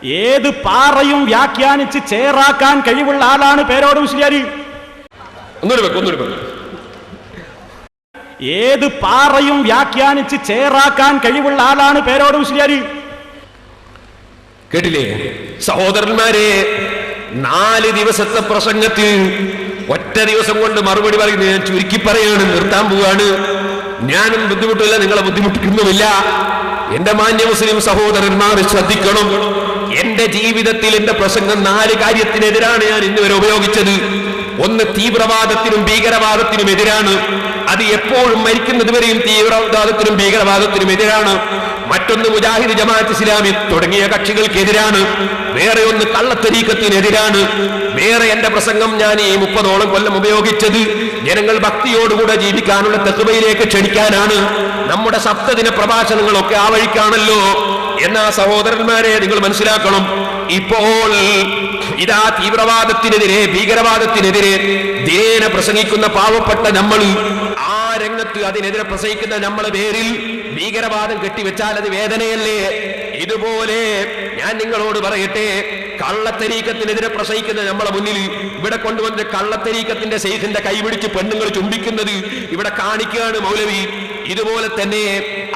ഏത് പാറയും വ്യാഖ്യാനിച്ച് ചേറാക്കാൻ കഴിവുള്ള ആളാണ് പേരോട് മുസ്ലിയാർ. ഏത് പാറയും വ്യാഖ്യാനിച്ച് ചേറാക്കാൻ കഴിവുള്ള ആളാണ് പേരോട് മുസ്ലിയാർ. കേട്ടില്ലേ സഹോദരന്മാരെ? 4 ദിവസത്തെ പ്രസംഗത്തിൽ ഒറ്റ ദിവസം കൊണ്ട് മറുപടി പറയുന്നത് ഞാൻ ചുരുക്കി പറയാണ്, നിർത്താൻ പോവാണ്. ഞാനും ബുദ്ധിമുട്ടില്ല, നിങ്ങളെ ബുദ്ധിമുട്ടിക്കുന്നുമില്ല. എന്റെ മാന്യ മുസ്ലിം സഹോദരന്മാർ ശ്രദ്ധിക്കണം. എന്റെ ജീവിതത്തിൽ എന്റെ പ്രസംഗം 4 കാര്യത്തിനെതിരാണ് ഞാൻ ഇന്നുവരെ ഉപയോഗിച്ചത്. ഒന്ന് തീവ്രവാദത്തിനും ഭീകരവാദത്തിനും എതിരാണ്. അത് എപ്പോഴും മരിക്കുന്നത് വരെയും തീവ്രവാദത്തിനും ഭീകരവാദത്തിനും എതിരാണ്. മറ്റൊന്ന് മുജാഹിദ് ജമാഅത്ത് ഇസ്ലാമി തുടങ്ങിയ കക്ഷികൾക്കെതിരാണ്. വേറെ ഒന്ന് കള്ളത്തരീക്കത്തിനെതിരാണ്. വേറെ എന്റെ പ്രസംഗം ഞാൻ ഈ 30ഓളം കൊല്ലം ഉപയോഗിച്ചത് ജനങ്ങൾ ഭക്തിയോടുകൂടെ ജീവിക്കാനുള്ള തഖ്വയിലേക്ക് ക്ഷണിക്കാനാണ്. നമ്മുടെ സപ്തദിന പ്രഭാഷണങ്ങളൊക്കെ ആ വഴിക്കാണല്ലോ. എന്നാ സഹോദരന്മാരെ നിങ്ങൾ മനസ്സിലാക്കണം, ഇപ്പോൾ ഇതാ തീവ്രവാദത്തിനെതിരെ ഭീകരവാദത്തിനെതിരെ ദിനേന പ്രസംഗിക്കുന്ന പാവപ്പെട്ട നമ്മൾ, ആ രംഗത്ത് അതിനെതിരെ പ്രസംഗിക്കുന്ന നമ്മളെ പേരിൽ ഭീകരവാദം കെട്ടിവെച്ചാൽ അത് വേദനയല്ലേ? ഇതുപോലെ ഞാൻ നിങ്ങളോട് പറയട്ടെ, കള്ളത്തരീക്കത്തിനെതിരെ പ്രസംഗിക്കുന്ന നമ്മളെ മുന്നിൽ ഇവിടെ കൊണ്ടുവന്ന കള്ളത്തരീക്കത്തിന്റെ ശൈഖിന്റെ കൈപിടിച്ച് പെണ്ണുങ്ങൾ ചുംബിക്കുന്നത് ഇവിടെ കാണിക്കുകയാണ് മൗലവി. ഇതുപോലെ തന്നെ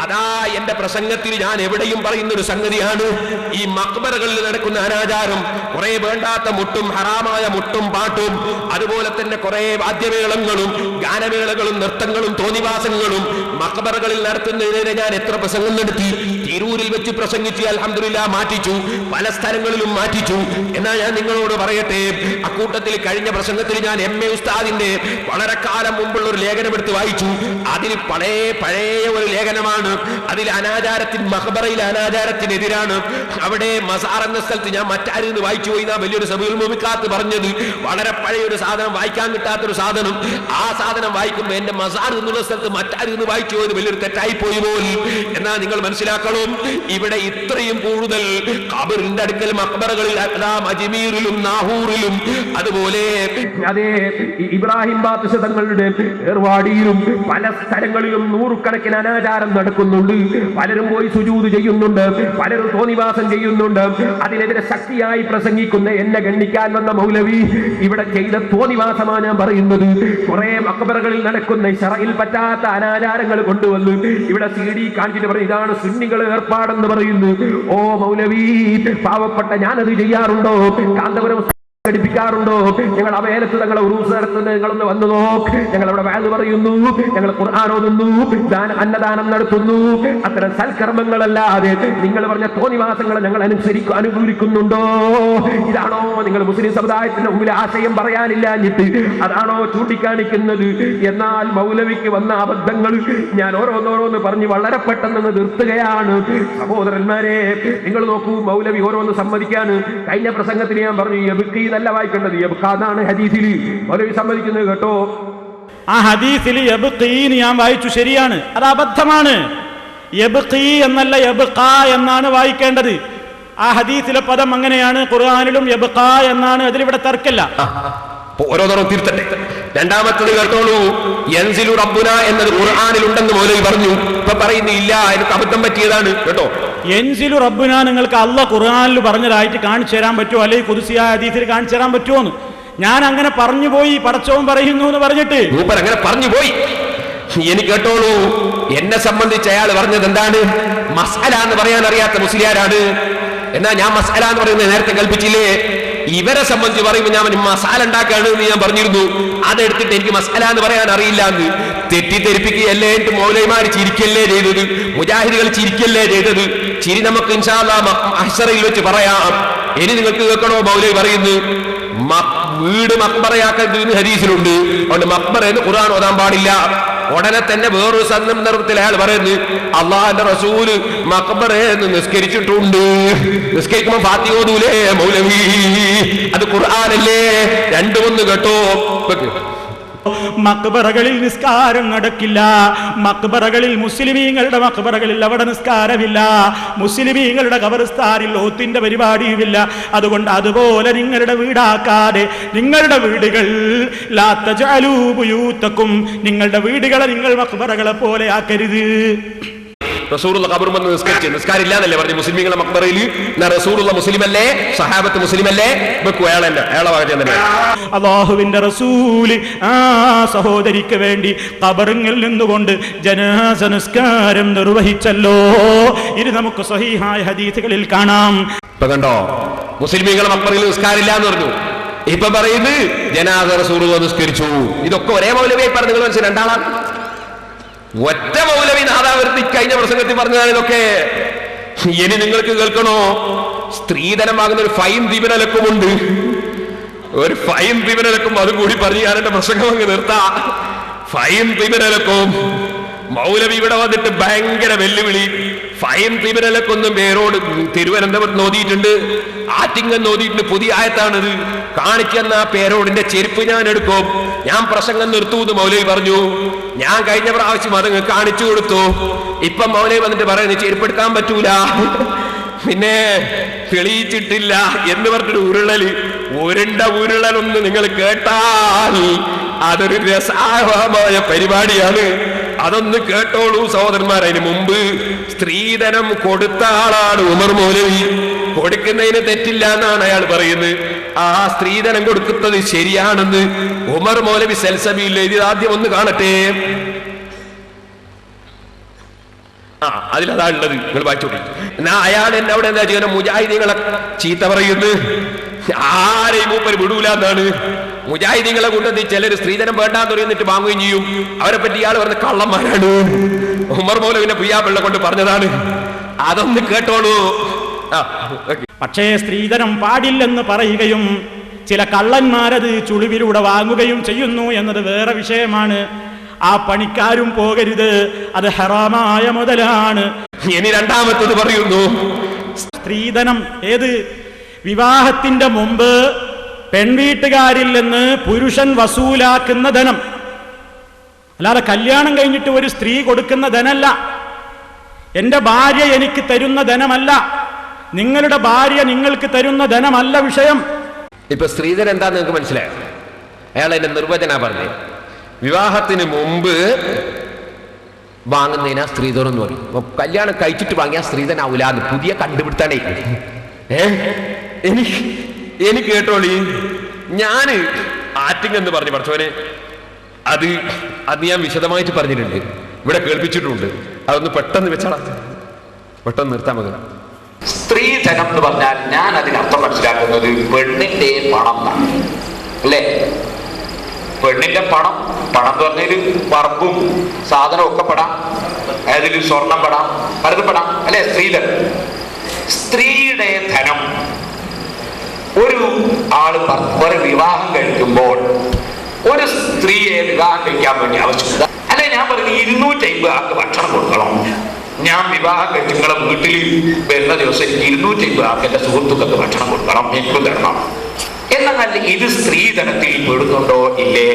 അതാ എന്റെ പ്രസംഗത്തിൽ ഞാൻ എവിടെയും പറയുന്ന ഒരു സംഗതിയാണ്, ഈ മക്ബറകളിൽ നടക്കുന്ന അനാചാരം, കുറെ വേണ്ടാത്ത മുട്ടും ഹറാമായ മുട്ടും പാട്ടും, അതുപോലെ തന്നെ കുറെ വാദ്യമേളങ്ങളും ഗാനമേളകളും നൃത്തങ്ങളും തോന്നിവാസങ്ങളും മക്ബറകളിൽ നടത്തുന്നതിനെ ഞാൻ എത്ര പ്രസംഗം നടത്തി. തിരൂരിൽ വെച്ച് പ്രസംഗിച്ച് അൽഹംദുലില്ലാഹ് മാറ്റിച്ചു, പല സ്ഥലങ്ങളിലും മാറ്റിച്ചു. എന്നാൽ ഞാൻ നിങ്ങളോട് പറയട്ടെ, അക്കൂട്ടത്തിൽ കഴിഞ്ഞ പ്രസംഗത്തിൽ ഞാൻ MA ഉസ്താദിന്റെ വളരെ കാലം മുമ്പുള്ള ഒരു ലേഖനം എടുത്ത് വായിച്ചു. അതിൽ പഴയ ഒരു ലേഖനമാണ്. അതിൽ അനാചാരത്തിന് മഖബറയിലെ അനാചാരത്തിനെതിരാണ്. അവിടെ മസാർ എന്ന സ്ഥലത്ത് ഞാൻ മറ്റാരിന്ന് വായിച്ചു പോയി വലിയൊരു സബീൽ മുമിക്കാത്ത് പറഞ്ഞത്, വളരെ പഴയൊരു സാധനം, വായിക്കാൻ കിട്ടാത്തൊരു സാധനം. ആ സാധനം വായിക്കുമ്പോൾ എന്റെ മസാർ എന്നുള്ള സ്ഥലത്ത് മറ്റാരിന്ന് വായിച്ചു പോയത് വലിയൊരു തെറ്റായി പോയി പോലും. എന്നാൽ നിങ്ങൾ മനസ്സിലാക്കണം, ഇവിടെ ഇത്രയും കൂടുതൽ ഖബറിന്റെ അടുക്കൽ മഖബറകളിൽ അജ്മീറിലും നാഹൂറിലും അതുപോലെ അതേ ഇബ്രാഹിം ബാദുഷ തങ്ങളുടെ ഏർവാടിയിലും പല സ്ഥലങ്ങളിലും നൂറുകണക്കിന് അനാചാരം നടക്കുന്നുണ്ട്. പലരും പോയി സുജൂദ് ചെയ്യുന്നുണ്ട്, പലരും തോന്നിവാസം ചെയ്യുന്നുണ്ട്. അതിനെതിരെ ശക്തിയായി പ്രസംഗിക്കുന്ന എന്നെ ഗണ്ണിക്കാൻ വന്ന മൗലവി ഇവിടെ ചെയ്ത തോന്നിവാസമാണ് ഞാൻ പറയുന്നത്. കുറെ മഖബറകളിൽ നടക്കുന്ന ശറഇൽ പറ്റാത്ത അനാചാരങ്ങൾ കൊണ്ടുവന്ന് ഇവിടെ CD കാണിച്ചിട്ട് പറയും ഇതാണ് സുന്നികളെ ഏർപ്പാടെന്ന് പറയുന്നു. ഓ മൗലവി, പാവപ്പെട്ട ഞാനത് ചെയ്യാറുണ്ടോ? കാന്തപുരം ഘടിപ്പിക്കാറുണ്ടോ? ഞങ്ങൾ അവേലത്ത് തങ്ങളെ ഉറൂസ് നടത്തുന്നത് നിങ്ങളൊന്ന് വന്നു നോക്ക്. ഞങ്ങൾ അവിടെ വാഴ് പറയുന്നു, ഞങ്ങൾ ഖുർആൻ ഓതുന്നു, അന്നദാനം നടത്തുന്നു. അത്തരം സൽക്കർമ്മങ്ങളല്ലാതെ നിങ്ങൾ പറഞ്ഞ തോന്നിവാസങ്ങൾ ഞങ്ങൾ അനുകൂലിക്കുന്നുണ്ടോ? ഇതാണോ നിങ്ങൾ മുസ്ലിം സമുദായത്തിന്റെ മുമ്പിൽ ആശയം പറയാനില്ലാഞ്ഞിട്ട് അതാണോ ചൂണ്ടിക്കാണിക്കുന്നത്? എന്നാൽ മൗലവിക്ക് വന്ന അബദ്ധങ്ങൾ ഞാൻ ഓരോന്നോരോന്ന് പറഞ്ഞ് വളരെ പെട്ടെന്ന് നിർത്തുകയാണ്. സഹോദരന്മാരെ നിങ്ങൾ നോക്കൂ, മൗലവി ഓരോന്ന് സമ്മതിക്കാണ്. കഴിഞ്ഞ പ്രസംഗത്തിൽ ഞാൻ പറഞ്ഞു നല്ല വായിക്കേണ്ടത് യബ്ഖാന്നാണ് ഹദീസിൽ മൗലവി സമ്മതിക്കുന്നത് കേട്ടോ. ആ ഹദീസിൽ യബ്ഖീന് ഞാൻ വായിച്ചു, ശരിയാണ്, അത് അബദ്ധമാണ്. യബ്ഖീ എന്നല്ല യബ്ഖാ എന്നാണ് വായിക്കേണ്ടത്. ആ ഹദീസിലെ പദം അങ്ങനെയാണ്, ഖുർആനിലും യബ്ഖാ എന്നാണ്. അതിലിവിടെ തർക്കമില്ല. ഓരോന്നോറും തിരുത്തട്ടെ. രണ്ടാമത്തത് കേട്ടോളൂ, യൻസിലു റബ്ബുന എന്നത് ഖുർആനിൽ ഉണ്ടെന്ന് മൗലവി പറഞ്ഞു. ഇപ്പൊ പറയുന്നില്ല, എനിക്ക് അബദ്ധം പറ്റിയതാണ് കേട്ടോ. യൻസിലു റബ്ബുന നിങ്ങൾക്ക് അല്ലാഹ് ഖുർആനിൽ പറഞ്ഞതായിട്ട് കാണിച്ചു തരാൻ പറ്റുമോ? അല്ലെങ്കിൽ ഖുദ്സിയായ ഹദീസിൽ കാണിച്ചു തരാൻ പറ്റുമോ? ഞാൻ അങ്ങനെ പറഞ്ഞു പോയി, പടച്ചവൻ പറയുന്നു എന്ന് പറഞ്ഞിട്ട് അങ്ങനെ പറഞ്ഞു പോയി. എനിക്ക് കേട്ടോളൂ, എന്നെ സംബന്ധിച്ച് അയാൾ പറഞ്ഞത് എന്താണ്? മസ്അല എന്ന് പറയാൻ അറിയാത്ത മുസ്ലിയാരാണ്. എന്നാ ഞാൻ മസ്അല എന്ന് പറയുന്നത് നേരത്തെ കൽപ്പിച്ചില്ലേ? ഇവരെ സംബന്ധിച്ച് പറയുമ്പോൾ ഞാൻ മസാല ഉണ്ടാക്കാണ് എന്ന് ഞാൻ പറഞ്ഞിരുന്നു. അതെടുത്തിട്ട് എനിക്ക് മസാല എന്ന് പറയാൻ അറിയില്ല എന്ന് തെറ്റിദ്ധരിപ്പിക്കുകയല്ലേ? മൗലവിമാർ ചിരിക്കല്ലേ ചെയ്തത്, മുജാഹിദുകൾ ചിരിക്കല്ലേ ചെയ്തത്. ചിരി നമുക്ക് ഇൻഷാ അല്ലാഹ് മഹ്ശറിൽ വെച്ച് പറയാം. ഇനി നിങ്ങൾക്ക് കേൾക്കണോ? മൗലവി പറയുന്നു വീട് മക്ബറയാക്കരുത് ഹദീസിലുണ്ട്, അതുകൊണ്ട് മക്ബറയെന്ന് ഖുർആൻ ഓതാൻ പാടില്ല. ഉടനെ തന്നെ വേറൊരു സന്ദർഭത്തിൽ അയാൾ പറയുന്നു അള്ളാഹുവിന്റെ റസൂല് മക്ബറയെന്ന് നിസ്കരിച്ചിട്ടുണ്ട്. നിസ്കരിക്കുമ്പോൾ ഫാത്തിഹ ഓതൂലേ മൗലവി? അത് ഖുർആനല്ലേ? രണ്ടുമൊന്ന് കേട്ടോ. മക്ബറകളിൽ നിസ്കാരം നടക്കില്ല. മക്ബറകളിൽ മുസ്ലിമീങ്ങളുടെ മക്ബറകളിൽ അവിടെ നിസ്കാരമില്ല. മുസ്ലിമീങ്ങളുടെ ഖബർസ്ഥാനിൽ ഓത്തിന്റെ പരിപാടിയുമില്ല. അതുകൊണ്ട് അതുപോലെ നിങ്ങളുടെ വീടാക്കാതെ നിങ്ങളുടെ വീടുകൾ ലാ തജഅലൂ ബുയൂതകും, നിങ്ങളുടെ വീടുകളെ നിങ്ങൾ മക്ബറകളെ പോലെ ആക്കരുത്. റസൂലുള്ള ഖബറും വന്ന് നിസ്കരിച്ച്. നിസ്കാരം ഇല്ലാന്നല്ലേ പറഞ്ഞു മുസ്ലിമീങ്ങളെ മക്ബറയിൽ? എന്നാ റസൂലുള്ള മുസ്ലിമല്ലേ? സഹാബത്ത് മുസ്ലിമല്ലേ? വെക്കൂ, അയാളെ വകജം തന്നെ. അല്ലാഹുവിന്റെ റസൂല് ആ സഹോദരിക്ക് വേണ്ടി ഖബറിൽ നിന്നുകൊണ്ട് ജനാസ നിസ്കാരം നിർവഹിച്ചല്ലോ. ഇത് നമുക്ക് സ്വഹീഹായ ഹദീസുകളിൽ കാണാം. ഇപ്പൊ കണ്ടോ, മുസ്ലിമീങ്ങളെ മക്ബറയിൽ നിസ്കാരം ഇല്ല എന്ന് പറഞ്ഞു. ഇപ്പൊ പറയുന്നത് ജനാസ റസൂലുള്ള നിസ്കരിച്ചു. ഇതൊക്കെ ഒരേ മൗലവിയായി പറഞ്ഞു. നിങ്ങൾ മനസ്സിൽ രണ്ടാളാണ്. ഒറ്റ മൗലവി നാദാവൃത്തി കഴിഞ്ഞ പ്രസംഗത്തിൽ പറഞ്ഞതാണ് ഇതൊക്കെ. ഇനി നിങ്ങൾക്ക് കേൾക്കണോ? സ്ത്രീധനമാകുന്ന ഒരു ഫൈൻ ദിവനലക്കുമുണ്ട്. ഒരു ഫൈൻ ദിവനലക്കും അതും കൂടി പറഞ്ഞ് ഞാൻ എന്റെ പ്രസംഗം അങ്ങ് നിർത്താം. ഫൈൻ ദിവനലക്കും മൗലവി ഇവിടെ വന്നിട്ട് ഭയങ്കര വെല്ലുവിളി. ഫൈൻ ദിവനലക്കൊന്നും പേരോട് തിരുവനന്തപുരത്ത് നോദിയിട്ടുണ്ട്, ആറ്റിങ്ങൽ നോദിയിട്ടുണ്ട്. പുതിയ ആയത്താണിത്. കാണിക്കുന്ന ആ പേരോടിന്റെ ചെരുപ്പ് ഞാൻ എടുക്കും, ഞാൻ പ്രസംഗം നിർത്തൂന്ന് മൗലവി പറഞ്ഞു. ഞാൻ കഴിഞ്ഞ പ്രാവശ്യം അതങ്ങ് കാണിച്ചു കൊടുത്തു. ഇപ്പം മൗലവി വന്നിട്ട് പറയുന്നത് ചെരുപ്പെടുക്കാൻ പറ്റൂല, പിന്നെ തെളിയിച്ചിട്ടില്ല എന്ന് പറഞ്ഞൊരു ഉരുളലൊന്ന് നിങ്ങൾ കേട്ടാൽ അതൊരു രസാവഹമായ പരിപാടിയാണ്. അതൊന്ന് കേട്ടോളൂ സഹോദരന്മാർ. അതിന് മുമ്പ് സ്ത്രീധനം കൊടുത്ത ആളാണ് ഉമർ മൗലവി. കൊടുക്കുന്നതിന് തെറ്റില്ല എന്നാണ് അയാൾ പറയുന്നത്. ആ സ്ത്രീധനം കൊടുക്കുന്നത് ശരിയാണെന്ന് ഉമർ മൗലവി സൽസബിയിൽ എഴുതി. ആദ്യം ഒന്ന് കാണട്ടെ. അതിലതാ ഉള്ളത്, നിങ്ങൾ വായിച്ചോളി. എന്നാ അയാൾ എന്നെ അവിടെ എന്താ ചെയ്യുന്നത്? മുജാഹിദീങ്ങളെ ചീത്ത പറയുന്നത്. ആരെയും മൂപ്പര് വിടൂല എന്നാണ്. മുജാഹിദീങ്ങളെ കൂട്ടത്തിൽ ചിലർ സ്ത്രീധനം വേണ്ടാന്ന് പറയുന്നിട്ട് വാങ്ങുകയും ചെയ്യും. അവരെ പറ്റി ഇയാൾ പറഞ്ഞ കള്ളന്മാരാണ്. ഉമർ മൗലവിനെ പുയ്യാപിള്ള കൊണ്ട് പറഞ്ഞതാണ്. അതൊന്ന് കേട്ടോളൂ. പക്ഷേ സ്ത്രീധനം പാടില്ലെന്ന് പറയുകയും ചില കള്ളന്മാരത് ചുളിവിലൂടെ വാങ്ങുകയും ചെയ്യുന്നു എന്നത് വേറെ വിഷയമാണ്. ആ പണിക്കാരും പോകരുത്, അത് ഹറാമായ മുതലാണ്. ഇനി രണ്ടാമത്തത് പറയുന്നു, സ്ത്രീധനം ഏത്? വിവാഹത്തിന്റെ മുമ്പ് പെൺവീട്ടുകാരിൽ നിന്ന് പുരുഷൻ വസൂലാക്കുന്ന ധനം, അല്ലാതെ കല്യാണം കഴിഞ്ഞിട്ട് ഒരു സ്ത്രീ കൊടുക്കുന്ന ധനമല്ല. എന്റെ ഭാര്യ എനിക്ക് തരുന്ന ധനമല്ല, നിങ്ങളുടെ ഭാര്യ നിങ്ങൾക്ക് തരുന്ന ധനമല്ല വിഷയം. ഇപ്പൊ സ്ത്രീധനം എന്താന്ന് നിങ്ങൾക്ക് മനസ്സിലായോ? അയാൾ എന്റെ നിർവചന പറഞ്ഞു. വിവാഹത്തിന് മുമ്പ് വാങ്ങുന്നതിനാ സ്ത്രീധനം എന്ന് പറയും. കല്യാണം കഴിച്ചിട്ട് വാങ്ങിയ സ്ത്രീധനം ആവൂലാന്ന് പുതിയ കണ്ടുപിടുത്താണേ. എനിക്ക് കേട്ടോളി, ഞാന് ആറ്റിങ്ങെന്ന് പറഞ്ഞു പഠിച്ചവനെ, അത് ഞാൻ വിശദമായിട്ട് പറഞ്ഞിട്ടുണ്ട്, ഇവിടെ കേൾപ്പിച്ചിട്ടുണ്ട്. അതൊന്ന് പെട്ടെന്ന് വെച്ചാളാ, പെട്ടെന്ന് നിർത്താൻ മതി. സ്ത്രീധനം എന്ന് പറഞ്ഞാൽ ഞാൻ അതിനർത്ഥം മനസ്സിലാക്കുന്നത് പെണ്ണിന്റെ പണം അല്ലേ? പെണ്ണിന്റെ പണം എന്ന് പറഞ്ഞൊരു പറമ്പും സാധനവും ഒക്കെ പെടാം, അതിൽ സ്വർണം പെടാം, പലതും പെടാം അല്ലെ? സ്ത്രീധനം, സ്ത്രീയുടെ ധനം ഒരു ആള് ഒരു വിവാഹം കഴിക്കുമ്പോൾ ഒരു സ്ത്രീയെ വിവാഹം കഴിക്കാൻ വേണ്ടി ആവശ്യമില്ല. അല്ലെ ഞാൻ പറഞ്ഞു 250 ആൾക്ക് ഭക്ഷണം കൊടുക്കണം. ഞാൻ വിവാഹം കഴിച്ച് നിങ്ങളെ വീട്ടിൽ വരുന്ന ദിവസം എനിക്ക് 250 ആൾക്ക് എന്റെ സുഹൃത്തുക്കൾക്ക് ഭക്ഷണം കൊടുക്കണം, എനിക്ക് തരണം. എന്നാൽ ഇത് സ്ത്രീധനത്തിൽ പെടുന്നുണ്ടോ ഇല്ലേ?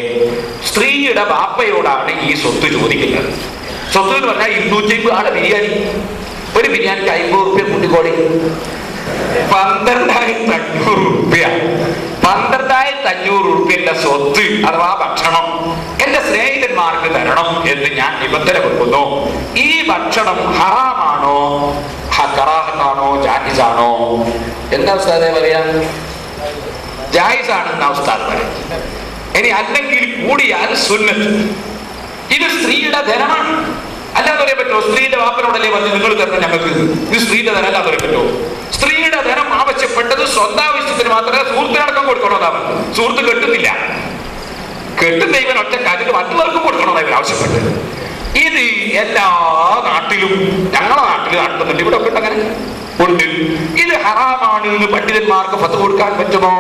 സ്ത്രീയുടെ ബാപ്പയോടാണ് ഈ സ്വത്ത് ചോദിക്കുന്നത്. സ്വത്ത് എന്ന് പറഞ്ഞാൽ 250 ആളെ ബിരിയാണി, ഒരു ബിരിയാണിക്ക് 50 റുപ്യ കൂട്ടിക്കോടി, 12,500 റുപ്യ, 12,500 റുപ്യന്റെ സ്വത്ത് അഥവാ ഭക്ഷണം എന്റെ സ്നേഹിതന്മാർക്ക് തരണം എന്ന് ഞാൻ നിബന്ധന വെക്കുന്നു. ഈ ഭക്ഷണം ഹറാമാണോ, കറാഹത്താണോ, ജായിസാണോ? എന്താ ഉസ്താദേ പറയാ? ജായിസാണെന്ന ഉസ്താദ് പറയും. ഇനി അല്ലെങ്കിൽ കൂടിയാൽ സുന്നത്ത്. ഇത് സ്ത്രീയുടെ ധനമാണ്, അല്ലാതെ പറയാൻ പറ്റുമോ? സ്ത്രീയുടെ വാപ്പനോടല്ലേ പറഞ്ഞ് നിങ്ങൾ തരണം ഞങ്ങൾക്ക്, ഇത് സ്ത്രീയുടെ ധനം അല്ലാതെ പറയാൻ പറ്റുമോ? സ്ത്രീയുടെ ധനം ആവശ്യപ്പെട്ടത് സ്വന്തം ആവശ്യത്തിന് മാത്രമേ, സുഹൃത്തിനടക്കം കൊടുക്കണമെന്നാണ്. സുഹൃത്ത് കെട്ടുന്നില്ല, കെട്ടുന്ന ഇവൻ ഒറ്റ കാര്യത്തിൽ മറ്റുള്ളവർക്കും കൊടുക്കണമെന്ന് ഇവർ ആവശ്യപ്പെട്ടത്. ഇത് എല്ലാ നാട്ടിലും, ഞങ്ങളുടെ നാട്ടിൽ നടത്തുന്നുണ്ട്, ഇവിടെ ഒക്കെ അങ്ങനെ ഉണ്ട്. ഇത് ഹറാമാണ് എന്ന് പണ്ഡിതന്മാർക്ക് ഫത്വ കൊടുക്കാൻ പറ്റുമോ?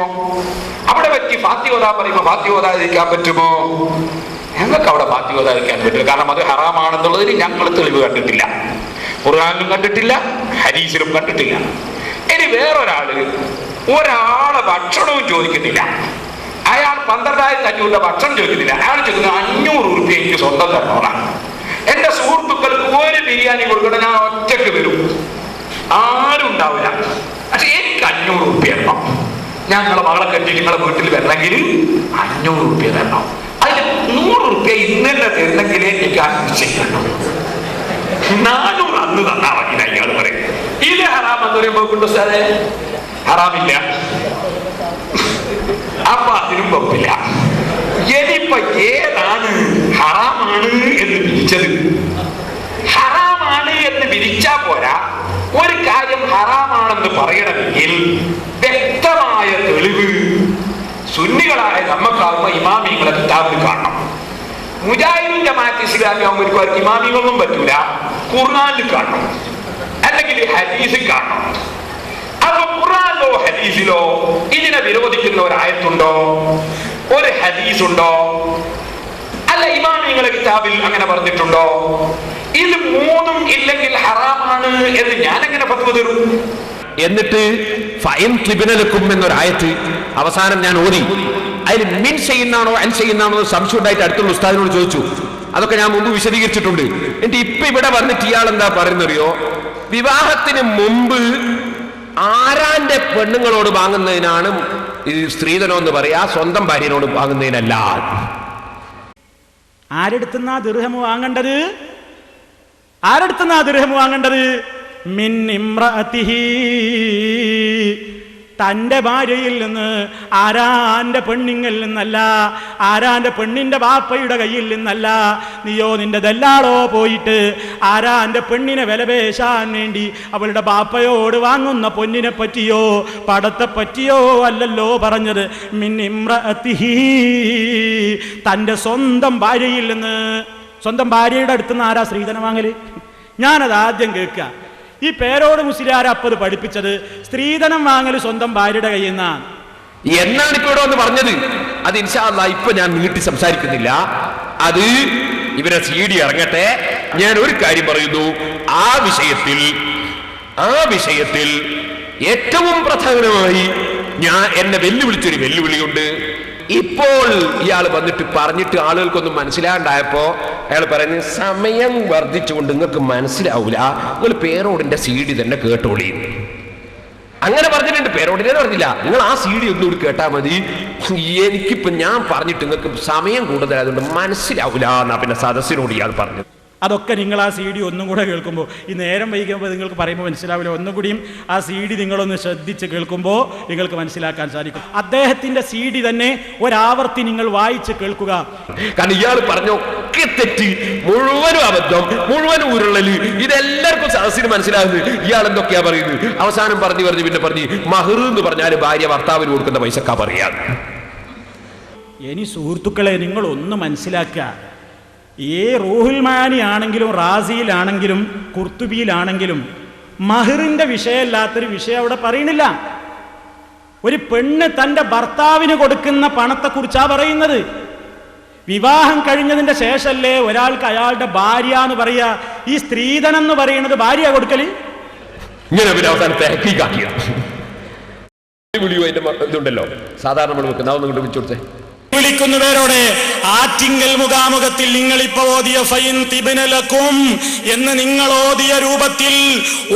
അവിടെ പറ്റി ഫാത്തി ഓതാൻ പറയുമ്പോൾ ഫാത്തി ഓതാതിരിക്കാൻ പറ്റുമോ? ഞങ്ങൾക്ക് അവിടെ ഫാത്തി ഓതാതിരിക്കാൻ പറ്റില്ല. കാരണം അത് ഹറാമാണെന്നുള്ളതിന് ഞങ്ങൾ തെളിവ് കണ്ടിട്ടില്ല, ഖുർആനിലും കണ്ടിട്ടില്ല, ഹദീസിലും കണ്ടിട്ടില്ല. ഇനി ഒരാളെ ഭക്ഷണവും ചോദിക്കുന്നില്ല, അയാൾ 12,500 ഭക്ഷണം ചോദിക്കുന്നില്ല, അയാൾ ചോദിക്കുന്നത് 500 റുപ്യ എനിക്ക് സ്വന്തം തരണോളാണ്. എന്റെ സുഹൃത്തുക്കൾക്ക് ഒരു ബിരിയാണി കൊടുക്കണം, ഞാൻ ഒറ്റക്ക് വരും, ആരും ഉണ്ടാവില്ല, പക്ഷെ എനിക്ക് 500 റുപ്യ തരണം. ഞങ്ങളെ മകളെ കെട്ടി നിങ്ങളെ വീട്ടിൽ വരണമെങ്കിൽ 500 റുപ്യ തരണം. അതിന് 100 റുപ്യ ഇന്ന് തന്നെ തരുന്നെങ്കിലേ എനിക്ക് 5 ചെയ്യണം. 400 അന്ന് തന്നാ മതി അയാൾ പറയും. ഇത് ഹറാം എന്ന് പറയുമ്പോ കൊണ്ട് സാറേ ഹറാമില്ല, അപ്പൊ അതിനും വകുപ്പില്ല. ഇനിയിപ്പൊ ഏതാണ് ഹറാമാണ് എന്ന് വിധിച്ചത്? ഹറാമാണ് എന്ന് വിധിച്ചാ പോരാ, ഒരു കാര്യം ഹറാമാണെന്ന് പറയണമെങ്കിൽ വ്യക്തമായ തെളിവ് സുന്നികളായ നമ്മക്കാവുമ്പോ ഇമാമിങ്ങളെ കിതാബിൽ കാണണം. മുജാഹിദും ജമാഅത്ത് ഇസ്ലാമി ആവുമ്പോൾ ഇമാമികളൊന്നും പറ്റൂല, ഖുർആനിൽ കാണണം, അല്ലെങ്കിൽ ഹദീസിൽ കാണണം. അപ്പൊ ഖുർആനിലോ ഹദീസിലോ ഇതിനെ വിരോധിക്കുന്ന ഒരു ആയത്തുണ്ടോ, ഒരു ഹദീസ് ഉണ്ടോ? അല്ല ഇമാമിങ്ങളെ കിതാബിൽ അങ്ങനെ പറഞ്ഞിട്ടുണ്ടോ? ഇത് മൂന്നും ഇല്ലെങ്കിൽ ഹറാമാണ് എന്ന് ഞാൻ എങ്ങനെ ഫത്വ തരും? എന്നിട്ട് ഫൈൻ ത്രിബിനലക്കും എന്നൊരായത്ത് അവസാനം ഞാൻ ഓതി. അതിൽ മിൻ ചെയ്യുന്നാണോ അൻ ചെയ്യുന്നാണോ സംശയം ഉണ്ടായിട്ട് അടുത്തുള്ള ഉസ്താദിനോട് ചോദിച്ചു. അതൊക്കെ ഞാൻ മുമ്പ് വിശദീകരിച്ചിട്ടുണ്ട്. എന്നിട്ട് ഇപ്പൊ ഇവിടെ വന്നിട്ട് ഇയാൾ എന്താ പറയുന്നറിയോ? വിവാഹത്തിന് മുമ്പ് ആരാന്റെ പെണ്ണുങ്ങളോട് വാങ്ങുന്നതിനാണ് ഇത് സ്ത്രീധനം എന്ന് പറയാ, സ്വന്തം ഭാര്യനോട് വാങ്ങുന്നതിനല്ല. ആരെടുത്തുന്നാ ദിർഹം വാങ്ങേണ്ടത്? ആരെടുത്തുന്നാ ദിർഹം വാങ്ങേണ്ടത്? മിൻ ഇംറഅതിഹി, തൻ്റെ ഭാര്യയിൽ നിന്ന്, ആരാന്റെ പെണ്ണിങ്ങിൽ നിന്നല്ല, ആരാന്റെ പെണ്ണിന്റെ ബാപ്പയുടെ കയ്യിൽ നിന്നല്ല. നീയോ നിന്റെ ദല്ലാളോ പോയിട്ട് ആരാന്റെ പെണ്ണിനെ വിലപേശാൻ വേണ്ടി അവളുടെ ബാപ്പയോട് വാങ്ങുന്ന പൊന്നിനെ പറ്റിയോ പടത്തെ പറ്റിയോ അല്ലല്ലോ പറഞ്ഞത്. മിൻ ഇംറഅതിഹി, തൻ്റെ സ്വന്തം ഭാര്യയിൽ നിന്ന്. സ്വന്തം ഭാര്യയുടെ അടുത്ത് നിന്ന് ആരാ സ്ത്രീധനം വാങ്ങല്? ഞാനത് ആദ്യം കേൾക്കുക. ഈ പേരോട് മുസ്ലിയാരപ്പത് പഠിപ്പിച്ചത് സ്ത്രീധനം വാങ്ങൽ സ്വന്തം ഭാര്യയുടെ കയ്യിൽ നിന്നാണ് എന്നാണ് ഇപ്പൊ ഇവിടെ വന്ന് പറഞ്ഞത്. അത് ഇൻഷാ അല്ലാഹ് ഇപ്പൊ ഞാൻ നീട്ടി സംസാരിക്കുന്നില്ല. അത് ഇവരെ CD ഇറങ്ങട്ടെ. ഞാൻ ഒരു കാര്യം പറയുന്നു, ആ വിഷയത്തിൽ ഏറ്റവും പ്രധാനമായി ഞാൻ എന്നെ വെല്ലുവിളിച്ചൊരു വെല്ലുവിളിയുണ്ട്. ഇപ്പോൾ ഇയാൾ വന്നിട്ട് പറഞ്ഞിട്ട് ആളുകൾക്കൊന്നും മനസ്സിലാണ്ടായപ്പോ അയാൾ പറയുന്നത് സമയം വർദ്ധിച്ചുകൊണ്ട് നിങ്ങൾക്ക് മനസ്സിലാവൂല, നിങ്ങൾ പേരോടിന്റെ CD തന്നെ കേട്ടോളി. അങ്ങനെ പറഞ്ഞിട്ടുണ്ട്. പേരോടിനെ പറഞ്ഞില്ല, നിങ്ങൾ ആ CD ഒന്നുകൂടി കേട്ടാ മതി. എനിക്കിപ്പോ ഞാൻ പറഞ്ഞിട്ട് നിങ്ങൾക്ക് സമയം കൂടുതലായതുകൊണ്ട് മനസ്സിലാവൂല എന്നാ പിന്നെ സദസ്സിനോട് ഇയാൾ പറഞ്ഞത്. അതൊക്കെ നിങ്ങൾ ആ CD ഒന്നും കൂടെ കേൾക്കുമ്പോൾ, ഈ നേരം വൈകുമ്പോൾ നിങ്ങൾക്ക് പറയുമ്പോൾ മനസ്സിലാവില്ല. ഒന്നും കൂടിയും ആ CD നിങ്ങളൊന്ന് ശ്രദ്ധിച്ച് കേൾക്കുമ്പോൾ നിങ്ങൾക്ക് മനസ്സിലാക്കാൻ സാധിക്കും. അദ്ദേഹത്തിൻ്റെ CD തന്നെ ഒരാവർത്തി നിങ്ങൾ വായിച്ച് കേൾക്കുക. കാരണം ഇയാൾ പറഞ്ഞൊക്കെ തെറ്റ്, മുഴുവനും അബദ്ധം, മുഴുവനും ഉരുളല്, ഇതെല്ലാവർക്കും സദസ്സിന് മനസ്സിലാകുന്നത്. ഇയാൾ എന്തൊക്കെയാ പറയുന്നത്? അവസാനം പിന്നെ പറഞ്ഞ് മഹർ എന്ന് പറഞ്ഞാൽ ഭാര്യ ഭർത്താവിന് കൊടുക്കുന്ന പൈസക്കാ പറയാ. ഇനി സുഹൃത്തുക്കളെ, നിങ്ങൾ ഒന്ന് മനസ്സിലാക്കുക. ഈ റൂഹുൽ മാനി ആണെങ്കിലും റാസിയിലാണെങ്കിലും കുർത്തുബിയിലാണെങ്കിലും മഹറിന്റെ വിഷയമല്ലാത്തൊരു വിഷയം അവിടെ പറയണില്ല. ഒരു പെണ്ണ് തൻ്റെ ഭർത്താവിന് കൊടുക്കുന്ന പണത്തെക്കുറിച്ചാ പറയുന്നത്. വിവാഹം കഴിഞ്ഞതിന്റെ ശേഷമല്ലേ ഒരാൾക്ക് അയാളുടെ ഭാര്യ എന്ന് പറയാ. ഈ സ്ത്രീധനം എന്ന് പറയുന്നത് ഭാര്യ കൊടുക്കല്. ഇങ്ങനെ ഇതുണ്ടല്ലോ സാധാരണ നമ്മൾ വെക്കുന്ന, അതൊന്നും കൊണ്ട് വെച്ചു കൊടുത്തേ. വിളിക്കുന്നവരോടെ ആറ്റിങ്കൽ മുഖാമുഖത്തിൽ നിങ്ങൾ ഇപ്പൊ ഓതിയ ഫൈൻ തിബ്നലക്കും എന്ന് നിങ്ങൾ ഓതിയ രൂപത്തിൽ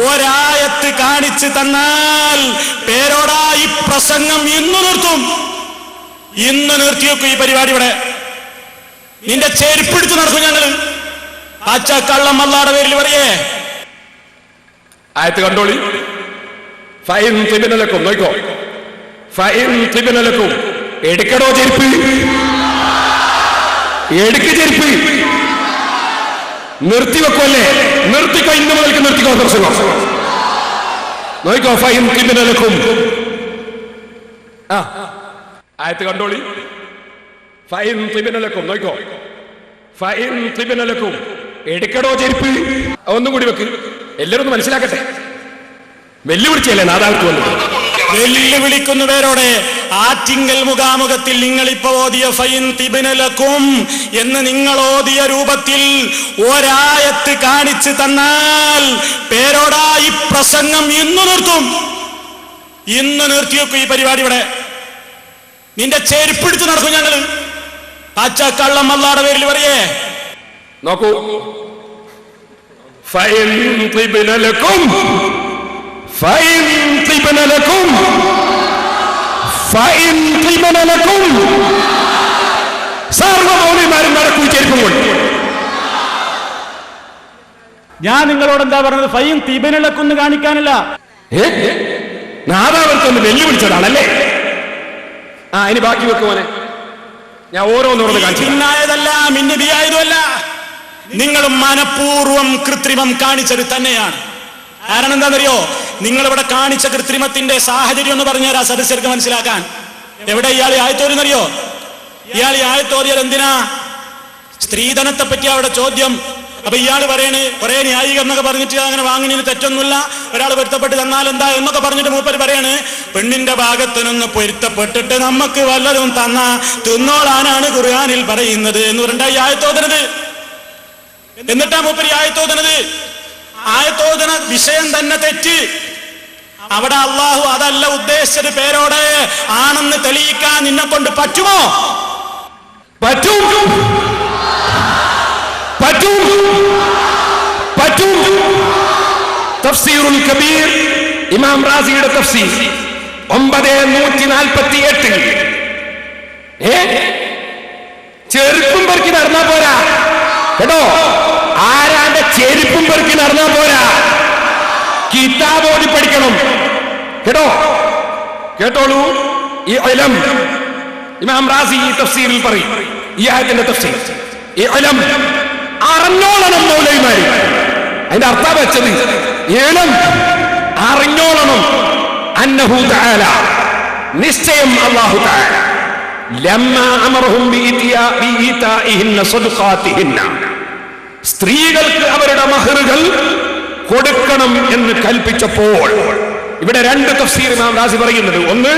ഒരായത്ത് കാണിച്ചു തന്നാൽ പേരോടാ ഈ പ്രസംഗം ഇന്ന് നിർത്തും. ഇന്ന് നിർത്തിവെക്കും ഈ പരിപാടി. ഇവിടെ നിന്റെ ചെരുപ്പിടിച്ച് നടക്കും ഞങ്ങൾ. പച്ചക്കള്ളം അല്ലാടെ പേരിൽ പറയേ. ആയത്ത് കണ്ടോളി. ഫൈൻ തിബ്നലക്കും നോക്കോ. ഫൈൻ തിബ്നലക്കും എടുക്കടോ ചെരുപ്പ്, എടുക്ക് ചെരുപ്പ്. നിർത്തിവെക്കല്ലേ? നിർത്തിക്കോ, ഇന്ന് മുതൽക്ക് നിർത്തിക്കോ പ്രസംഗം. നോക്കോ. ഫൈൻ തിബ്നലക്കും. ആയത്ത് കണ്ടോളി. ഫൈൻ തിബ്നലക്കും നോക്കോ. ഫൈൻ തിബ്നലക്കും എടുക്കടോ ചെരുപ്പ്. ഒന്നും കൂടി വെക്ക്, എല്ലാവരും ഒന്ന് മനസ്സിലാക്കട്ടെ. വെല്ലുവിളിച്ചല്ലേ നാദാവത്ത് വന്നത്. വെല്ലുവിളിക്കുന്നവരോടെ ആറ്റിങ്കൽ മുഖാമുഖത്തിൽ നിങ്ങൾ ഇപ്പൊ ഓതിയ ഫൈൻ തിബ്നലക്കും എന്ന് നിങ്ങൾ ഓതിയ രൂപത്തിൽ ഒരായത്ത് കാണിച്ചു തന്നാൽ പേരോടാ ഈ പ്രസംഗം ഇന്ന് നിർത്തും. ഇന്ന് നിർത്തിവെക്കും ഈ പരിപാടി. ഇവിടെ നിന്റെ ചെരുപ്പിടിച്ച് നടക്കും ഞങ്ങൾ. പച്ചക്കള്ളം അല്ലാടെ പേരിൽ പറയേ. നോക്കൂ. ഫൈൻ തിബ്നലക്കും, ഫൈൻ തിബ്നലക്കും, ഫൈൻ തിബ്നലക്കും. സർവ്വമൗലിമാരും നടക്കൂ ചെരുപ്പും കൊണ്ട്. ഞാൻ നിങ്ങളോട് എന്താ പറഞ്ഞത്? ഫൈൻ തിബിനിളക്കൊന്ന് കാണിക്കാനല്ല. നാദാവർക്കൊന്ന് വെല്ലുവിളിച്ചതാണല്ലേ? ഇനി ബാക്കി വെക്കുമോനെ, ഞാൻ ഓരോന്നോർന്ന് കാണിച്ചു. മിന്നായതല്ല, മിന്നിതിയായതുമല്ല, നിങ്ങൾ മനഃപൂർവ്വം കൃത്രിമം കാണിച്ചത് തന്നെയാണ്. കാരണം എന്താണെന്നറിയോ? നിങ്ങളിവിടെ കാണിച്ച കൃത്രിമത്തിന്റെ സാഹചര്യം എന്ന് പറഞ്ഞാൽ ആ സദസ്യർക്ക് മനസ്സിലാക്കാൻ. എവിടെ ഇയാൾ ആയത്തോരിന്നറിയോ? ഇയാൾ ആയത്തോരിയാൽ എന്തിനാ? സ്ത്രീധനത്തെ പറ്റി അവിടെ ചോദ്യം. അപ്പൊ ഇയാൾ പറയണ് കുറെ ന്യായീകരണമൊക്കെ പറഞ്ഞിട്ട് അങ്ങനെ വാങ്ങിനു തെറ്റൊന്നുമില്ല, ഒരാൾ പൊരുത്തപ്പെട്ട് തന്നാൽ എന്താ എന്നൊക്കെ പറഞ്ഞിട്ട് മൂപ്പര് പറയാണ് പെണ്ണിന്റെ ഭാഗത്തിനൊന്ന് പൊരുത്തപ്പെട്ടിട്ട് നമുക്ക് വല്ലതും തന്ന തിന്നോളാനാണ് ഖുർആനിൽ പറയുന്നത് എന്ന് പറഞ്ഞിട്ടാ ഈ ആയത്തോതുന്നത്. എന്നിട്ടാ മൂപ്പര് ആയത്തോതുന്നത്. ആയത്തോദന വിഷയം തന്നെ തെറ്റ്. അവിടെ അള്ളാഹു അതല്ല ഉദ്ദേശിച്ചത്. പേരോടെ ആണെന്ന് തെളിയിക്കാൻ നിന്നെ കൊണ്ട് പറ്റുമോ? പറ്റും. തഫ്സീറുൽ കബീർ, ഇമാം റാസിയുടെ തഫ്സീർ 948. ചെരുപ്പും പെറുക്കി നടന്നാ പോരാ കേട്ടോ. ആരാന്റെ ചെരുപ്പും പെറുക്കി നടന്നാ പോരാ, കിതാബ് ഓതി പഠിക്കണം കേട്ടോ. കേട്ടോളൂ. ഈ ഇൽം ഇമാം റാസി ഈ തഫ്സീറിൽ പറയും, ഈ ആയത്തിന്റെ തഫ്സീർ ഈ ഇൽം അറിഞ്ഞോളണം മൗലവിമാര്. അതിന്റെ അർത്ഥം വെച്ചത് ഇൽം അറിഞ്ഞോളണം. അന്നഹു തആല, നിശ്ചയം അല്ലാഹു തആല ലമ്മാ അമറഹും ബിഇതാഇഹിന്ന സദഖാതിഹിന്ന, സ്ത്രീകൾക്ക് അവരുടെ മഹറുകൾ കൊടുക്കണം എന്ന് കൽപ്പിച്ചപ്പോൾ, ഇവിടെ രണ്ട് തഫ്സീർ ഇമാം റാസി പറയുന്നത്. ഒന്ന്,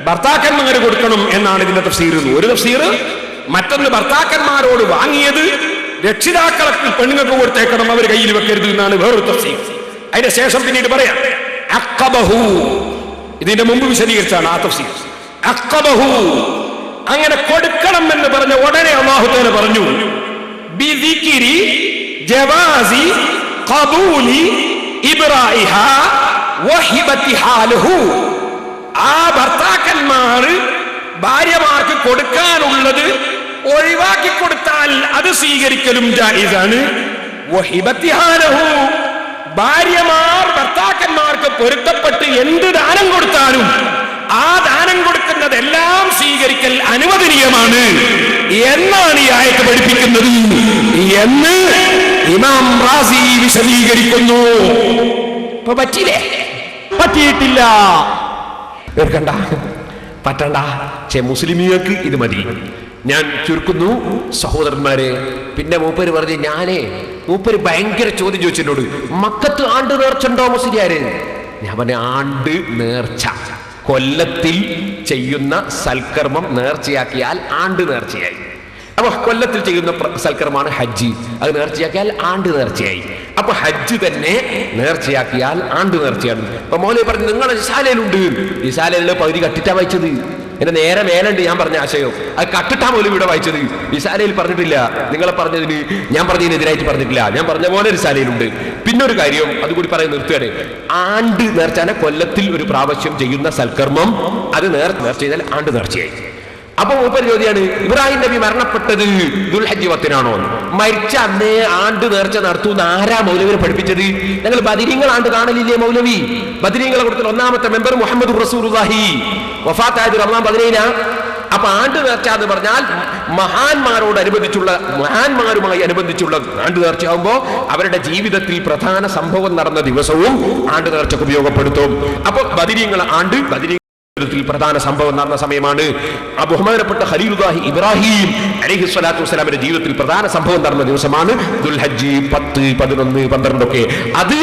ഭർത്താക്കന്മാര് കൊടുക്കണം എന്നാണ് ഇതിന്റെ തഫ്സീർ. ഒരു തഫ്സീർ. മറ്റൊന്ന്, ഭർത്താക്കന്മാരോട് വാങ്ങിയത് രക്ഷിതാക്കൾക്ക് പെണ്ണുങ്ങൾക്ക് കൊടുത്തേക്കണം, അവർ കയ്യിൽ വെക്കരുത് എന്നാണ് വേറൊരു തഫ്സീർ. അതിന്റെ ശേഷം പിന്നീട് പറയാം അഖബഹു. ഇതിന്റെ മുമ്പ് വിശദീകരിച്ചാണ് ആ തഫ്സീർ. അഖബഹു, അങ്ങനെ കൊടുക്കണം എന്ന് പറഞ്ഞ ഉടനെ അല്ലാഹു തആല പറഞ്ഞു ബിദിക്രി ജവാസി ഖബൂലി ഇബ്റാഇഹാ വഹിബതിഹാ ലഹു. ആ ഭർത്താക്കന്മാർ ഭാര്യമാർക്ക് കൊടുക്കാനുള്ളത് ഒഴിവാക്കി കൊടുത്താൽ അത് സ്വീകരിക്കലും ജായിസാണ്. വഹിബതിഹാ ലഹു, ഭാര്യമാർ ഭർത്താക്കന്മാർക്ക് പൊരുത്തപ്പെട്ട് എന്ത് ദാനം കൊടുത്താലും ആ ദാനം കൊടുക്കുന്നതെല്ലാം സ്വീകരിക്കൽ അനുവദനീയമാണ് എന്നാണ് ഈ ആയത്ത് പഠിപ്പിക്കുന്നത് എന്ന് ഇമാം റാസി വിശദീകരിക്കുന്നു. ഇപ്പൊ പറ്റിയില്ലേ? പറ്റിയിട്ടില്ല. കേൾക്കണ്ട, പറ്റണ്ട. പക്ഷെ മുസ്ലിമീങ്ങൾക്ക് ഇത് മതി. ഞാൻ ചുരുക്കുന്നു സഹോദരന്മാരെ. പിന്നെ മൂപ്പര് പറഞ്ഞു, മൂപ്പര് ഭയങ്കര ചോദ്യം ചോദിച്ചെന്നോട്, മക്കത്ത് ആണ്ട് നേർച്ചുണ്ടോ മുസ്ലിയാര്? ഞാൻ പറഞ്ഞ ആണ്ട് നേർച്ച കൊല്ലത്തിൽ ചെയ്യുന്ന സൽക്കർമ്മം നേർച്ചയാക്കിയാൽ ആണ്ട് നേർച്ചയായി. അപ്പൊ കൊല്ലത്തിൽ ചെയ്യുന്ന സൽക്കർമ്മമാണ് ഹജ്ജ്. അത് നേർച്ചയാക്കിയാൽ ആണ്ട് നേർച്ചയായി. അപ്പൊ ഹജ്ജ് തന്നെ നേർച്ചയാക്കിയാൽ ആണ്ട് നേർച്ചയാണ്. അപ്പൊ മൗലവി പറഞ്ഞു, നിങ്ങളെ ഇസാലയിലുണ്ട്. ഇസാലയിലുള്ള പകുതി കട്ടിട്ടാ വായിച്ചത്. എന്റെ നേരെ മേലുണ്ട് ഞാൻ പറഞ്ഞ ആശയം. അത് കട്ടിട്ടാ പോലും ഇവിടെ വായിച്ചത്. ഇസാലയിൽ പറഞ്ഞിട്ടില്ല. നിങ്ങളെ പറഞ്ഞതിന് ഞാൻ പറഞ്ഞതിനെതിരായിട്ട് പറഞ്ഞിട്ടില്ല. ഞാൻ പറഞ്ഞ പോലെ ഇസാലയിലുണ്ട്. പിന്നെ ഒരു കാര്യം അതുകൂടി പറയാൻ നിർത്തുകയാണ്. ആണ്ട് നേർച്ചാനെ കൊല്ലത്തിൽ ഒരു പ്രാവശ്യം ചെയ്യുന്ന സൽക്കർമ്മം അത് നേർച്ച ചെയ്താൽ ആണ്ട് നേർച്ചയായി. അപ്പൊ മൂപ്പര് ചോദ്യമാണ്, ഇബ്രാഹിം നബി മരണപ്പെട്ടത് ദുൽഹജ്ജ് 10-നാണോ? മരിച്ച അന്നേ ആണ്ട് നേർച്ച നടത്തുന്ന ആരാ മൗലവിനെ പഠിപ്പിച്ചത്? ഞങ്ങൾ ബദരീങ്ങൾ ആണ്ട് കാണലില്ലേ മൗലവി? ബദരീങ്ങളെ കൊടുത്ത ഒന്നാമത്തെ മെമ്പർ മുഹമ്മദ് റസൂലുള്ളാഹി വഫാത്തായത് റമദാൻ 15. അപ്പൊ ആണ്ട് നേർച്ച എന്ന് പറഞ്ഞാൽ മഹാന്മാരുമായി അനുബന്ധിച്ചുള്ള ആണ്ട് നേർച്ചയാകുമ്പോ അവരുടെ ജീവിതത്തിൽ പ്രധാന സംഭവം നടന്ന ദിവസവും ആണ്ട് നേർച്ചക്ക് ഉപയോഗപ്പെടുത്തും. അപ്പൊ ബദരീങ്ങൾ ആണ്ട് പ്രധാന സംഭവം നടന്ന സമയമാണ്. ആ ബഹുമാനപ്പെട്ട ഖലീലുല്ലാഹി ഇബ്രാഹിം അലൈഹിസ്സലാത്തു വസ്സലാമിന്റെ ജീവിതത്തിൽ പ്രധാന സംഭവം നടന്ന ദിവസമാണ് ദുൽഹജ്ജ് 10, 11, 12 ഒക്കെ. അത്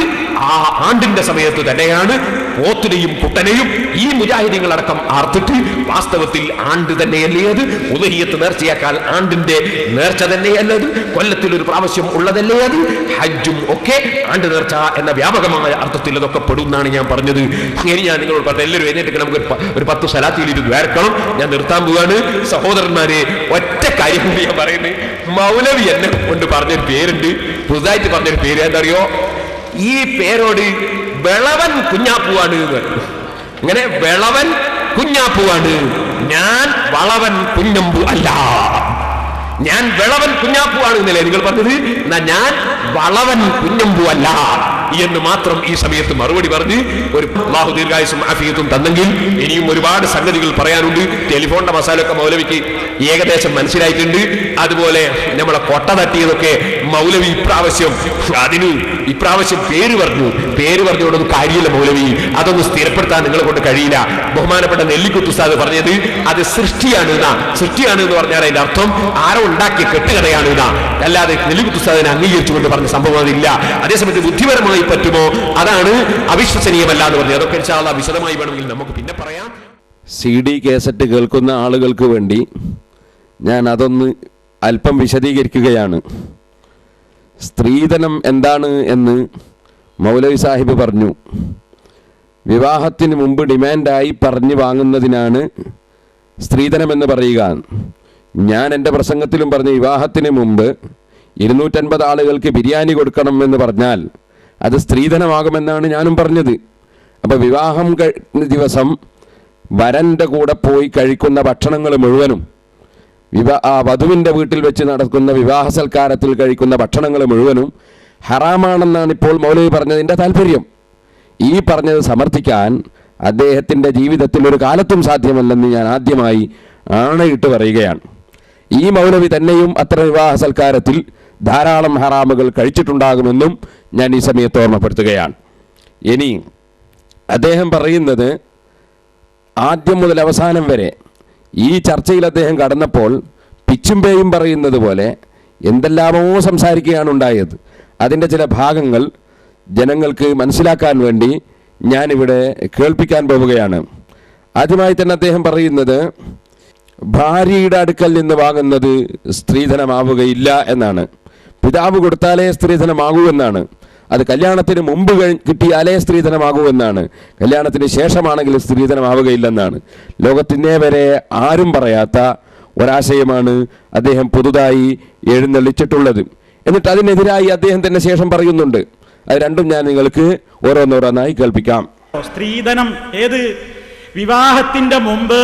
ആ ആണ്ടിന്റെ സമയത്ത് തന്നെയാണ് പോത്തിനെയും കുട്ടനെയും ഈ മുജാഹിദീങ്ങളടക്കം ആർത്തിട്ട് വാസ്തവത്തിൽ ആണ്ട് തന്നെയല്ലേ അത്? ഉദഹിയത്ത് നേർച്ചയാക്കാൽ ആണ്ടിന്റെ നേർച്ച തന്നെയല്ലേ അത്? കൊല്ലത്തിൽ ഒരു പ്രാവശ്യം ഉള്ളതല്ലേ അത്? ഹജ്ജും ഒക്കെ ആണ്ട് നേർച്ച എന്ന വ്യാപകമായ അർത്ഥത്തിൽ അതൊക്കെ പെടുന്നാണ് ഞാൻ പറഞ്ഞത്. ഇനി ഞാൻ നിങ്ങളോട് പറഞ്ഞ എല്ലാവരും എഴുന്നേറ്റ് നമുക്ക് ഒരു 10 സലാത്തിൽ ഇത് വേർക്കണം. ഞാൻ നിർത്താൻ പോവാണ്. സഹോദരന്മാരെ, ഒറ്റ കാര്യം ഞാൻ പറയുന്നത്, മൗലവി എന്നെ കൊണ്ട് പറഞ്ഞൊരു പേരുണ്ട്, പുതുതായിട്ട് പറഞ്ഞൊരു പേര്. എന്തറിയോ? ഈ പേരോട് വെളവൻ കുഞ്ഞാപ്പുവാണ്. ഇങ്ങനെ വെളവൻ കുഞ്ഞാപ്പുവാണ്. ഞാൻ വളവൻ കുഞ്ഞമ്പു അല്ല. ഞാൻ വിളവൻ കുഞ്ഞാപ്പുവാണ് എന്നല്ലേ നിങ്ങൾ പറഞ്ഞത്? എന്നാ ഞാൻ വളവൻ കുഞ്ഞമ്പു അല്ല എന്ന് മാത്രം ഈ സമയത്ത് മറുപടി പറഞ്ഞ് ഒരു അല്ലാഹു ദീർഘായുസ്സും ആഫിയത്തും തന്നെങ്കിൽ ഇനിയും ഒരുപാട് സംഗതികൾ പറയാനുണ്ട്. ടെലിഫോണിന്റെ മസാലൊക്കെ മൗലവിക്ക് ഏകദേശം മനസ്സിലായിട്ടുണ്ട്. അതുപോലെ നമ്മളെ കൊട്ട തട്ടിയതൊക്കെ മൗലവി ഇപ്രാവശ്യം പേര് പറഞ്ഞുകൊണ്ടൊന്നും കാര്യമില്ല മൗലവി. അതൊന്നും സ്ഥിരപ്പെടുത്താൻ നിങ്ങളെ കൊണ്ട് കഴിയില്ല. ബഹുമാനപ്പെട്ട നെല്ലിക്കുത്ത് ഉസ്താദ് പറഞ്ഞത് അത് സൃഷ്ടിയാണ് എന്ന് പറഞ്ഞാൽ അതിന്റെ അർത്ഥം ആരോ ഉണ്ടാക്കിയ കെട്ടുകഥയാണ് എന്നാ. അല്ലാതെ നെല്ലിക്കുത്ത് ഉസ്താദിനെ അംഗീകരിച്ചുകൊണ്ട് പറഞ്ഞ സംഭവം അതില്ല. അതേസമയത്ത് ബുദ്ധിപരമായി പറ്റുമോ അതാണ് അവിശ്വസനീയമല്ല എന്ന് പറഞ്ഞു. അതൊക്കെ ഇൻഷാ അല്ലാഹ് വിശദമായി വേണമെങ്കിൽ നമുക്ക് പിന്നെ പറയാം. CD കേസറ്റ് കേൾക്കുന്ന ആളുകൾക്ക് വേണ്ടി ഞാൻ അതൊന്ന് അല്പം വിശദീകരിക്കുകയാണ്. സ്ത്രീധനം എന്താണ് എന്ന് മൗലവി സാഹിബ് പറഞ്ഞു. വിവാഹത്തിന് മുമ്പ് ഡിമാൻഡായി പറഞ്ഞു വാങ്ങുന്നതിനാണ് സ്ത്രീധനം എന്ന് പറയുക. ഞാൻ എൻ്റെ പ്രസംഗത്തിലും പറഞ്ഞു, വിവാഹത്തിന് മുമ്പ് 250 ആളുകൾക്ക് ബിരിയാണി കൊടുക്കണം എന്ന് പറഞ്ഞാൽ അത് സ്ത്രീധനമാകുമെന്നാണ് ഞാനും പറഞ്ഞത്. അപ്പോൾ വിവാഹം ദിവസം വരൻ്റെ കൂടെ പോയി കഴിക്കുന്ന ഭക്ഷണങ്ങൾ മുഴുവനും വധുവിൻ്റെ വീട്ടിൽ വെച്ച് നടക്കുന്ന വിവാഹ സൽക്കാരത്തിൽ കഴിക്കുന്ന ഭക്ഷണങ്ങൾ മുഴുവനും ഹറാമാണെന്നാണ് ഇപ്പോൾ മൗലവി പറഞ്ഞതിൻ്റെ താല്പര്യം. ഈ പറഞ്ഞത് സമർത്ഥിക്കാൻ അദ്ദേഹത്തിൻ്റെ ജീവിതത്തിൽ ഒരു കാലത്തും സാധ്യമല്ലെന്ന് ഞാൻ ആദ്യമായി ആണയിട്ട് പറയുകയാണ്. ഈ മൗലവി തന്നെയും അത്തരം വിവാഹ സൽക്കാരത്തിൽ ധാരാളം ഹറാമുകൾ കഴിച്ചിട്ടുണ്ടാകുമെന്നും ഞാൻ ഈ സമയത്ത് ഓർമ്മപ്പെടുത്തുകയാണ്. ഇനി അദ്ദേഹം പറയുന്നത് ആദ്യം മുതൽ അവസാനം വരെ ഈ ചർച്ചയിൽ അദ്ദേഹം കടന്നപ്പോൾ പിച്ചും പേയും പറയുന്നത് പോലെ എന്തെല്ലാമോ സംസാരിക്കുകയാണ് ഉണ്ടായത്. അതിൻ്റെ ചില ഭാഗങ്ങൾ ജനങ്ങൾക്ക് മനസ്സിലാക്കാൻ വേണ്ടി ഞാനിവിടെ കേൾപ്പിക്കാൻ പോവുകയാണ്. ആദ്യമായി തന്നെ അദ്ദേഹം പറയുന്നത് ഭാര്യയുടെ അടുക്കൽ നിന്ന് വാങ്ങുന്നത് സ്ത്രീധനമാവുകയില്ല എന്നാണ്. പിതാവ് കൊടുത്താലേ സ്ത്രീധനമാകൂ എന്നാണ്. അത് കല്യാണത്തിന് മുമ്പ് കിട്ടിയാലേ സ്ത്രീധനമാകൂ എന്നാണ്. കല്യാണത്തിന് ശേഷമാണെങ്കിൽ സ്ത്രീധനമാവുകയില്ലെന്നാണ്. ലോകത്തിന്നേ വരെ ആരും പറയാത്ത ഒരാശയമാണ് അദ്ദേഹം പുതുതായി എഴുന്നള്ളിച്ചിട്ടുള്ളത്. എന്നിട്ട് അതിനെതിരായി അദ്ദേഹം തന്നെ ശേഷം പറയുന്നുണ്ട്. അത് രണ്ടും ഞാൻ നിങ്ങൾക്ക് ഓരോന്നോരോന്നായി കേൾപ്പിക്കാം. സ്ത്രീധനം ഏത്? വിവാഹത്തിന്റെ മുമ്പ്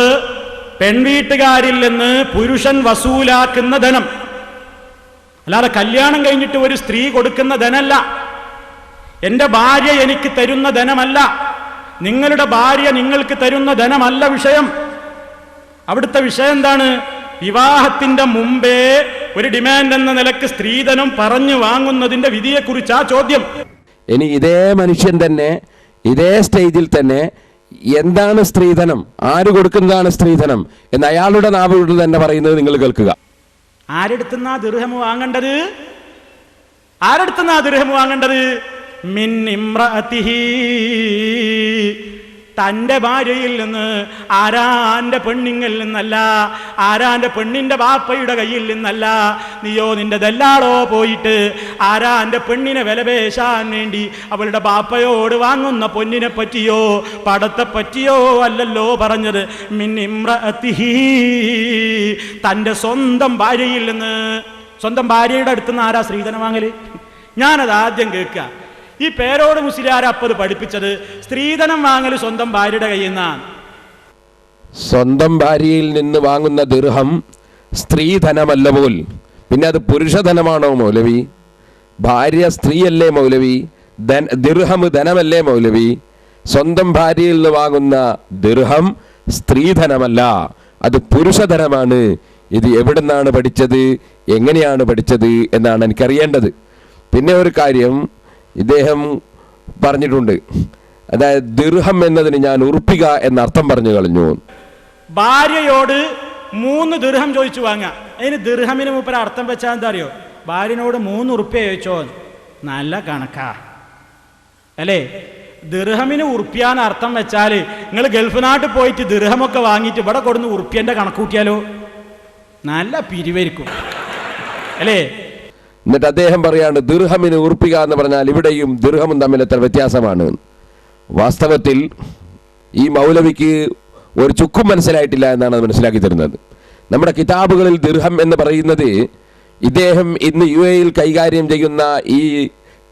പെൺവീട്ടുകാരിൽ നിന്ന് പുരുഷൻ വസൂലാക്കുന്ന ധനം, അല്ലാതെ കല്യാണം കഴിഞ്ഞിട്ട് ഒരു സ്ത്രീ കൊടുക്കുന്ന ധനമല്ല. എൻ്റെ ഭാര്യ എനിക്ക് തരുന്ന ധനമല്ല, നിങ്ങളുടെ ഭാര്യ നിങ്ങൾക്ക് തരുന്ന ധനമല്ല വിഷയം. അവിടുത്തെ വിഷയം എന്താണ്? വിവാഹത്തിന്റെ മുമ്പേ ഒരു ഡിമാൻഡ് എന്ന നിലക്ക് സ്ത്രീധനം പറഞ്ഞു വാങ്ങുന്നതിന്റെ വിധിയെക്കുറിച്ച് ആ ചോദ്യം. ഇനി ഇതേ മനുഷ്യൻ തന്നെ ഇതേ സ്റ്റേജിൽ തന്നെ എന്താണ് സ്ത്രീധനം, ആര് കൊടുക്കുന്നതാണ് സ്ത്രീധനം എന്ന് അയാളുടെ നാവിലൂടെ തന്നെ പറയുന്നത് നിങ്ങൾ കേൾക്കുക. ആരെടുത്തുന്നാ ദിർഹം വാങ്ങേണ്ടത്? ആരെടുത്തുന്നാ ദിർഹം വാങ്ങേണ്ടത്? മിൻ ഇംറഅതിഹി, തൻ്റെ ഭാര്യയിൽ നിന്ന്, ആരാന്റെ പെണ്ണിങ്ങിൽ നിന്നല്ല, ആരാന്റെ പെണ്ണിന്റെ ബാപ്പയുടെ കയ്യിൽ നിന്നല്ല. നീയോ നിന്റെ ദല്ലാളോ പോയിട്ട് ആരാന്റെ പെണ്ണിനെ വിലപേശാൻ വേണ്ടി അവളുടെ ബാപ്പയോട് വാങ്ങുന്ന പൊന്നിനെ പറ്റിയോ പടത്തെ പറ്റിയോ അല്ലല്ലോ പറഞ്ഞത്. മിൻ ഇംറഅതിഹി, തൻ്റെ സ്വന്തം ഭാര്യയിൽ നിന്ന്. സ്വന്തം ഭാര്യയുടെ അടുത്തുനിന്ന് ആരാ സ്ത്രീധനം വാങ്ങല്? ഞാനത് ആദ്യം കേൾക്കുക. ഈ പേരോട് മുസ്ലിയാർ അപ്പത് പഠിപ്പിച്ചത് സ്ത്രീധനം വാങ്ങൽ സ്വന്തം ഭാര്യയുടെ കയ്യിൽ നിന്നാണ്. സ്വന്തം ഭാര്യയിൽ നിന്ന് വാങ്ങുന്ന ദിർഹം സ്ത്രീധനമല്ല പോൽ, പിന്നെ അത് പുരുഷധനമാണോ മൗലവി? ഭാര്യ സ്ത്രീയല്ലേ മൗലവി? ദിർഹം ധനമല്ലേ മൗലവി? സ്വന്തം ഭാര്യയിൽ നിന്ന് വാങ്ങുന്ന ദിർഹം സ്ത്രീധനമല്ല, അത് പുരുഷധനമാണ്. ഇത് എവിടുന്നാണ് പഠിച്ചത്, എങ്ങനെയാണ് പഠിച്ചത് എന്നാണ് എനിക്കറിയേണ്ടത്. പിന്നെ ഒരു കാര്യം ഇദ്ദേഹം പറഞ്ഞിട്ടുണ്ട്, അതായത് ദിർഹം എന്നതിന് ഞാൻ ഉറുപ്പിക എന്നർത്ഥം പറഞ്ഞു കളഞ്ഞു. ഭാര്യയോട് 3 ദിർഹം ചോദിച്ചു വാങ്ങാം. അതിന് ദിർഹമിന് മൂപ്പര അർത്ഥം വെച്ചാൽ എന്താ അറിയോ? ഭാര്യനോട് 3 ഉറുപ്പ്യ ചോദിച്ചോ, നല്ല കണക്കാ അല്ലേ? ദിർഹമിന് ഉറുപ്പ്യാന്ന് അർത്ഥം വെച്ചാൽ നിങ്ങൾ ഗൾഫ് നാട്ടിൽ പോയിട്ട് ദിർഹമൊക്കെ വാങ്ങിയിട്ട് ഇവിടെ കൊടുന്ന് ഉറുപ്പ്യൻ്റെ കണക്ക് കൂട്ടിയാലോ നല്ല പിരിവരിക്കും അല്ലേ? എന്നിട്ട് അദ്ദേഹം പറയാണ് ദിർഹമിന് ഉറുപ്പിക എന്ന് പറഞ്ഞാൽ ഇവിടെയും ദിർഹമും തമ്മിൽ എത്ര വ്യത്യാസമാണ്. വാസ്തവത്തിൽ ഈ മൗലവിക്ക് ഒരു ചുക്കും മനസ്സിലായിട്ടില്ല എന്നാണ് അത് മനസ്സിലാക്കി തരുന്നത്. നമ്മുടെ കിതാബുകളിൽ ദിർഹം എന്ന് പറയുന്നത് ഇദ്ദേഹം ഇന്ന് UAE കൈകാര്യം ചെയ്യുന്ന ഈ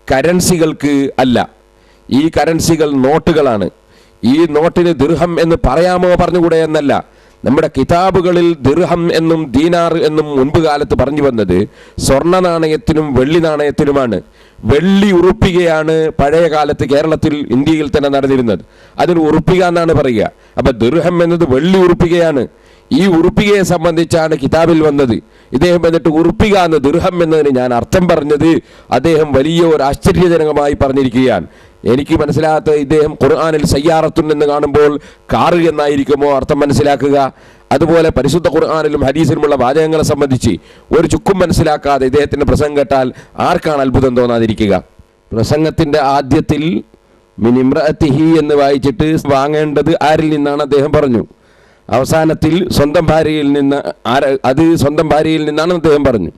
കറൻസികൾക്ക് അല്ല. ഈ കറൻസികൾ നോട്ടുകളാണ്. ഈ നോട്ടിന് ദിർഹം എന്ന് പറയാമോ പറഞ്ഞുകൂടെ എന്നല്ല. നമ്മുടെ കിതാബുകളിൽ ദിർഹം എന്നും ദീനാർ എന്നും മുൻപ് കാലത്ത് പറഞ്ഞു വന്നത് സ്വർണ്ണ നാണയത്തിനും വെള്ളി നാണയത്തിനുമാണ്. വെള്ളി ഉറുപ്പികയാണ് പഴയ കാലത്ത് കേരളത്തിൽ ഇന്ത്യയിൽ തന്നെ നടന്നിരുന്നത്. അതിന് ഉറുപ്പിക എന്നാണ് പറയുക. അപ്പൊ ദിർഹം എന്നത് വെള്ളി ഉറുപ്പികയാണ്. ഈ ഉറുപ്പികയെ സംബന്ധിച്ചാണ് കിതാബിൽ വന്നത്. ഇദ്ദേഹം എന്നിട്ട് ഉറുപ്പിക എന്ന് ദിർഹം എന്നതിന് ഞാൻ അർത്ഥം പറഞ്ഞത് അദ്ദേഹം വലിയ ഒരു ആശ്ചര്യജനകമായി പറഞ്ഞിരിക്കുകയാണ്. എനിക്ക് മനസ്സിലാകാത്ത ഇദ്ദേഹം ഖുർആനിൽ സയ്യാറത്തുൻ എന്ന് കാണുമ്പോൾ കാറ് എന്നായിരിക്കുമോ അർത്ഥം മനസ്സിലാക്കുക? അതുപോലെ പരിശുദ്ധ ഖുർആനിലും ഹദീസിലുമുള്ള വാചകങ്ങളെ സംബന്ധിച്ച് ഒരു ചുക്കും മനസ്സിലാക്കാതെ ഇദ്ദേഹത്തിൻ്റെ പ്രസംഗം കേട്ടാൽ ആർക്കാണ് അത്ഭുതം തോന്നാതിരിക്കുക? പ്രസംഗത്തിൻ്റെ ആദ്യത്തിൽ മിനിമ്രഅത്തിഹി എന്ന് വായിച്ചിട്ട് വാങ്ങേണ്ടത് ആരിൽ നിന്നാണ് അദ്ദേഹം പറഞ്ഞു. അവസാനത്തിൽ സ്വന്തം ഭാര്യയിൽ നിന്ന് സ്വന്തം ഭാര്യയിൽ നിന്നാണ് അദ്ദേഹം പറഞ്ഞു.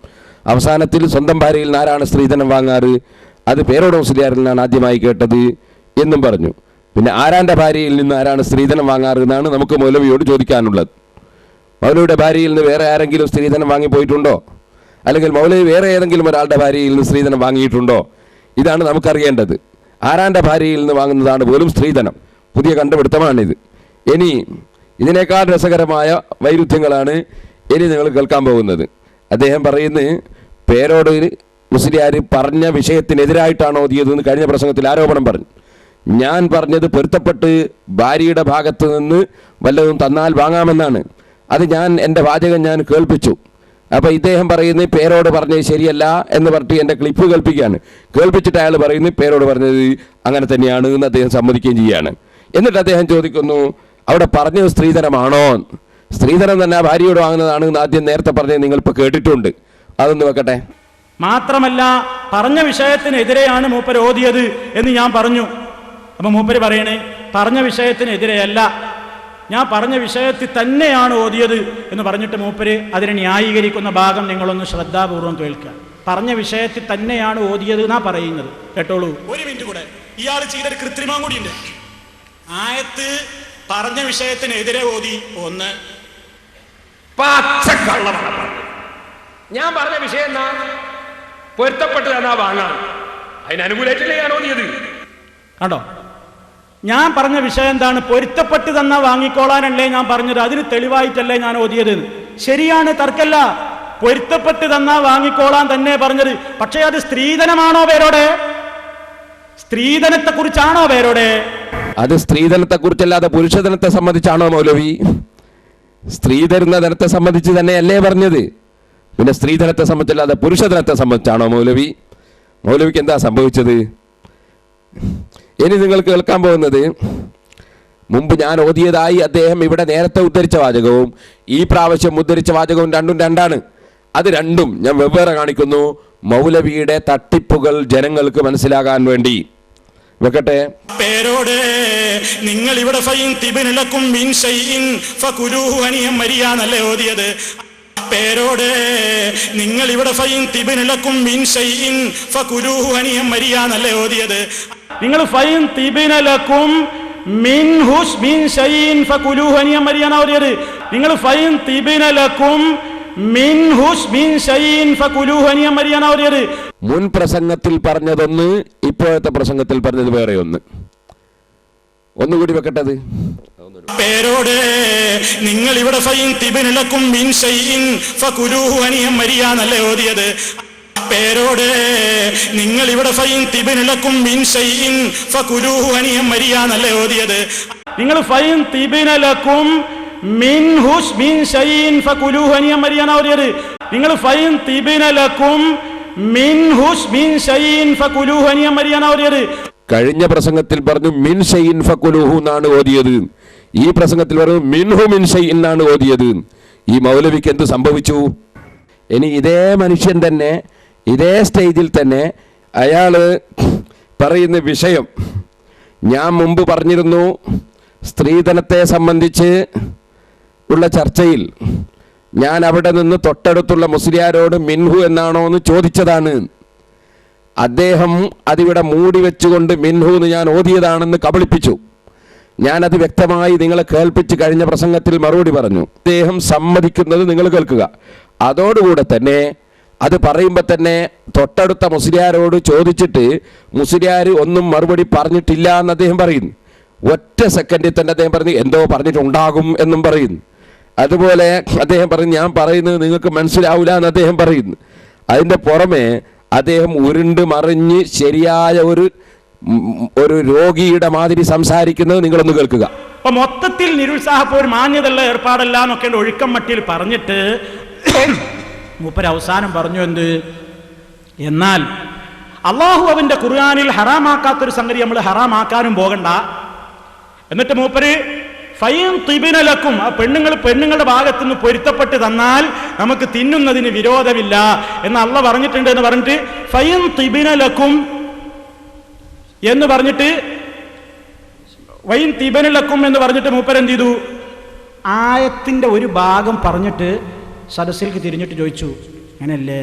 അവസാനത്തിൽ സ്വന്തം ഭാര്യയിൽ നിന്ന് ആരാണ് സ്ത്രീധനം വാങ്ങാറ്? അത് പേരോട് മുസ്ലിയാരിൽ നിന്നാണ് ആദ്യമായി കേട്ടത് എന്നും പറഞ്ഞു. പിന്നെ ആരാൻ്റെ ഭാര്യയിൽ നിന്ന് ആരാണ് സ്ത്രീധനം വാങ്ങാറ് എന്നാണ് നമുക്ക് മൗലവിയോട് ചോദിക്കാനുള്ളത്. മൗലവിയുടെ ഭാര്യയിൽ നിന്ന് വേറെ ആരെങ്കിലും സ്ത്രീധനം വാങ്ങിപ്പോയിട്ടുണ്ടോ? അല്ലെങ്കിൽ മൗലവി വേറെ ഏതെങ്കിലും ഒരാളുടെ ഭാര്യയിൽ നിന്ന് സ്ത്രീധനം വാങ്ങിയിട്ടുണ്ടോ? ഇതാണ് നമുക്കറിയേണ്ടത്. ആരാൻ്റെ ഭാര്യയിൽ നിന്ന് വാങ്ങുന്നതാണ് പോലും സ്ത്രീധനം. പുതിയ കണ്ടുപിടുത്തമാണിത്. ഇനി ഇതിനേക്കാൾ രസകരമായ വൈരുദ്ധ്യങ്ങളാണ് ഇനി നിങ്ങൾ കേൾക്കാൻ പോകുന്നത്. അദ്ദേഹം പറയുന്നത് പേരോട് മുസ്ലിയാർ പറഞ്ഞ വിഷയത്തിനെതിരായിട്ടാണ് ഓതിയതെന്ന് കഴിഞ്ഞ പ്രസംഗത്തിൽ ആരോപണം പറഞ്ഞു. ഞാൻ പറഞ്ഞത് പൊരുത്തപ്പെട്ട് ഭാര്യയുടെ ഭാഗത്ത് നിന്ന് വല്ലതും തന്നാൽ വാങ്ങാമെന്നാണ്. അത് എൻ്റെ വാചകം ഞാൻ കേൾപ്പിച്ചു. അപ്പോൾ ഇദ്ദേഹം പറയുന്നത് പേരോട് പറഞ്ഞത് ശരിയല്ല എന്ന് പറഞ്ഞിട്ട് എൻ്റെ ക്ലിപ്പ് കേൾപ്പിക്കുകയാണ്. കേൾപ്പിച്ചിട്ട് അയാൾ പറയുന്നത് പേരോട് പറഞ്ഞത് അങ്ങനെ തന്നെയാണ് എന്ന് അദ്ദേഹം സമ്മതിക്കുകയും ചെയ്യുകയാണ്. എന്നിട്ട് അദ്ദേഹം ചോദിക്കുന്നു, അവിടെ പറഞ്ഞത് സ്ത്രീധനമാണോ? സ്ത്രീധനം തന്നെ ഭാര്യയോട് വാങ്ങുന്നതാണ് എന്ന് ആദ്യം നേരത്തെ പറഞ്ഞത് നിങ്ങളിപ്പോൾ കേട്ടിട്ടുണ്ട്. അതൊന്ന് വെക്കട്ടെ. മാത്രമല്ല പറഞ്ഞ വിഷയത്തിനെതിരെയാണ് മൂപ്പര് ഓതിയത് എന്ന് ഞാൻ പറഞ്ഞു. അപ്പം മൂപ്പര് പറയണേ പറഞ്ഞ വിഷയത്തിനെതിരെയല്ല, ഞാൻ പറഞ്ഞ വിഷയത്തിൽ തന്നെയാണ് ഓതിയത് എന്ന് പറഞ്ഞിട്ട് മൂപ്പര് അതിനെ ന്യായീകരിക്കുന്ന ഭാഗം നിങ്ങളൊന്ന് ശ്രദ്ധാപൂർവം കേൾക്കുക. പറഞ്ഞ വിഷയത്തിൽ തന്നെയാണ് ഓതിയത് എന്നാ പറയുന്നത്. കേട്ടോളൂ. ഒരു മിനിറ്റ് കൂടെ. ഇയാൾ ചെയ്തൊരു കൃത്രിമം കൂടിയുണ്ട്. ആയത്ത് പറഞ്ഞ വിഷയത്തിനെതിരെ ഓതി. ഒന്ന് പച്ചക്കള്ളമാണ്. ഞാൻ പറഞ്ഞ വിഷയം എന്നാ പൊരുത്തപ്പെട്ട് തന്നാ വാങ്ങാം. അതിനനുകൂലമായിട്ടല്ലേ ഞാൻ ഓതിയത്. കണ്ടോ? ഞാൻ പറഞ്ഞ വിഷയം എന്താണ്? പൊരുത്തപ്പെട്ട് തന്നാ വാങ്ങിക്കോളാനല്ലേ ഞാൻ പറഞ്ഞത്. അതിന് തെളിവായിട്ടല്ലേ ഞാൻ ഓതിയത്. ശരിയാണ്, തർക്കല്ല. പൊരുത്തപ്പെട്ട് തന്നാ വാങ്ങിക്കോളാൻ തന്നെ പറഞ്ഞത്. പക്ഷേ അത് സ്ത്രീധനമാണോ പേരോടെ? സ്ത്രീധനത്തെ കുറിച്ചാണോ പേരോടെ? അത് സ്ത്രീധനത്തെ കുറിച്ചല്ലാതെ പുരുഷധനത്തെ സംബന്ധിച്ചാണോ മൗലവി? സ്ത്രീ തരുന്ന ധനത്തെ സംബന്ധിച്ച് തന്നെയല്ലേ പറഞ്ഞത്? പിന്നെ സ്ത്രീധനത്തെ സംബന്ധിച്ചല്ലാതെ പുരുഷധനത്തെ സംബന്ധിച്ചാണോ മൗലവി? മൗലവിക്ക് എന്താ സംഭവിച്ചത്? ഇനി നിങ്ങൾ കേൾക്കാൻ പോകുന്നത് മുമ്പ് ഞാൻ ഓതിയതായി അദ്ദേഹം ഇവിടെ നേരത്തെ ഉദ്ധരിച്ച വാചകവും ഈ പ്രാവശ്യം ഉദ്ധരിച്ച വാചകവും രണ്ടും രണ്ടാണ്. അത് രണ്ടും ഞാൻ വെവ്വേറെ കാണിക്കുന്നു, മൗലവിയുടെ തട്ടിപ്പുകൾ ജനങ്ങൾക്ക് മനസ്സിലാകാൻ വേണ്ടി. വെക്കട്ടെ. പേരോട് നിങ്ങൾ ഇവിടെ മരിയാന്നല്ലേ ഓതിയത്. പേരോട് നിങ്ങൾ ഇവിടെ മരിയാന്നല്ലേ ഓതിയത്. നിങ്ങൾ നിങ്ങൾ മുൻ പ്രസംഗത്തിൽ പറഞ്ഞതൊന്ന്, ഇപ്പോഴത്തെ പ്രസംഗത്തിൽ പറഞ്ഞത് വേറെ ഒന്ന്. ഒന്നുകൂടി വെക്കട്ടത്. പേരോട് നിങ്ങൾ ഇവിടെ മരിയാന്നല്ലേ ഓതിയത്. പേരോട് നിങ്ങൾ ഇവിടെ മരിയാന്നല്ലേ ഓതിയത്. നിങ്ങൾ കഴിഞ്ഞ പ്രസംഗത്തിൽ പറഞ്ഞു മിൻ ഷൈഇൻ ഫകുലൂഹു എന്നാണ് ഓതിയത്. ഈ പ്രസംഗത്തിൽ പറഞ്ഞു മിൻഹു മിൻ ഷൈഇൻ എന്നാണ് ഓതിയത്. ഈ മൗലവിക്ക് എന്ത് സംഭവിച്ചു? ഇനി ഇതേ മനുഷ്യൻ തന്നെ ഇതേ സ്റ്റേജിൽ തന്നെ അയാൾ പറയുന്ന വിഷയം ഞാൻ മുമ്പ് പറഞ്ഞിരുന്നു. സ്ത്രീധനത്തെ സംബന്ധിച്ച് ഉള്ള ചർച്ചയിൽ ഞാൻ അവിടെ നിന്ന് തൊട്ടടുത്തുള്ള മുസ്ലിയാരോട് മിൻഹു എന്നാണോ എന്ന് ചോദിച്ചതാണ്. അദ്ദേഹം അതിവിടെ മൂടി വെച്ചുകൊണ്ട് മിൻഹു എന്ന് ഞാൻ ഓതിയതാണെന്ന് കബളിപ്പിച്ചു. ഞാനത് വ്യക്തമായി നിങ്ങളെ കേൾപ്പിച്ച് കഴിഞ്ഞ പ്രസംഗത്തിൽ മറുപടി പറഞ്ഞു. അദ്ദേഹം സമ്മതിക്കുന്നത് നിങ്ങൾ കേൾക്കുക. അതോടുകൂടെ തന്നെ അത് പറയുമ്പോൾ തന്നെ തൊട്ടടുത്ത മുസ്ലിയാരോട് ചോദിച്ചിട്ട് മുസ്ലിയാർ ഒന്നും മറുപടി പറഞ്ഞിട്ടില്ല എന്ന് അദ്ദേഹം പറയുന്നു. ഒറ്റ സെക്കൻഡിൽ തന്നെ അദ്ദേഹം പറഞ്ഞു എന്തോ പറഞ്ഞിട്ടുണ്ടാകും എന്നും പറയുന്നു. അതുപോലെ അദ്ദേഹം പറയും ഞാൻ പറയുന്നത് നിങ്ങൾക്ക് മനസ്സിലാവില്ല എന്ന് അദ്ദേഹം പറയുന്നു. അതിൻ്റെ പുറമെ അദ്ദേഹം ഉരുണ്ട് മറിഞ്ഞ് ശരിയായ ഒരു രോഗിയുടെ മാതിരി സംസാരിക്കുന്നത് നിങ്ങളൊന്ന് കേൾക്കുക. അപ്പൊ മൊത്തത്തിൽ നിരുത്സാഹപ്പോ ഒരു മാന്യതയുള്ള ഏർപ്പാടല്ല എന്നൊക്കെ ഒഴുക്കം മട്ടിൽ പറഞ്ഞിട്ട് മൂപ്പര് അവസാനം പറഞ്ഞു എന്ത്, എന്നാൽ അള്ളാഹു അവന്റെ ഖുർആനിൽ ഹറാമാക്കാത്തൊരു സംഗതി നമ്മൾ ഹറാമാക്കാനും പോകണ്ട. എന്നിട്ട് മൂപ്പര് ഫൈൻ തിബിനലക്കും, ആ പെണ്ണുങ്ങളുടെ ഭാഗത്തു നിന്ന് പൊരുത്തപ്പെട്ട് തന്നാൽ നമുക്ക് തിന്നുന്നതിന് വിരോധമില്ല എന്ന് അള്ളാഹ് പറഞ്ഞിട്ടുണ്ട് എന്ന് പറഞ്ഞിട്ട് ഫൈൻ തിബിനലക്കും എന്ന് പറഞ്ഞിട്ട് വൈൻ തിബനലക്കും എന്ന് പറഞ്ഞിട്ട് മൂപ്പർ എന്ത് ചെയ്തു, ആയത്തിന്റെ ഒരു ഭാഗം പറഞ്ഞിട്ട് സദസ്സിലേക്ക് തിരിഞ്ഞിട്ട് ചോദിച്ചു അങ്ങനല്ലേ.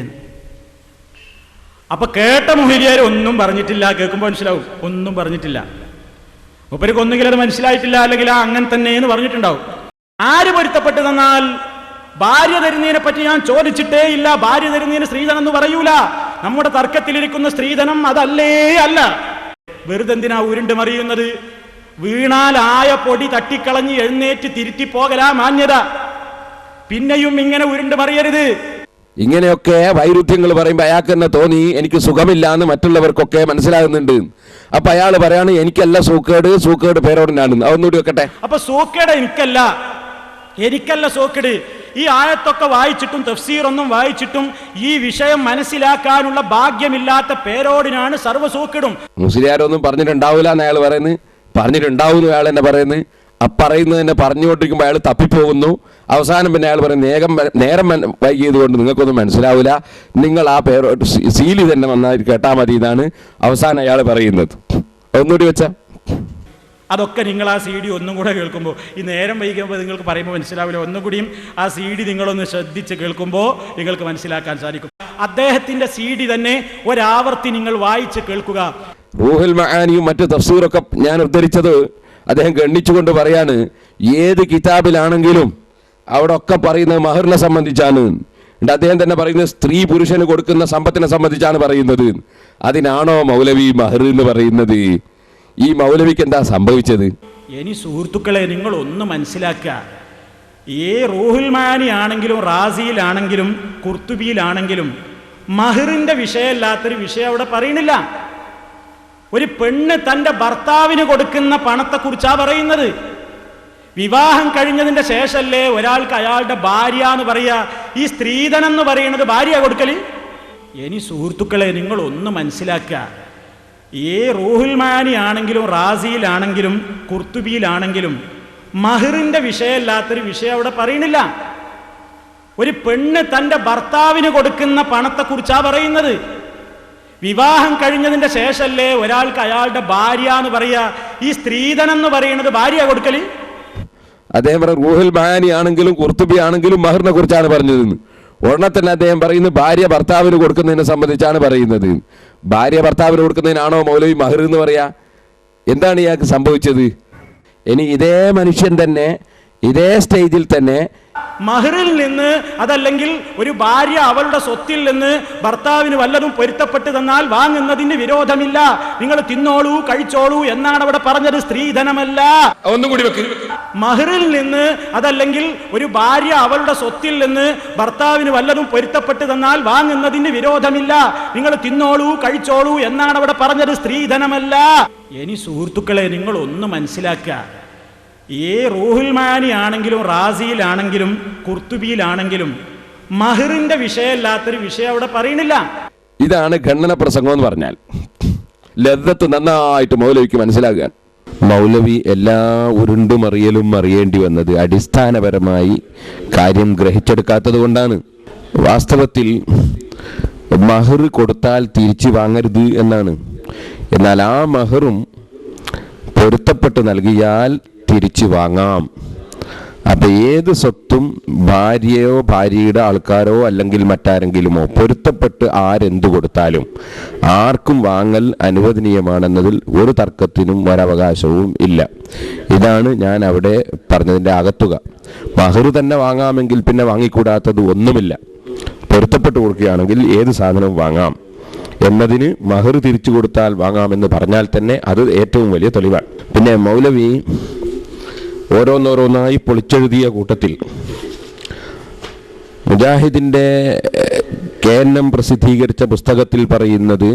അപ്പൊ കേട്ട മുഹരിയാർ ഒന്നും പറഞ്ഞിട്ടില്ല. കേൾക്കുമ്പോൾ മനസ്സിലാവും ഒന്നും പറഞ്ഞിട്ടില്ല. മൂപ്പർക്ക് ഒന്നുകിൽ അത് മനസ്സിലായിട്ടില്ല, അല്ലെങ്കിൽ അങ്ങനെ തന്നെ എന്ന് പറഞ്ഞിട്ടുണ്ടാവും. ആര് പൊരുത്തപ്പെട്ട് തന്നാൽ? ഭാര്യ തരുന്നതിനെ പറ്റി ഞാൻ ചോദിച്ചിട്ടേ ഇല്ല. ഭാര്യ തരുന്നതിന് സ്ത്രീധനം എന്ന് പറയൂല. നമ്മുടെ തർക്കത്തിലിരിക്കുന്ന സ്ത്രീധനം അതല്ലേ അല്ല. വെറുതെ എന്തിനാ ഉരുണ്ട് മറിയുന്നത്? വീണാൽ ആയ പൊടി തട്ടിക്കളഞ്ഞ് എഴുന്നേറ്റ് തിരുത്തി പോകലാ മാന്യത. പിന്നെയും ഇങ്ങനെ ഉരുണ്ട് മറിയരുത്. ഇങ്ങനെയൊക്കെ വൈരുദ്ധ്യങ്ങൾ പറയുമ്പോൾ അയാൾക്ക് തന്നെ തോന്നി എനിക്ക് സുഖമില്ല എന്ന് മറ്റുള്ളവർക്കൊക്കെ മനസ്സിലാകുന്നുണ്ട്. അപ്പൊ അയാൾ പറയാണ് എനിക്കല്ല സൂക്കേട് പേരോടിനാണ്. അതൊന്നുകൂടി വെക്കട്ടെ. അപ്പൊ സൂക്കേട് എനിക്കല്ല സൂക്കേട്. ഈ ആയത്തൊക്കെ വായിച്ചിട്ടും തഫ്സീറൊന്നും വായിച്ചിട്ടും ഈ വിഷയം മനസ്സിലാക്കാനുള്ള ഭാഗ്യമില്ലാത്ത പേരോടിനാണ് സർവ്വസൂക്കേടും. മുസ്ലിയാരൊന്നും പറഞ്ഞിട്ടുണ്ടാവില്ല എന്ന് അയാൾ പറയുന്നത്, പറഞ്ഞിട്ടുണ്ടാവും അയാൾ തന്നെ പറയുന്നത്. പറയുന്നത് തന്നെ പറഞ്ഞുകൊണ്ടിരിക്കുമ്പോൾ അയാൾ തപ്പിപ്പോകുന്നു. അവസാനം പിന്നെ അയാൾ പറയുന്നത് നേരം വൈകിയത് കൊണ്ട് നിങ്ങൾക്കൊന്നും മനസ്സിലാവില്ല, നിങ്ങൾ ആ പേരോട് സീലി തന്നെ വന്നാൽ കേട്ടാൽ മതി എന്നാണ് അവസാനം അയാൾ പറയുന്നത്. ഒന്നുകൂടി വെച്ചാ അതൊക്കെ നിങ്ങൾ ആ CD ഒന്നും കൂടെ കേൾക്കുമ്പോൾ, ഈ നേരം വൈകുമ്പോൾ നിങ്ങൾക്ക് പറയുമ്പോൾ മനസ്സിലാവില്ല. ഒന്നുകൂടിയും ആ CD നിങ്ങളൊന്ന് ശ്രദ്ധിച്ച് കേൾക്കുമ്പോൾ നിങ്ങൾക്ക് മനസ്സിലാക്കാൻ സാധിക്കും. അദ്ദേഹത്തിന്റെ CD തന്നെ ഒരാവർത്തി നിങ്ങൾ വായിച്ച് കേൾക്കുക. റൂഹുൽ മആനിയും മറ്റു തഫ്സീറൊക്കെ ഞാൻ ഉദ്ധരിച്ചത് അദ്ദേഹം ഗണ്ണിച്ചുകൊണ്ട് പറയാണ്, ഏത് കിതാബിലാണെങ്കിലും അവിടെ ഒക്കെ പറയുന്നത് മഹറിനെ സംബന്ധിച്ചാണ്. അദ്ദേഹം തന്നെ പറയുന്നത് സ്ത്രീ പുരുഷന് കൊടുക്കുന്ന സമ്പത്തിനെ സംബന്ധിച്ചാണ് പറയുന്നത്. അതിനാണോ മൗലവി മഹർ എന്ന് പറയുന്നത്? ഈ മൗലവിക്ക് എന്താ സംഭവിച്ചത്? ഇനി സുഹൃത്തുക്കളെ, നിങ്ങൾ ഒന്ന് മനസ്സിലാക്കുക. റൂഹുൽ മആനി ആണെങ്കിലും റാസിയിലാണെങ്കിലും ഖുർത്തുബിയിലാണെങ്കിലും മഹറിന്റെ വിഷയമല്ലാത്തൊരു വിഷയം അവിടെ പറയണില്ല. ഒരു പെണ്ണ് തന്റെ ഭർത്താവിന് കൊടുക്കുന്ന പണത്തെക്കുറിച്ചാ പറയുന്നത്. വിവാഹം കഴിഞ്ഞതിന്റെ ശേഷമല്ലേ ഒരാൾക്ക് അയാളുടെ ഭാര്യ എന്ന് പറയാ. ഈ സ്ത്രീധനം എന്ന് പറയുന്നത് ഭാര്യ കൊടുക്കല്. ഇനി സുഹൃത്തുക്കളെ, നിങ്ങൾ ഒന്ന് മനസ്സിലാക്കുക. റൂഹുൽ മആനി ആണെങ്കിലും റാസിയിലാണെങ്കിലും ഖുർത്തുബിയിലാണെങ്കിലും മഹറിന്റെ വിഷയമല്ലാത്തൊരു വിഷയം അവിടെ പറയണില്ല. ഒരു പെണ്ണ് തന്റെ ഭർത്താവിന് കൊടുക്കുന്ന പണത്തെക്കുറിച്ചാ പറയുന്നത്. വിവാഹം കഴിഞ്ഞതിന്റെ ശേഷമല്ലേ ഒരാൾക്ക് അയാളുടെ ഭാര്യ എന്ന് പറയാ. ഈ സ്ത്രീധനം എന്ന് പറയുന്നത് ഭാര്യ കൊടുക്കല്. അദ്ദേഹം റൂഹുൽ മആനി ആണെങ്കിലും ഖുർത്തുബി ആണെങ്കിലും മഹറിനെ കുറിച്ചാണ് പറഞ്ഞത്. ഉടനെ തന്നെ അദ്ദേഹം പറയുന്നത് ഭാര്യ ഭർത്താവിന് കൊടുക്കുന്നതിനെ സംബന്ധിച്ചാണ് പറയുന്നത്. ഭാര്യ ഭർത്താവിന് കൊടുക്കുന്നതിനാണോ മൗലവി മഹർ എന്ന് പറയാ? എന്താണ് ഇയാൾക്ക് സംഭവിച്ചത്? ഇനി ഇതേ മനുഷ്യൻ തന്നെ ഇതേ സ്റ്റേജിൽ തന്നെ മഹറിൽ നിന്ന്, അതല്ലെങ്കിൽ ഒരു ഭാര്യ അവളുടെ സ്വത്തിൽ നിന്ന് ഭർത്താവിന് വല്ലതും പൊരുത്തപ്പെട്ട് തന്നാൽ വാങ്ങുന്നതിന് വിരോധമില്ല, നിങ്ങൾ തിന്നോളൂ കഴിച്ചോളൂ എന്നാണ് അവിടെ പറഞ്ഞത്. സ്ത്രീധനമല്ല. ഒന്നുകൂടി വെക്ക്. മഹറിൽ നിന്ന്, അതല്ലെങ്കിൽ ഒരു ഭാര്യ അവളുടെ സ്വത്തിൽ നിന്ന് ഭർത്താവിന് വല്ലതും പൊരുത്തപ്പെട്ട് തന്നാൽ വാങ്ങുന്നതിന് വിരോധമില്ല, നിങ്ങൾ തിന്നോളൂ കഴിച്ചോളൂ എന്നാണ് അവിടെ പറഞ്ഞത്. സ്ത്രീധനമല്ല. ഇനി സുഹൃത്തുക്കളെ, നിങ്ങൾ ഒന്ന് മനസ്സിലാക്കുക. റൂഹുൽ മആനി ആണെങ്കിലും റാസിയിലാണെങ്കിലും ഖുർത്തുബിയിലാണെങ്കിലും മഹറിന്റെ വിഷയമല്ലാത്തൊരു വിഷയം അവിടെ പറയണില്ല. ഇതാണ് ഖണ്ഡന പ്രസംഗം എന്ന് പറഞ്ഞാൽ. ലദ്ദത്ത് നന്നായിട്ട് മൗലവിക്ക് മനസ്സിലാകാൻ. മൗലവി എല്ലാ ഉരുണ്ടുമറിയലും അറിയേണ്ടി വന്നത് അടിസ്ഥാനപരമായി കാര്യം ഗ്രഹിച്ചെടുക്കാത്തത് കൊണ്ടാണ്. വാസ്തവത്തിൽ മഹർ കൊടുത്താൽ തിരിച്ചു വാങ്ങരുത് എന്നാണ്. എന്നാൽ ആ മഹറും പൊരുത്തപ്പെട്ട് നൽകിയാൽ തിരിച്ചു വാങ്ങാം. അപ്പൊ ഏത് സ്വത്തും ഭാര്യയോ ഭാര്യയുടെ ആൾക്കാരോ അല്ലെങ്കിൽ മറ്റാരെങ്കിലുമോ പൊരുത്തപ്പെട്ട് ആരെന്തു കൊടുത്താലും ആർക്കും വാങ്ങൽ അനുവദനീയമാണെന്നതിൽ ഒരു തർക്കത്തിനും ഒരവകാശവും ഇല്ല. ഇതാണ് ഞാൻ അവിടെ പറഞ്ഞതിൻ്റെ ആകത്തുക. മഹർ തന്നെ വാങ്ങാമെങ്കിൽ പിന്നെ വാങ്ങിക്കൂടാത്തത് ഒന്നുമില്ല. പൊരുത്തപ്പെട്ട് കൊടുക്കുകയാണെങ്കിൽ ഏത് സാധനവും വാങ്ങാം എന്നതിന് മഹർ തിരിച്ചു കൊടുത്താൽ വാങ്ങാമെന്ന് പറഞ്ഞാൽ തന്നെ അത് ഏറ്റവും വലിയ തെളിവാണ്. പിന്നെ മൗലവി ഓരോന്നോരോന്നായി പൊളിച്ചെഴുതിയ കൂട്ടത്തിൽ മുജാഹിദിൻ്റെ KNM പ്രസിദ്ധീകരിച്ച പുസ്തകത്തിൽ പറയുന്നത്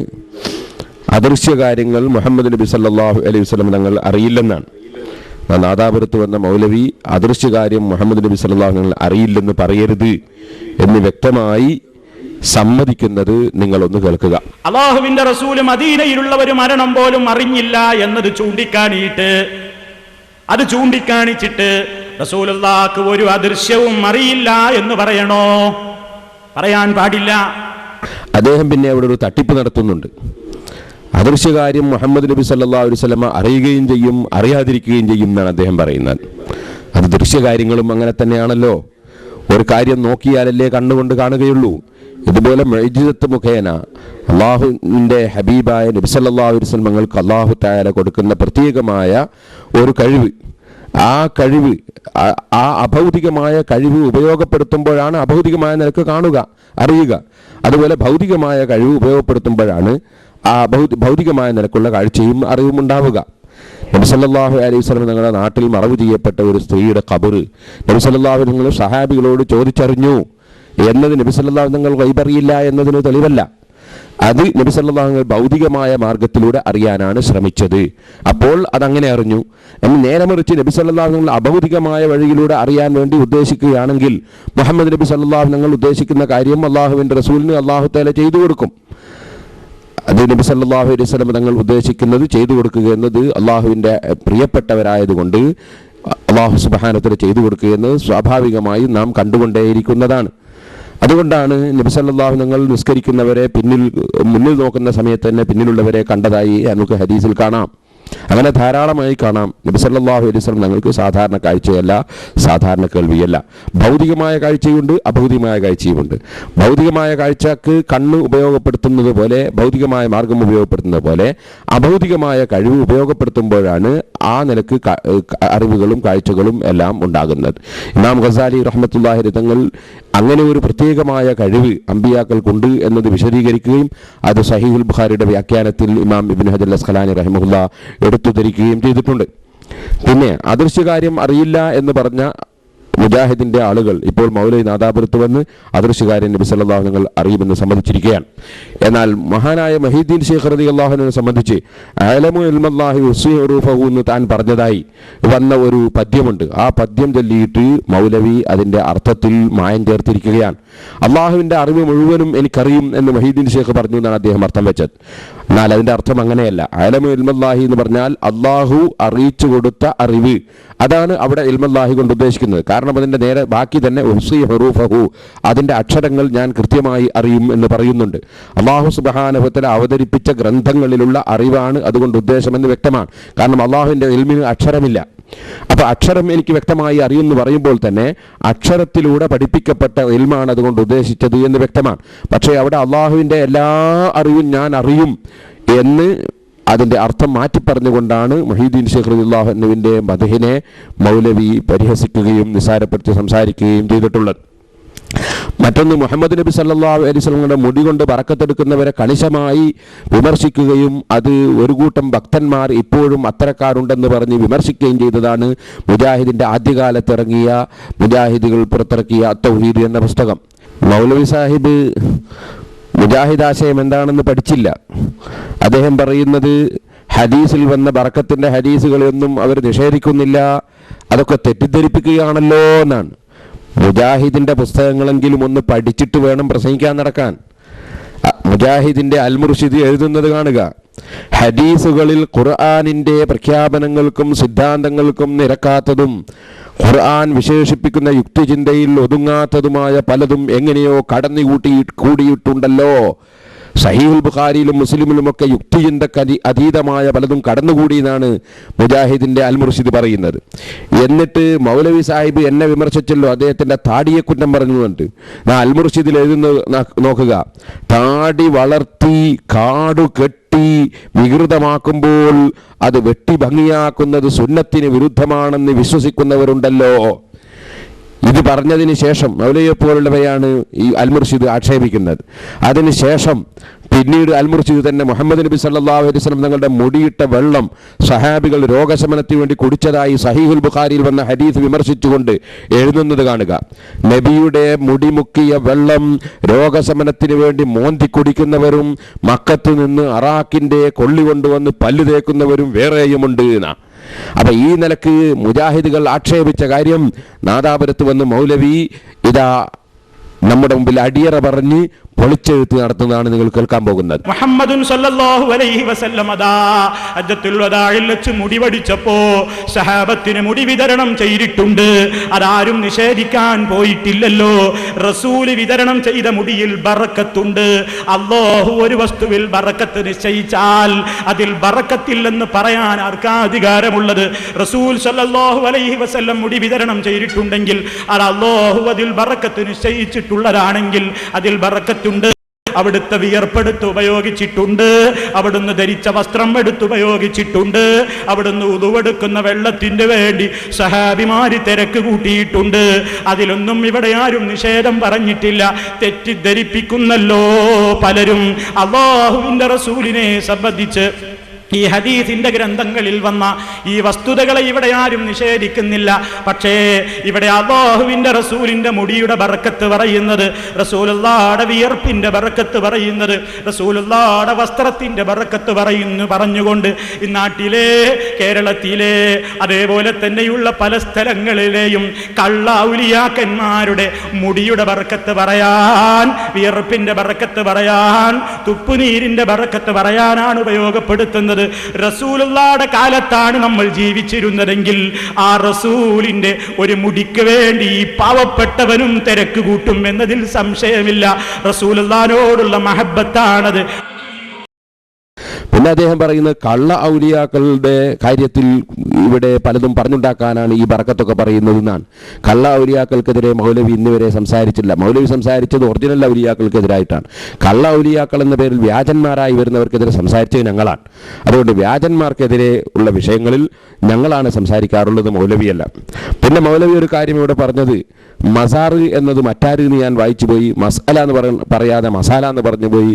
അദൃശ്യകാര്യങ്ങൾ മുഹമ്മദ് നബി സല്ലല്ലാഹു അലൈഹി വസല്ലം തങ്ങൾ അറിയില്ലെന്നാണ്. നാദാപുരത്ത് വന്ന മൗലവി അദൃശ്യകാര്യം മുഹമ്മദ് നബി സല്ലല്ലാഹു അലൈഹി വസല്ലം അറിയില്ലെന്ന് പറയരുത് എന്ന് വ്യക്തമായി സമ്മതിക്കുന്നത് നിങ്ങളൊന്ന് കേൾക്കുക. അല്ലാഹുവിന്റെ റസൂല് മദീനയിലുള്ള ഒരു മരണം പോലും അറിഞ്ഞില്ല എന്നത് ചൂണ്ടിക്കാണിച്ചിട്ട് റസൂലുള്ളാഹിക്ക് ഒരു അദൃശ്യവും അറിയില്ല എന്ന് പറയണോ? പറയാൻ പാടില്ല. അദ്ദേഹം പിന്നെ അവിടെ ഒരു തട്ടിപ്പ് നടത്തുന്നുണ്ട്. അദൃശ്യകാര്യം മുഹമ്മദ് നബി സല്ലല്ലാഹു അലൈഹി വസല്ലം അറിയുകയും ചെയ്യും, അറിയാതിരിക്കുകയും ചെയ്യും എന്നാണ് അദ്ദേഹം പറയുന്നത്. അത് ദൃശ്യകാര്യങ്ങളും അങ്ങനെ തന്നെയാണല്ലോ. ഒരു കാര്യം നോക്കിയാലല്ലേ കണ്ണുകൊണ്ട് കാണുകയുള്ളൂ. ഇതുപോലെ മുഅ്ജിസത്ത് മുഖേന അള്ളാഹുവിൻ്റെ ഹബീബായ നബി സല്ലല്ലാഹു അലൈഹി വസല്ലം തങ്ങൾക്ക് അള്ളാഹു തആല കൊടുക്കുന്ന പ്രത്യേകമായ ഒരു കഴിവ്, ആ കഴിവ്, ആ അഭൗതികമായ കഴിവ് ഉപയോഗപ്പെടുത്തുമ്പോഴാണ് അഭൗതികമായ നിലക്ക് കാണുക, അറിയുക. അതുപോലെ ഭൗതികമായ കഴിവ് ഉപയോഗപ്പെടുത്തുമ്പോഴാണ് ആ ഭൗതികമായ നിലക്കുള്ള കാഴ്ചയും അറിവും ഉണ്ടാവുക. നബി സല്ലല്ലാഹു അലൈഹി വസല്ലം തങ്ങളുടെ നാട്ടിൽ മറവ് ചെയ്യപ്പെട്ട ഒരു സ്ത്രീയുടെ ഖബർ നബി സല്ലല്ലാഹു അലൈഹി വസല്ലം സഹാബികളോട് ചോദിച്ചറിഞ്ഞു എന്നത് നബി സല്ലല്ലാഹു അലൈഹി വസല്ലം ഗൈബറിയില്ല എന്നതിന് തെളിവല്ല. അത് നബി സല്ലല്ലാഹു അലൈഹി വസല്ലം ഭൗതികമായ മാർഗത്തിലൂടെ അറിയാനാണ് ശ്രമിച്ചത്. അപ്പോൾ അതങ്ങനെ അറിഞ്ഞു. എന്ന് നേരെ മറിച്ച് നബി സല്ലല്ലാഹു അലൈഹി വസല്ലം അഭൗതികമായ വഴിയിലൂടെ അറിയാൻ വേണ്ടി ഉദ്ദേശിക്കുകയാണെങ്കിൽ മുഹമ്മദ് നബി സല്ലല്ലാഹു അലൈഹി വസല്ലം ഉദ്ദേശിക്കുന്ന കാര്യം അള്ളാഹുവിൻ്റെ റസൂലിന് അള്ളാഹു തആല ചെയ്തു കൊടുക്കും. അത് നബി സല്ലല്ലാഹു അലൈഹി വസല്ലം തങ്ങൾ ഉദ്ദേശിക്കുന്നത് ചെയ്തു കൊടുക്കുക എന്നത് അള്ളാഹുവിൻ്റെ പ്രിയപ്പെട്ടവരായതുകൊണ്ട് അള്ളാഹു സുബ്ഹാനഹു വ തആല ചെയ്തു കൊടുക്കുക എന്നത് സ്വാഭാവികമായും നാം കണ്ടുകൊണ്ടേയിരിക്കുന്നതാണ്. അതുകൊണ്ടാണ് നബി സല്ലല്ലാഹു അലൈഹി വസല്ലം നിസ്കരിക്കുന്നവരെ മുന്നിൽ നോക്കുന്ന സമയത്ത് തന്നെ പിന്നിലുള്ളവരെ കണ്ടതായി നമുക്ക് ഹദീസിൽ കാണാം. അങ്ങനെ ധാരാളമായി കാണാം. നബി സല്ലല്ലാഹു അലൈഹി വസല്ലം ഞങ്ങൾക്ക് സാധാരണ കാഴ്ചയല്ല, സാധാരണ കേൾവിയല്ല. ഭൗതികമായ കാഴ്ചയുണ്ട്, അഭൗതികമായ കാഴ്ചയുമുണ്ട്. ഭൗതികമായ കാഴ്ചക്ക് കണ്ണ് ഉപയോഗപ്പെടുത്തുന്നത് പോലെ, ഭൗതികമായ മാർഗം ഉപയോഗപ്പെടുത്തുന്നത് പോലെ അഭൗതികമായ കഴിവ് ഉപയോഗപ്പെടുത്തുമ്പോഴാണ് ആ നിലക്ക് അറിവുകളും കാഴ്ചകളും എല്ലാം ഉണ്ടാകുന്നത്. ഇമാം ഗസാലി റഹ്മത്തുള്ളാഹി അലൈഹി തങ്ങൾ അങ്ങനെ ഒരു പ്രത്യേകമായ കഴിവ് അമ്പിയാക്കൾക്കുണ്ട് എന്നത് വിശദീകരിക്കുകയും അത് സഹീഹുൽ ബുഖാരിയുടെ വ്യാഖ്യാനത്തിൽ ഇമാം ഇബ്നു ഹജർ അസ്ഖലാനി റഹിമഹുല്ലാ എടുത്തു ധരിക്കുകയും ചെയ്തിട്ടുണ്ട്. പിന്നെ അദൃശ്യകാര്യം അറിയില്ല എന്ന് പറഞ്ഞ മുജാഹിദിന്റെ ആളുകൾ ഇപ്പോൾ മൗലവി നാദാപുരത്ത് വന്ന് അദൃശ്യകാര്യം നബി സല്ലല്ലാഹു അലൈഹി വസല്ലം അറിയുമെന്ന് സമ്മതിച്ചിരിക്കുകയാണ്. എന്നാൽ മഹാനായ മഹീദ്ദീൻ ശൈഖ് റളിയല്ലാഹു അൻഹുവിനെ സംബന്ധിച്ച് അഅലമു ഇൽമല്ലാഹി വസ്ഇറൂഫഹു എന്ന് താൻ പറഞ്ഞതായി വന്ന ഒരു പദ്യമുണ്ട്. ആ പദ്യം ചൊല്ലിയിട്ട് മൗലവി അതിന്റെ അർത്ഥത്തിൽ മായം ചേർത്തിരിക്കുകയാണ്. അള്ളാഹുവിന്റെ അറിവ് മുഴുവനും എനിക്കറിയും എന്ന് മഹീദ്ദീൻ ശൈഖ് പറഞ്ഞു എന്നാണ് അദ്ദേഹം അർത്ഥം വെച്ചത്. എന്നാൽ അതിന്റെ അർത്ഥം അങ്ങനെയല്ല. അഅലമു ഇൽമല്ലാഹി എന്ന് പറഞ്ഞാൽ അള്ളാഹു അറിയിച്ചു കൊടുത്ത അറിവ്, അതാണ് അവിടെ ഇൽമല്ലാഹി കൊണ്ട് ഉദ്ദേശിക്കുന്നത്. കാരണം അതിന്റെ നേരെ ബാക്കി തന്നെ ഉഹ്സി ഹുറൂഫഹു, അതിന്റെ അക്ഷരങ്ങൾ ഞാൻ കൃത്യമായി അറിയും എന്ന് പറയുന്നുണ്ട്. അള്ളാഹു സുബ്ഹാനഹു വ തആല അവതരിപ്പിച്ച ഗ്രന്ഥങ്ങളിലുള്ള അറിവാണ് അതുകൊണ്ട് ഉദ്ദേശമെന്ന് വ്യക്തമാണ്. കാരണം അള്ളാഹുവിന്റെ ഇൽമിന് അക്ഷരമില്ല. അപ്പൊ അക്ഷരം എനിക്ക് വ്യക്തമായി അറിയുമെന്ന് പറയുമ്പോൾ തന്നെ അക്ഷരത്തിലൂടെ പഠിപ്പിക്കപ്പെട്ട ഇൽമാണ് അതുകൊണ്ട് ഉദ്ദേശിച്ചത് എന്ന് വ്യക്തമാണ്. പക്ഷേ അവിടെ അള്ളാഹുവിന്റെ എല്ലാ അറിവും ഞാൻ അറിയും എന്ന് അതിന്റെ അർത്ഥം മാറ്റി പറഞ്ഞുകൊണ്ടാണ് മുഹീദ്ദീൻ ശൈഖ് റളിയല്ലാഹു അൻഹുവിന്റെ മദ്ഹിനെ മൗലവി പരിഹസിക്കുകയും നിസാരപ്പെടുത്തി സംസാരിക്കുകയും ചെയ്തിട്ടുള്ളത്. മറ്റൊന്ന്, മുഹമ്മദ് നബി സല്ലല്ലാഹു അലൈഹി വസല്ലമയുടെ മുടി കൊണ്ട് ബറക്കത്തെടുക്കുന്നവരെ കണിശമായി വിമർശിക്കുകയും അത് ഒരു കൂട്ടം ഭക്തന്മാർ ഇപ്പോഴും അത്തരക്കാരുണ്ടെന്ന് പറഞ്ഞ് വിമർശിക്കുകയും ചെയ്തതാണ് മുജാഹിദിന്റെ ആദ്യകാലത്തിറങ്ങിയ മുജാഹിദുകൾ പുറത്തിറക്കിയ തൗഹീദ് എന്ന പുസ്തകം. മൗലവി സാഹിബ് മുജാഹിദ് ആശയം എന്താണെന്ന് പഠിച്ചില്ല. അദ്ദേഹം പറയുന്നത് ഹദീസിൽ വന്ന ബറക്കത്തിന്റെ ഹദീസുകളൊന്നും അവർ നിഷേധിക്കുന്നില്ല, അതൊക്കെ തെറ്റിദ്ധരിപ്പിക്കുകയാണല്ലോ എന്നാണ്. മുജാഹിദിന്റെ പുസ്തകങ്ങളെങ്കിലും ഒന്ന് പഠിച്ചിട്ട് വേണം പ്രസംഗിക്കാൻ നടക്കാൻ. മുജാഹിദിന്റെ അൽ മുർഷിദ് എഴുതുന്നത് കാണുക, ഹദീസുകളിൽ ഖുർആനിന്റെ പ്രഖ്യാപനങ്ങൾക്കും സിദ്ധാന്തങ്ങൾക്കും നിരക്കാത്തതും ഖുർആൻ വിശേഷിപ്പിക്കുന്ന യുക്തിചിന്തയിൽ ഒതുങ്ങാത്തതുമായ പലതും എങ്ങനെയോ കൂടിയിട്ടുണ്ടല്ലോ. സഹീഹുൽ ബുഖാരിയിലും മുസ്ലിമിലുമൊക്കെ യുക്തിചിന്തക്ക് അതീതമായ പലതും കടന്നുകൂടി എന്നാണ് മുജാഹിദിന്റെ അൽ മുർഷിദ് പറയുന്നത്. എന്നിട്ട് മൗലവി സാഹിബ് എന്നെ വിമർശിച്ചല്ലോ, അദ്ദേഹത്തിന്റെ താടിയെ കുറ്റം പറഞ്ഞുകൊണ്ട് അൽ മുർഷിദിൽ എഴുതുന്നത് നോക്കുക. താടി വളർത്തി കാടു കെട്ടി വികൃതമാക്കുമ്പോൾ അത് വെട്ടി ഭംഗിയാക്കുന്നത് സുന്നത്തിന് വിരുദ്ധമാണെന്ന് വിശ്വസിക്കുന്നവരുണ്ടല്ലോ. ഇത് പറഞ്ഞതിന് ശേഷം മൗലവിയെ പോലുള്ളവയാണ് ഈ അൽ മുർഷിദ് ആക്ഷേപിക്കുന്നത്. അതിനുശേഷം പിന്നീട് അൽ മുർഷിദ് തന്നെ മുഹമ്മദ് നബി സല്ലല്ലാഹു അലൈഹി വസല്ലം തങ്ങളുടെ മുടിയിട്ട വെള്ളം സഹാബികൾ രോഗശമനത്തിന് വേണ്ടി കുടിച്ചതായി സഹീഹുൽ ബുഖാരിയിൽ വന്ന ഹദീസ് വിമർശിച്ചുകൊണ്ട് എഴുതുന്നത് കാണുക. നബിയുടെ മുടിമുക്കിയ വെള്ളം രോഗശമനത്തിന് വേണ്ടി മോന്തി കുടിക്കുന്നവരും മക്കത്ത് നിന്ന് അറാഖിന്റെ കൊള്ളി കൊണ്ടുവന്ന് പല്ല് തേക്കുന്നവരും വേറെയുമുണ്ട് എന്നാ. അപ്പൊ ഈ നിലക്ക് മുജാഹിദുകൾ ആക്ഷേപിച്ച കാര്യം നാദാപുരത്ത് വന്ന് മൗലവി ഇതാ നമ്മുടെ മുമ്പിൽ അടിയറ പറഞ്ഞ് പൊളിച്ചെഴുത്ത് നടത്തുന്നതാണ് നിങ്ങൾ കേൾക്കാൻ പോകുന്നത്. മുഹമ്മദുൻ സല്ലല്ലാഹു അലൈഹി വസല്ലം ഹജ്ജത്തുൽ വദാഇൽ വെച്ച് മുടി വടിച്ചപ്പോ സഹാബത്തിന് മുടി വിതരണം ചെയ്തിട്ടുണ്ട്. അതാരും നിഷേധിക്കാൻ പോയിട്ടില്ലല്ലോ. റസൂൽ വിതരണം ചെയ്ത മുടിയിൽ ബറക്കത്തുണ്ട്. അല്ലാഹു ഒരു വസ്തുവിൽ ബറക്കത്ത് നിശ്ചയിച്ചാൽ അതിൽ ബറക്കത്തില്ലെന്ന് പറയാൻ ആർക്കാ അധികാരമുള്ളത്? റസൂൽ സല്ലല്ലാഹു അലൈഹി വസല്ലം മുടി വിതരണം ചെയ്തിട്ടുണ്ടെങ്കിൽ അത് അല്ലാഹു അതിൽ ബറക്കത്ത് നിശ്ചയിച്ചിട്ടുള്ളതാണെങ്കിൽ അതിൽ ബറക്കത്ത് അവിടുത്തെ വിയർപ്പെടുത്ത് ഉപയോഗിച്ചിട്ടുണ്ട്, അവിടുന്ന് ധരിച്ച വസ്ത്രം എടുത്തുപയോഗിച്ചിട്ടുണ്ട്, അവിടുന്ന് ഉതുവെടുക്കുന്ന വെള്ളത്തിന് വേണ്ടി സഹാബിമാര് തിരക്ക് കൂട്ടിയിട്ടുണ്ട്. അതിലൊന്നും ഇവിടെ ആരും നിഷേധം പറഞ്ഞിട്ടില്ല. തെറ്റിദ്ധരിപ്പിക്കുന്നല്ലോ പലരും. അല്ലാഹുവിന്റെ റസൂലിനെ സംബന്ധിച്ച് ഈ ഹദീസിന്റെ ഗ്രന്ഥങ്ങളിൽ വന്ന ഈ വസ്തുതകളെ ഇവിടെ ആരും നിഷേധിക്കുന്നില്ല. പക്ഷേ ഇവിടെ അല്ലാഹുവിന്റെ റസൂലിന്റെ മുടിയുടെ ബറക്കത്ത് പറയുന്നത്, റസൂലുള്ളാഹിയുടെ വിയർപ്പിന്റെ ബറക്കത്ത് പറയുന്നത്, റസൂലുള്ളാഹിയുടെ വസ്ത്രത്തിന്റെ ബറക്കത്ത് പറഞ്ഞുകൊണ്ട് ഈ നാട്ടിലെ, കേരളത്തിലെ, അതേപോലെ തന്നെയുള്ള പല സ്ഥലങ്ങളിലെയും കള്ള ഔലിയാക്കന്മാരുടെ മുടിയുടെ ബറക്കത്ത് പറയാൻ, വിയർപ്പിന്റെ ബറക്കത്ത് പറയാൻ, തുപ്പുനീരിന്റെ ബറക്കത്ത് പറയാനാണ് ഉപയോഗപ്പെടുത്തുന്നത്. റസൂലുള്ളാഹിയുടെ കാലത്താണ് നമ്മൾ ജീവിച്ചിരുന്നതെങ്കിൽ ആ റസൂലിന്റെ ഒരു മുടിക്ക് വേണ്ടി ഈ പാവപ്പെട്ടവനും തിരക്ക് കൂട്ടും എന്നതിൽ സംശയമില്ല. റസൂലുള്ളാഹിനോടുള്ള മഹബ്ബത്താണത്. പിന്നെ അദ്ദേഹം പറയുന്നത് കള്ള ഔലിയാക്കളുടെ കാര്യത്തിൽ ഇവിടെ പലതും പറഞ്ഞുണ്ടാക്കാനാണ് ഈ ബറക്കത്തൊക്കെ പറയുന്നത് എന്നാണ്. കള്ള ഔലിയാക്കൾക്കെതിരെ മൗലവി ഇന്നുവരെ സംസാരിച്ചില്ല. മൗലവി സംസാരിച്ചത് ഒറിജിനൽ ഔലിയാക്കൾക്കെതിരായിട്ടാണ്. കള്ള ഔലിയാക്കൾ എന്ന പേരിൽ വ്യാജന്മാരായി വരുന്നവർക്കെതിരെ സംസാരിച്ചത് ഞങ്ങളാണ്. അതുകൊണ്ട് വ്യാജന്മാർക്കെതിരെ ഉള്ള വിഷയങ്ങളിൽ ഞങ്ങളാണ് സംസാരിക്കാറുള്ളത്, മൗലവിയല്ല. പിന്നെ മൗലവി ഒരു കാര്യം ഇവിടെ പറഞ്ഞത്, മസാറ് എന്നത് മറ്റാരിൽ നിന്ന് ഞാൻ വായിച്ചു പോയി, മസാല എന്ന് പറയാതെ മസാല എന്ന് പറഞ്ഞു പോയി,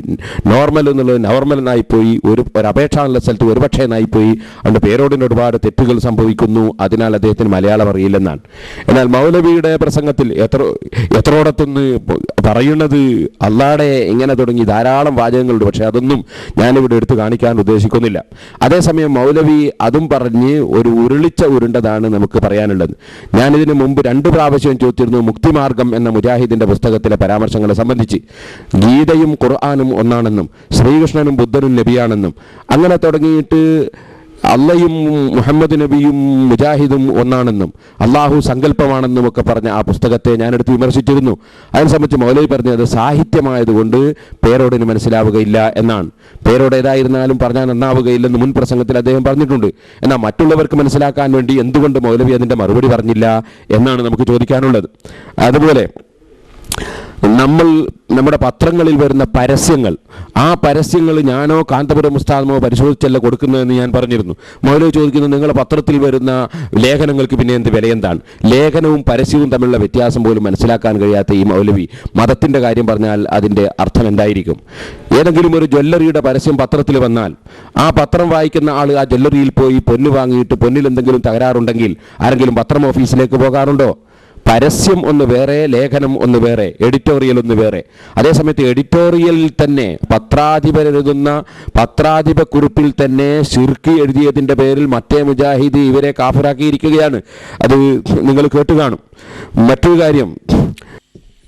നോർമൽ എന്നുള്ളത് നോർമൽ എന്നായിപ്പോയി, ഒരു അപേക്ഷ ഉള്ള സ്ഥലത്ത് ഒരുപക്ഷെ എന്നായിപ്പോയി. അതുകൊണ്ട് പേരോടിന് ഒരുപാട് തെറ്റുകൾ സംഭവിക്കുന്നു. അതിനാൽ അദ്ദേഹത്തിന് മലയാളം അറിയില്ലെന്നാണ്. എന്നാൽ മൗലവിയുടെ പ്രസംഗത്തിൽ എത്രോടത്തൊന്ന് പറയുന്നത് അല്ലാടെ ഇങ്ങനെ തുടങ്ങി ധാരാളം വാചകങ്ങളുണ്ട്. പക്ഷെ അതൊന്നും ഞാനിവിടെ എടുത്തു കാണിക്കാൻ ഉദ്ദേശിക്കുന്നില്ല. അതേസമയം മൗലവി അതും പറഞ്ഞ് ഒരു ഉരുളിച്ച ഉരുണ്ടതാണ് നമുക്ക് പറയാനുള്ളത്. ഞാനിതിനു മുമ്പ് 2 പ്രാവശ്യം ചോദിച്ചിരുന്നു മുക്തിമാർഗം എന്ന മുജാഹിദിന്റെ പുസ്തകത്തിലെ പരാമർശങ്ങളെ സംബന്ധിച്ച്. ഗീതയും ഖുർആനും ഒന്നാണെന്നും ശ്രീകൃഷ്ണനും ബുദ്ധനും നബിയാണെന്നും അങ്ങനെ തുടങ്ങിയിട്ട് അള്ളയും മുഹമ്മദ് നബിയും മുജാഹിദും ഒന്നാണെന്നും അള്ളാഹു സങ്കല്പമാണെന്നും ഒക്കെ പറഞ്ഞ ആ പുസ്തകത്തെ ഞാനെടുത്ത് വിമർശിച്ചിരുന്നു. അതിനെ സംബന്ധിച്ച് മൗലവി പറഞ്ഞത് സാഹിത്യമായതുകൊണ്ട് പേരോടിന് മനസ്സിലാവുകയില്ല എന്നാണ്. പേരോട് ഏതായിരുന്നാലും പറഞ്ഞാൽ നന്നാവുകയില്ലെന്ന് മുൻ പ്രസംഗത്തിൽ അദ്ദേഹം പറഞ്ഞിട്ടുണ്ട്. എന്നാൽ മറ്റുള്ളവർക്ക് മനസ്സിലാക്കാൻ വേണ്ടി എന്തുകൊണ്ട് മൗലവി അതിൻ്റെ മറുപടി പറഞ്ഞില്ല എന്നാണ് നമുക്ക് ചോദിക്കാനുള്ളത്. അതുപോലെ നമ്മുടെ പത്രങ്ങളിൽ വരുന്ന പരസ്യങ്ങൾ, ആ പരസ്യങ്ങൾ ഞാനോ കാന്തപുരം ഉസ്താദമോ പരിശോധിച്ചല്ല കൊടുക്കുന്നതെന്ന് ഞാൻ പറഞ്ഞിരുന്നു. മൗലവി ചോദിക്കുന്നത് നിങ്ങളുടെ പത്രത്തിൽ വരുന്ന ലേഖനങ്ങൾക്ക് പിന്നെ എന്ത് വിലയെന്താണ്? ലേഖനവും പരസ്യവും തമ്മിലുള്ള വ്യത്യാസം പോലും മനസ്സിലാക്കാൻ കഴിയാത്ത ഈ മൗലവി മതത്തിൻ്റെ കാര്യം പറഞ്ഞാൽ അതിൻ്റെ അർത്ഥം എന്തായിരിക്കും? ഏതെങ്കിലും ഒരു ജ്വല്ലറിയുടെ പരസ്യം പത്രത്തിൽ വന്നാൽ ആ പത്രം വായിക്കുന്ന ആൾ ആ ജ്വല്ലറിയിൽ പോയി പൊന്ന് വാങ്ങിയിട്ട് പൊന്നിൽ എന്തെങ്കിലും തകരാറുണ്ടെങ്കിൽ ആരെങ്കിലും പത്രം ഓഫീസിലേക്ക് പോകാറുണ്ടോ? പരസ്യം ഒന്ന് വേറെ, ലേഖനം ഒന്ന് വേറെ, എഡിറ്റോറിയൽ ഒന്ന് വേറെ. അതേസമയത്ത് എഡിറ്റോറിയലിൽ തന്നെ പത്രാധിപരെഴുതുന്ന പത്രാധിപക്കുറിപ്പിൽ തന്നെ ശിർക്ക് എഴുതിയതിൻ്റെ പേരിൽ മറ്റേ മുജാഹിദ് ഇവരെ കാഫിറാക്കിയിരിക്കുകയാണ്. അത് നിങ്ങൾ കേട്ടു കാണും. മറ്റൊരു കാര്യം,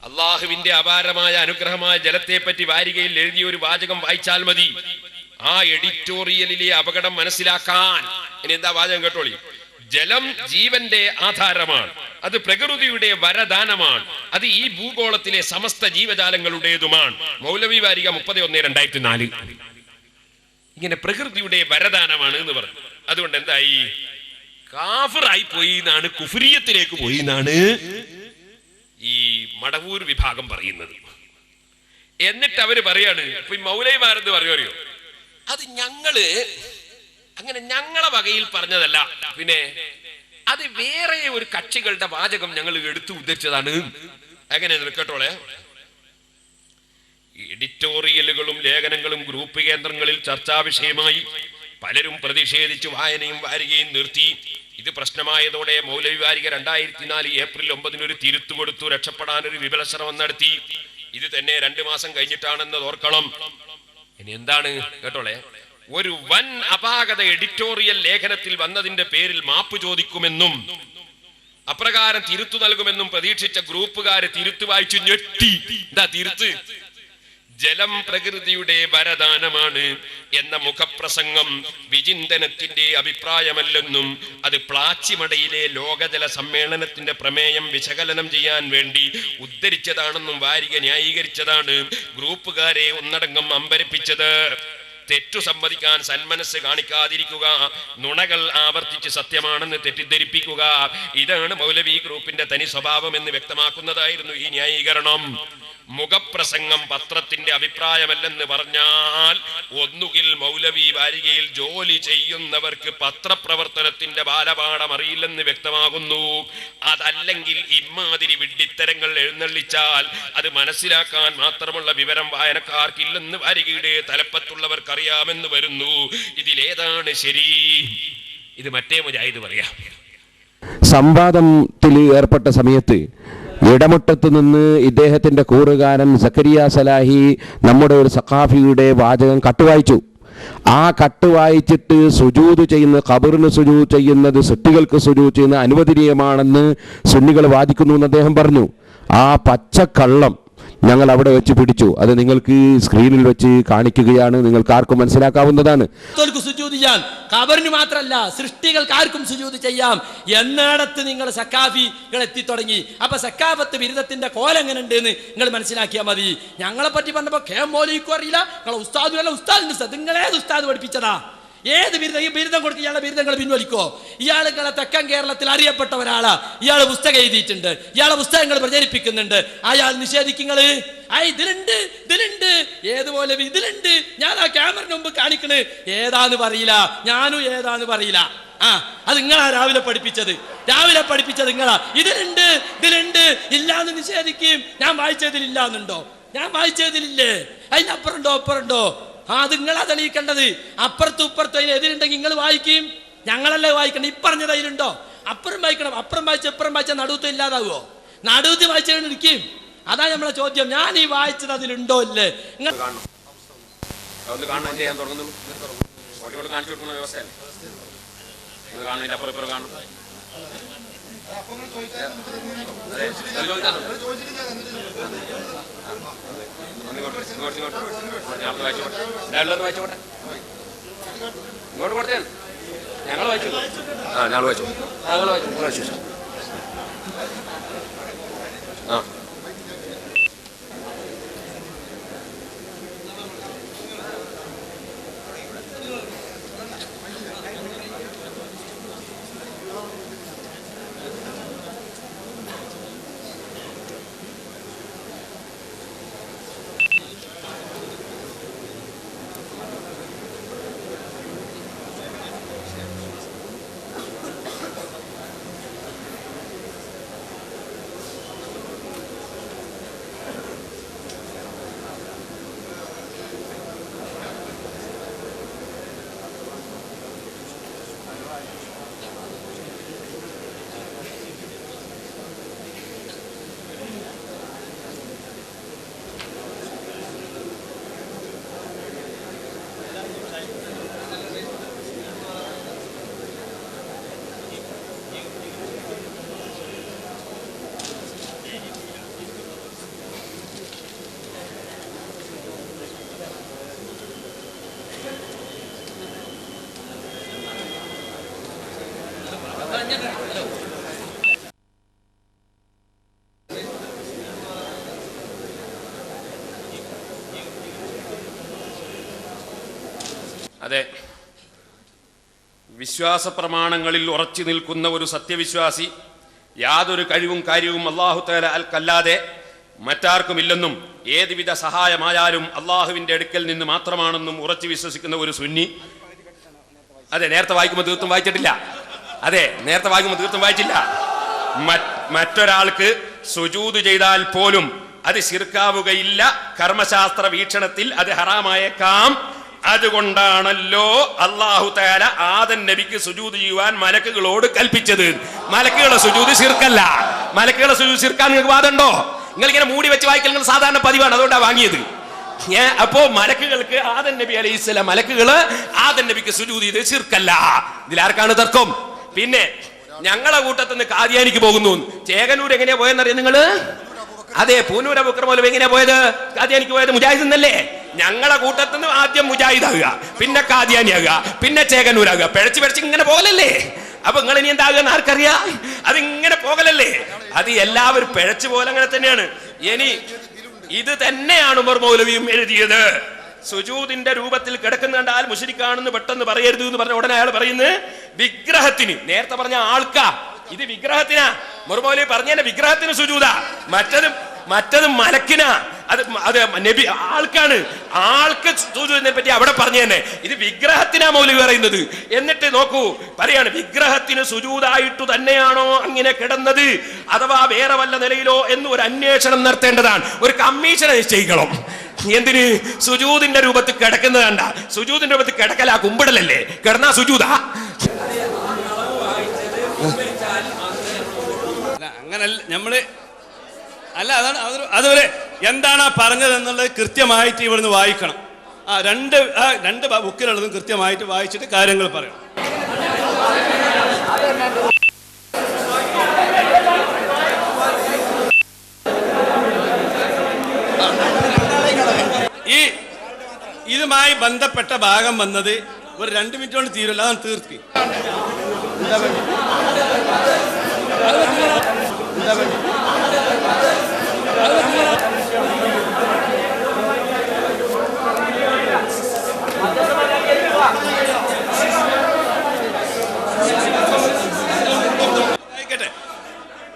അള്ളാഹുവിന്റെ അപാരമായ അനുഗ്രഹമായ ജലത്തെ പറ്റി വാരികയിൽ എഴുതിയ ഒരു വാചകം വായിച്ചാൽ മതി ആ എഡിറ്റോറിയലിലെ അപകടം മനസ്സിലാക്കാൻ. ഇനി എന്താ വാചകം കേട്ടോളി. ജലം ജീവന്റെ ആധാരമാണ്, അത് പ്രകൃതിയുടെ വരദാനമാണ്, അത് ഈ ഭൂഗോളത്തിലെ സമസ്ത ജീവജാലങ്ങളുടേതുമാണ്. മൗലവി വാരിക 30/1/2004. ഇങ്ങനെ പ്രകൃതിയുടെ വരദാനമാണ് എന്ന് പറഞ്ഞു. അതുകൊണ്ട് എന്തായി? കാഫിറായി പോയി എന്നാണ്, കുഫ്രിയത്തിലേക്ക് പോയി എന്നാണ് ഈ മടവൂർ വിഭാഗം പറയുന്നത്. എന്നിട്ട് അവര് പറയാണ്, ഇപ്പൊ ഈ മൗലവിമാരെന്ന് പറയുമോ, അത് ഞങ്ങളെ വകയിൽ പറഞ്ഞതല്ല, പിന്നെ അത് വേറെ ഒരു കക്ഷികളുടെ വാചകം ഞങ്ങൾ എടുത്തു ഉദ്ധരിച്ചതാണ്. എങ്ങനെ കേട്ടോളെ. എഡിറ്റോറിയലുകളും ലേഖനങ്ങളും ഗ്രൂപ്പ് കേന്ദ്രങ്ങളിൽ ചർച്ചാ വിഷയമായി പലരും പ്രതിഷേധിച്ചു വായനയും വാരികയും നിർത്തി. ഇത് പ്രശ്നമായതോടെ മൗലവി വാരിക 2004 ഏപ്രിൽ 9 ഒരു തിരുത്തു കൊടുത്തു. രക്ഷപ്പെടാൻ ഒരു വിപുല ശ്രമം നടത്തി. ഇത് തന്നെ 2 മാസം കഴിഞ്ഞിട്ടാണെന്ന് ഓർക്കണം. ഇനി എന്താണ് കേട്ടോളെ. ഒരു വൻ അപാകത എഡിറ്റോറിയൽ ലേഖനത്തിൽ വന്നതിന്റെ പേരിൽ മാപ്പ് ചോദിക്കുമെന്നും അപ്രകാരം തിരുത്തു നൽകുമെന്നും പ്രതീക്ഷിച്ച ഗ്രൂപ്പുകാര് തിരുത്തു വായിച്ചു ഞെട്ടി. എന്താ തിരുത്ത്? ജലം പ്രകൃതിയുടെ വരദാനമാണ് എന്ന മുഖപ്രസംഗം വിചിന്തനത്തിന്റെ അഭിപ്രായമല്ലെന്നും അത് പ്ലാച്ചിമടയിലെ ലോകജല സമ്മേളനത്തിന്റെ പ്രമേയം വിശകലനം ചെയ്യാൻ വേണ്ടി ഉദ്ധരിച്ചതാണെന്നും വാരിക ന്യായീകരിച്ചതാണ് ഗ്രൂപ്പുകാരെ ഒന്നടങ്കം അമ്പരപ്പിച്ചത്. തെറ്റു സമ്മതിക്കാൻ സന്മനസ് കാണിക്കാതിരിക്കുക, നുണകൾ ആവർത്തിച്ച് സത്യമാണെന്ന് തെറ്റിദ്ധരിപ്പിക്കുക, ഇതാണ് മൗലവി ഗ്രൂപ്പിന്റെ തനി സ്വഭാവം എന്ന് വ്യക്തമാക്കുന്നതായിരുന്നു ഈ ന്യായീകരണം. മുഖപ്രസംഗം പത്രത്തിന്റെ അഭിപ്രായമല്ലെന്ന് പറഞ്ഞാൽ ഒന്നുകിൽ മൗലവി വാരികയിൽ ജോലി ചെയ്യുന്നവർക്ക് പത്രപ്രവർത്തനത്തിന്റെ ബാലപാഠം അറിയില്ലെന്ന് വ്യക്തമാകുന്നു. അതല്ലെങ്കിൽ ഇമാതിരി വിഡ്ഢിത്തരങ്ങൾ എഴുന്നള്ളിച്ചാൽ അത് മനസ്സിലാക്കാൻ മാത്രമുള്ള വിവരം വായനക്കാർക്കില്ലെന്ന് വാരികയുടെ തലപ്പത്തുള്ളവർക്കറിയാമെന്ന് വരുന്നു. ഇതിലേതാണ് ശരി? ഇത് മറ്റേ മുജാഹിദ് പറയാം. സംവാദത്തിൽ ഏർപ്പെട്ട സമയത്ത് ഇടമുട്ടത്ത് നിന്ന് ഇദ്ദേഹത്തിൻ്റെ കൂറുകാരൻ സക്കരിയ സലാഹി നമ്മുടെ ഒരു സഖാഫിയുടെ വാചകം കട്ടുവായിച്ചു. ആ കട്ട് വായിച്ചിട്ട് സുജൂദ് ചെയ്യുന്ന ഖബറിന് സുജൂദ് ചെയ്യുന്നത് സൃഷ്ടികൾക്ക് സുജൂദ് ചെയ്യുന്നത് അനുവദനീയമാണെന്ന് സുന്നികൾ വാദിക്കുന്നു എന്ന് അദ്ദേഹം പറഞ്ഞു. ആ പച്ചക്കള്ളം ഞങ്ങൾ അവിടെ വെച്ച് പിടിച്ചു. അത് നിങ്ങൾക്ക് സ്ക്രീനിൽ വെച്ച് കാണിക്കുകയാണ്, നിങ്ങൾക്ക് ആർക്കും മനസ്സിലാക്കാവുന്നതാണ്. ഖബറിന് മാത്രമല്ല സൃഷ്ടികൾക്ക് ആർക്കും സുജൂദ് ചെയ്യാം എന്നിടത്ത് നിങ്ങൾ സക്കാഫികൾ എത്തിത്തുടങ്ങി. അപ്പൊ സക്കാഫത്ത് ബിരുദത്തിന്റെ കോലം എങ്ങനെ ഉണ്ട് എന്ന് നിങ്ങൾ മനസ്സിലാക്കിയാൽ മതി. ഞങ്ങളെ പറ്റി പറഞ്ഞപ്പോ കെ മൗലവിക്കും അറിയില്ല, നിങ്ങളെ ഉസ്താദും അല്ല. ഉസ്താദിന്റെ നിങ്ങളേത് ഉസ്താദ് പഠിപ്പിച്ചതാ? ഏത് ബിരുദം? ഈ ബിരുദം കൊടുക്കുക, ഇയാളുടെ ബിരുദങ്ങൾ പിൻവലിക്കോ? ഇയാളുകളെ തെക്കൻ കേരളത്തിൽ അറിയപ്പെട്ട ഒരാളാ. ഇയാൾ പുസ്തകം എഴുതിയിട്ടുണ്ട്, ഇയാളെ പുസ്തകങ്ങൾ പ്രചരിപ്പിക്കുന്നുണ്ട്. അയാൾ നിഷേധിക്കുന്നത് ഇതിലുണ്ട് ഏതുപോലെ ഇതിലുണ്ട്. ഞാൻ ആ ക്യാമറന് മുമ്പ് കാണിക്കണ് ഏതാന്ന് പറയില്ല, ഞാനും ഏതാന്ന് പറയില്ല. അത് നിങ്ങളാ രാവിലെ പഠിപ്പിച്ചത് നിങ്ങളാ. ഇതിലുണ്ട് ഇല്ലാന്ന് നിഷേധിക്കും. ഞാൻ വായിച്ചതിലില്ലാന്നുണ്ടോ? ഞാൻ വായിച്ചതിലില്ലേ? അതിനപ്പുറണ്ടോ? അത് നിങ്ങളാ തെളിയിക്കേണ്ടത്. അപ്പുറത്തും ഇപ്പുറത്തും എതിരുണ്ടെങ്കിൽ നിങ്ങൾ വായിക്കും, ഞങ്ങളല്ലേ വായിക്കണം. ഇപ്പറഞ്ഞത് അതിലുണ്ടോ? അപ്പുറം വായിക്കണം. അപ്പുറം വായിച്ച നടുവത്ത് ഇല്ലാതാവോ? നടുവത്ത് വായിച്ചിരിക്കും. അതാ നമ്മളെ ചോദ്യം. ഞാൻ ഈ വായിച്ചത് അതിലുണ്ടോ ഇല്ലേ? നിങ്ങൾ ഞങ്ങൾ വായിച്ചു. അതെ, വിശ്വാസ പ്രമാണങ്ങളിൽ ഉറച്ചു നിൽക്കുന്ന ഒരു സത്യവിശ്വാസി യാതൊരു കഴിവും കാര്യവും അല്ലാഹു തആലക്കല്ലാതെ മറ്റാർക്കുമില്ലെന്നും ഏതുവിധ സഹായമായാലും അള്ളാഹുവിന്റെ അടുക്കൽ നിന്ന് മാത്രമാണെന്നും ഉറച്ചു വിശ്വസിക്കുന്ന ഒരു സുന്നി. അതെ, നേരത്തെ വായിക്കുമ്പോൾ തീർത്തും വായിച്ചിട്ടില്ല. അതെ, നേരത്തെ വായിക്കുമ്പോൾ തീർത്തും വായിച്ചില്ല. മറ്റൊരാൾക്ക് സുജൂദ് ചെയ്താൽ പോലും അത് ശിർക്കാവുകയില്ല. കർമ്മശാസ്ത്ര വീക്ഷണത്തിൽ അത് ഹറാമായേക്കാം. അതുകൊണ്ടാണല്ലോ അല്ലാഹു തആല ആദം നബിക്ക് സുജൂദ് ചെയ്യുവാൻ മലക്കുകളോട് കൽപ്പിച്ചത്. മലക്കുകളുടെ സുജൂദ് ശിർക്കല്ല. മലക്കുകളുടെ സുജൂദ് ശിർക്കാൻ നിങ്ങൾക്ക് വാദമുണ്ടോ? നിങ്ങൾ ഇങ്ങനെ മൂടി വെച്ച് വായിക്കൽ നിങ്ങൾ സാധാരണ പതിവാണ്, അതുകൊണ്ടാണ് വാങ്ങിയത്. അപ്പോ മലക്കുകൾക്ക് ആദം നബി അലൈഹിസ്സലാം മലക്കുകള് ആദം നബിക്ക് സുജൂദ് ചെയ്ത് ശിർക്കല്ല. ഇതിലാർക്കാണ് തർക്കം? പിന്നെ ഞങ്ങളെ കൂട്ടത്തിൽ നിന്ന് കാദിയാനിക്ക് പോകുന്നു. ചേകനൂർ എങ്ങനെയാ പോയെന്നറിയാം നിങ്ങള്? അതെ, പൂനൂർ അബൂബക്കർ മൗലവി എങ്ങനെയാ പോയത്? കാദിയാനിക്ക് പോയത് മുജാഹിദ് എന്നല്ലേ? ഞങ്ങളെ കൂട്ടത്തിൽ നിന്ന് ആദ്യം മുജാഹിദ് ആകുക, പിന്നെ കാദിയാനി ആകുക, പിന്നെ ചേകനൂരാകുക. പിഴച്ച് ഇങ്ങനെ പോകലല്ലേ? അപ്പൊ നിങ്ങൾ ഇനി എന്താകുക ആർക്കറിയാ? അതിങ്ങനെ പോകലല്ലേ? അത് എല്ലാവരും പിഴച്ചു പോലെ അങ്ങനെ തന്നെയാണ്. ഇനി ഇത് തന്നെയാണ് ഉമർ മൗലവിയും എഴുതിയത്. സുജൂദിന്റെ രൂപത്തിൽ കിടക്കുന്ന കണ്ടാൽ മുശ്രിക്കാണെന്ന് പെട്ടെന്ന് പറയരുത് എന്ന് പറഞ്ഞ ഉടനെ അയാൾ പറയുന്നത് വിഗ്രഹത്തിന്. നേരത്തെ പറഞ്ഞ ആൾക്കാ, ഇത് വിഗ്രഹത്തിനാ. ഉമർ മൗലവി പറഞ്ഞ വിഗ്രഹത്തിന് സുജൂദാ, മറ്റത് മലക്കിനാ. അത് നബി ആൾക്കാണ്. ആൾക്ക് സുജൂദിനെ പറ്റി അവിടെ പറഞ്ഞു തന്നെ. ഇത് വിഗ്രഹത്തിനാ മൗലവി പറയുന്നത്. എന്നിട്ട് നോക്കൂ, പറയാണ് വിഗ്രഹത്തിന് സുജൂദായിട്ടു തന്നെയാണോ അങ്ങനെ കിടന്നത്, അഥവാ വേറെ വല്ല നിലയിലോ എന്ന് ഒരു അന്വേഷണം നടത്തേണ്ടതാണ്. ഒരു കമ്മീഷനെ നിശ്ചയിക്കണം. എന്തിന്? സുജൂദിന്റെ രൂപത്തിൽ കിടക്കുന്നത് കണ്ട. സുജൂദിന്റെ രൂപത്തിൽ കിടക്കല കുമ്പിടലല്ലേ? കിടന്നാ സുജൂദാ? അങ്ങനല്ല നമ്മള് അല്ല, അതാണ് അതുവരെ എന്താണ് പറഞ്ഞത് എന്നുള്ളത് കൃത്യമായിട്ട് ഇവിടുന്ന് വായിക്കണം. രണ്ട് ബുക്കിലുള്ളതും കൃത്യമായിട്ട് വായിച്ചിട്ട് കാര്യങ്ങൾ പറയണം. ഇതുമായി ബന്ധപ്പെട്ട ഭാഗം വന്നത് ഒരു 2 മിനിറ്റ് കൊണ്ട് തീരുമല്ല, അതാണ് തീർത്തി.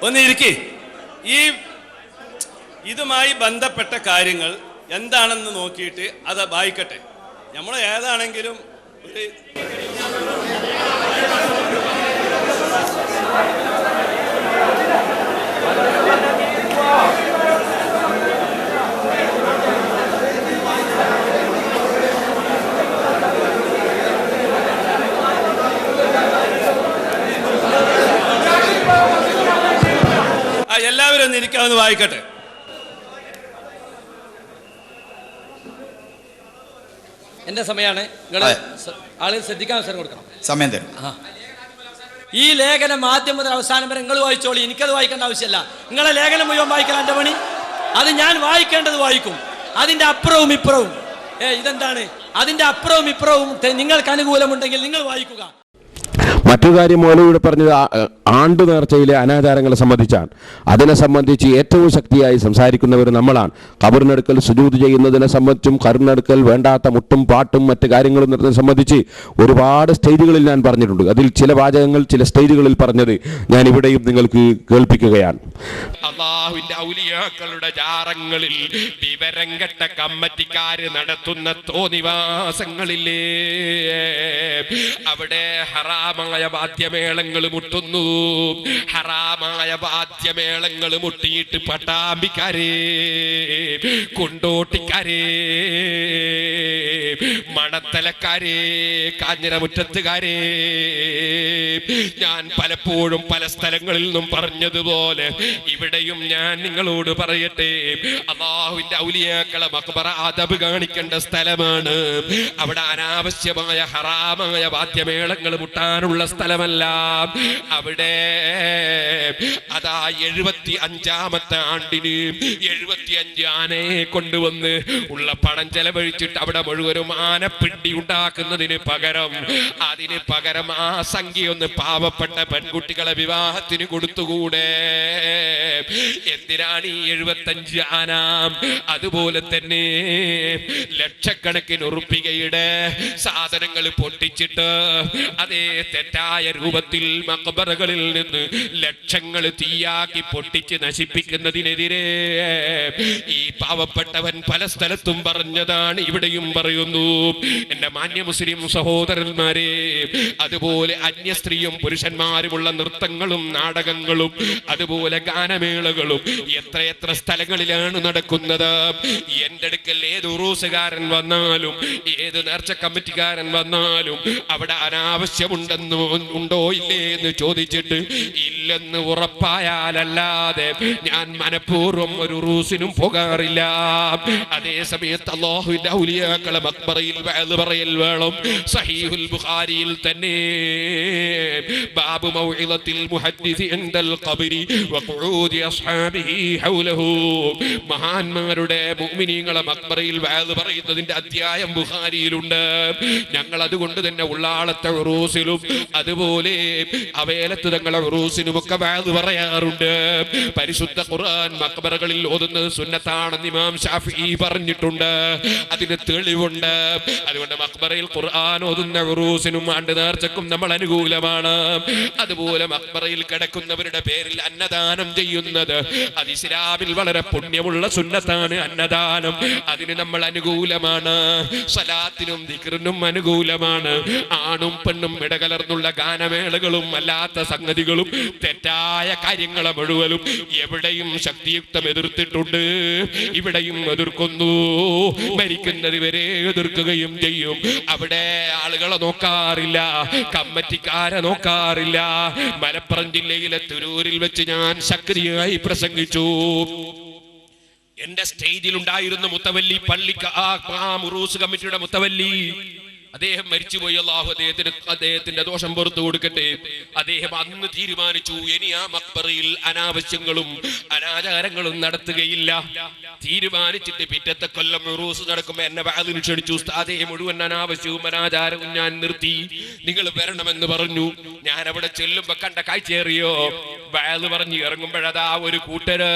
ഒന്ന് ഇരിക്കേ. ഇതുമായി ബന്ധപ്പെട്ട കാര്യങ്ങൾ എന്താണെന്ന് നോക്കിയിട്ട് അത് വായിക്കട്ടെ. നമ്മൾ ഏതാണെങ്കിലും ഒരു എല്ലാവരും ഒന്ന് ഇരിക്കാമെന്ന് വായിക്കട്ടെ. എന്റെ സമയമാണ്. ആളുകൾ ശ്രദ്ധിക്കാൻ അവസരം കൊടുക്കണം. സമയം തരും. ഈ ലേഖനം ആദ്യം മുതൽ അവസാനം വരെ നിങ്ങൾ വായിച്ചോളി. എനിക്കത് വായിക്കേണ്ട ആവശ്യമില്ല. നിങ്ങളെ ലേഖനം മുഴുവൻ വായിക്കാൻ എൻ്റെ പണി. അത് ഞാൻ വായിക്കേണ്ടത് വായിക്കും. അതിന്റെ അപ്പുറവും ഇപ്പുറവും ഇതെന്താണ്? അതിന്റെ അപ്പുറവും ഇപ്പുറവും നിങ്ങൾക്ക് അനുകൂലമുണ്ടെങ്കിൽ നിങ്ങൾ വായിക്കുക. മറ്റൊരു കാര്യം മൗലവിയുടെ പറഞ്ഞത് ആണ്ടു നേർച്ചയിലെ അനാചാരങ്ങളെ സംബന്ധിച്ചാണ്. അതിനെ സംബന്ധിച്ച് ഏറ്റവും ശക്തിയായി സംസാരിക്കുന്നവർ നമ്മളാണ്. ഖബറിനടുക്കൽ സുജൂദ് ചെയ്യുന്നതിനെ സംബന്ധിച്ചും ഖബറിനടുക്കൽ വേണ്ടാത്ത മുട്ടും പാട്ടും മറ്റു കാര്യങ്ങളും നിർത്തുന്നതിനെ സംബന്ധിച്ച് ഒരുപാട് സ്റ്റേജുകളിൽ ഞാൻ പറഞ്ഞിട്ടുണ്ട്. അതിൽ ചില വാചകങ്ങൾ ചില സ്റ്റേജുകളിൽ പറഞ്ഞത് ഞാൻ ഇവിടെയും നിങ്ങൾക്ക് കേൾപ്പിക്കുകയാണ്. അല്ലാഹുവിന്റെ ഔലിയാക്കളുടെ ജാറങ്ങളിൽ വിവരം കെട്ട കമ്മറ്റിക്കാര് നടത്തുന്ന തോന്നിവാസങ്ങളില്ലേ, അവിടെ ഹറാമായ വാദ്യമേളങ്ങൾ മുട്ടുന്നു. ഹറാമായ വാദ്യമേളങ്ങൾ മുട്ടിയിട്ട് പട്ടാമ്പിക്കാരേ, കൊണ്ടോട്ടിക്കാരേ, മണത്തലക്കാരേ, കാഞ്ഞിരമുറ്റത്തുകാരേ, ഞാൻ പലപ്പോഴും പല സ്ഥലങ്ങളിൽ നിന്നും പറഞ്ഞതുപോലെ ഇവിടെയും ഞാൻ നിങ്ങളോട് പറയട്ടെ, അല്ലാഹുവിന്റെ ഔലിയാക്കളെ മഖ്ബറ അദബ് കാണിക്കേണ്ട സ്ഥലമാണ്. അവിടെ അനാവശ്യമായ ഹറാമായ വാദ്യമേളങ്ങൾ മുട്ടാനുള്ള സ്ഥലമല്ല. അവിടെ അതാ 75-ാമത്തെ ആണ്ടിന് 75 ആനയെ കൊണ്ടുവന്ന് ഉള്ള പണം ചെലവഴിച്ചിട്ട് അവിടെ മുഴുവനും ആനപ്പിണ്ടി ഉണ്ടാക്കുന്നതിന് പകരം ആ സംഖ്യ ഒന്ന് പാവപ്പെട്ട പെൺകുട്ടികളെ വിവാഹത്തിന് കൊടുത്തുകൂടെ? എന്തിനാണ് ഈ 75 ആന? അതുപോലെ തന്നെ ലക്ഷക്കണക്കിന് ഉറുപ്പികയുടെ സാധനങ്ങൾ പൊട്ടിച്ചിട്ട് അതേ തെറ്റായ രൂപത്തിൽ മഖ്ബറകളിൽ നിന്ന് ലക്ഷങ്ങൾ തീയാക്കി പൊട്ടിച്ച് നശിപ്പിക്കുന്നതിനെതിരെ ഈ പാവപ്പെട്ടവൻ പല സ്ഥലത്തും പറഞ്ഞതാണ്, ഇവിടെയും പറയുന്നു. എന്റെ മാന്യ മുസ്ലിം സഹോദരന്മാരെ, അതുപോലെ അന്യ സ്ത്രീ സ്ത്രീയും പുരുഷന്മാരുമുള്ള നൃത്തങ്ങളും നാടകങ്ങളും അതുപോലെ ഗാനമേളകളും എത്രയെത്ര സ്ഥലങ്ങളിലാണ് നടക്കുന്നത്. എന്റെ അടുക്കൽ ഏത് ഉറൂസുകാരൻ വന്നാലും ഏത് നേർച്ച കമ്മിറ്റിക്കാരൻ വന്നാലും അവിടെ അനാവശ്യമുണ്ടെന്ന് ഉണ്ടോ ഇല്ലേ എന്ന് ചോദിച്ചിട്ട് ഇല്ലെന്ന് ഉറപ്പായാലല്ലാതെ ഞാൻ മനഃപൂർവ്വം ഒരു ഉറൂസിനും പോകാറില്ല. അതേ സമയത്ത് അല്ലാഹുവിന്റെ ഔലിയാക്കളെ മഖ്ബറയിൽ വഅദ് പറയൽ വേണം. സഹീഹുൽ ബുഖാരിയിൽ തന്നെ ബാബു മൗഇദത്തിൽ മുഹദ്ദിസി ഇൻദൽ ഖബ്രി വഖുഊദി അസ്ഹാബിഹി ഹൗലഹു. മഹാന്മാരുടെ മുഅ്മിനീങ്ങളെ മഖ്ബറയിൽ വഅദ് പറയുന്നതിന്റെ അധ്യായം ബുഖാരിയിലുണ്ട്. ഞങ്ങൾ അതുകൊണ്ട് തന്നെ ഉള്ളാളത്തെ ഉറൂസിലും അതുപോലെ അവേലത്ത് തങ്ങളെ ഉറൂസിനുമൊക്കെ വഅദ് പറയാറുണ്ട്. പരിശുദ്ധ ഖുർആൻ മഖ്ബറകളിൽ ഓതുന്നത് സുന്നത്താണെന്ന് ഇമാം ശാഫിഈ പറഞ്ഞിട്ടുണ്ട്. അതിന് തെളിവുണ്ട്. അതുകൊണ്ട് മഖ്ബറയിൽ ഖുർആൻ ഓതുന്ന ഉറൂസിനും ആണ്ട് നേർച്ചക്കും നമ്മൾ അനുകൂലമാണ്. അതുപോലെ മഖ്ബറയിൽ കിടക്കുന്നവരുടെ പേരിൽ അന്നദാനം ചെയ്യുന്നത് അത് ഇസ്ലാമിൽ വളരെ പുണ്യമുള്ള സുന്നത്താണ്. അന്നദാനം അതിന് നമ്മൾ അനുകൂലമാണ്. സ്വലാത്തിനും ദിക്റിനും അനുകൂലമാണ്. ആണും പെണ്ണും ഇടകലർന്നുള്ള ഗാനമേളകളും അല്ലാത്ത സംഗതികളും തെറ്റായ കാര്യങ്ങളെ മുഴുവനും എവിടെയും ശക്തിയുക്തം എതിർത്തിട്ടുണ്ട്. ഇവിടെയും എതിർക്കുന്നു. മരിക്കുന്നത് വരെ എതിർക്കുകയും ചെയ്യും. അവിടെ ആളുകളെ നോക്കാറില്ല, കമ്മിറ്റിക്കാരെ നോക്കാറില്ല. മലപ്പുറം ജില്ലയിലെ തുരൂരിൽ വെച്ച് ഞാൻ ശക്തിയായി പ്രസംഗിച്ചു. എന്റെ സ്റ്റേജിൽ ഉണ്ടായിരുന്ന മുത്തവല്ലി പള്ളിക്ക് ആ ഉറൂസ് കമ്മിറ്റിയുടെ മുത്തവല്ലി അദ്ദേഹം മരിച്ചുപോയി. അല്ലാഹു അദ്ദേഹത്തിന്റെ ദോഷം പുറത്തു കൊടുക്കട്ടെ. അദ്ദേഹം അന്ന് തീരുമാനിച്ചു ഇനി ആ മഖ്ബറയിൽ അനാവശ്യങ്ങളും അനാചാരങ്ങളും നടത്തുകയില്ല. തീരുമാനിച്ചിട്ട് പിറ്റത്തെ കൊല്ലം ഉറൂസ് നടക്കുമ്പോ എന്നെ വഅദിന് ക്ഷണിച്ചു. ഉസ്താദേ, മുഴുവൻ അനാവശ്യവും അനാചാരവും ഞാൻ നിർത്തി, നിങ്ങൾ വരണമെന്ന് പറഞ്ഞു. ഞാൻ അവിടെ ചെല്ലുമ്പോ കണ്ട കാഴ്ചയേറിയോ? വഅദ് പറഞ്ഞ് ഇറങ്ങുമ്പോഴതാ ഒരു കൂട്ടര്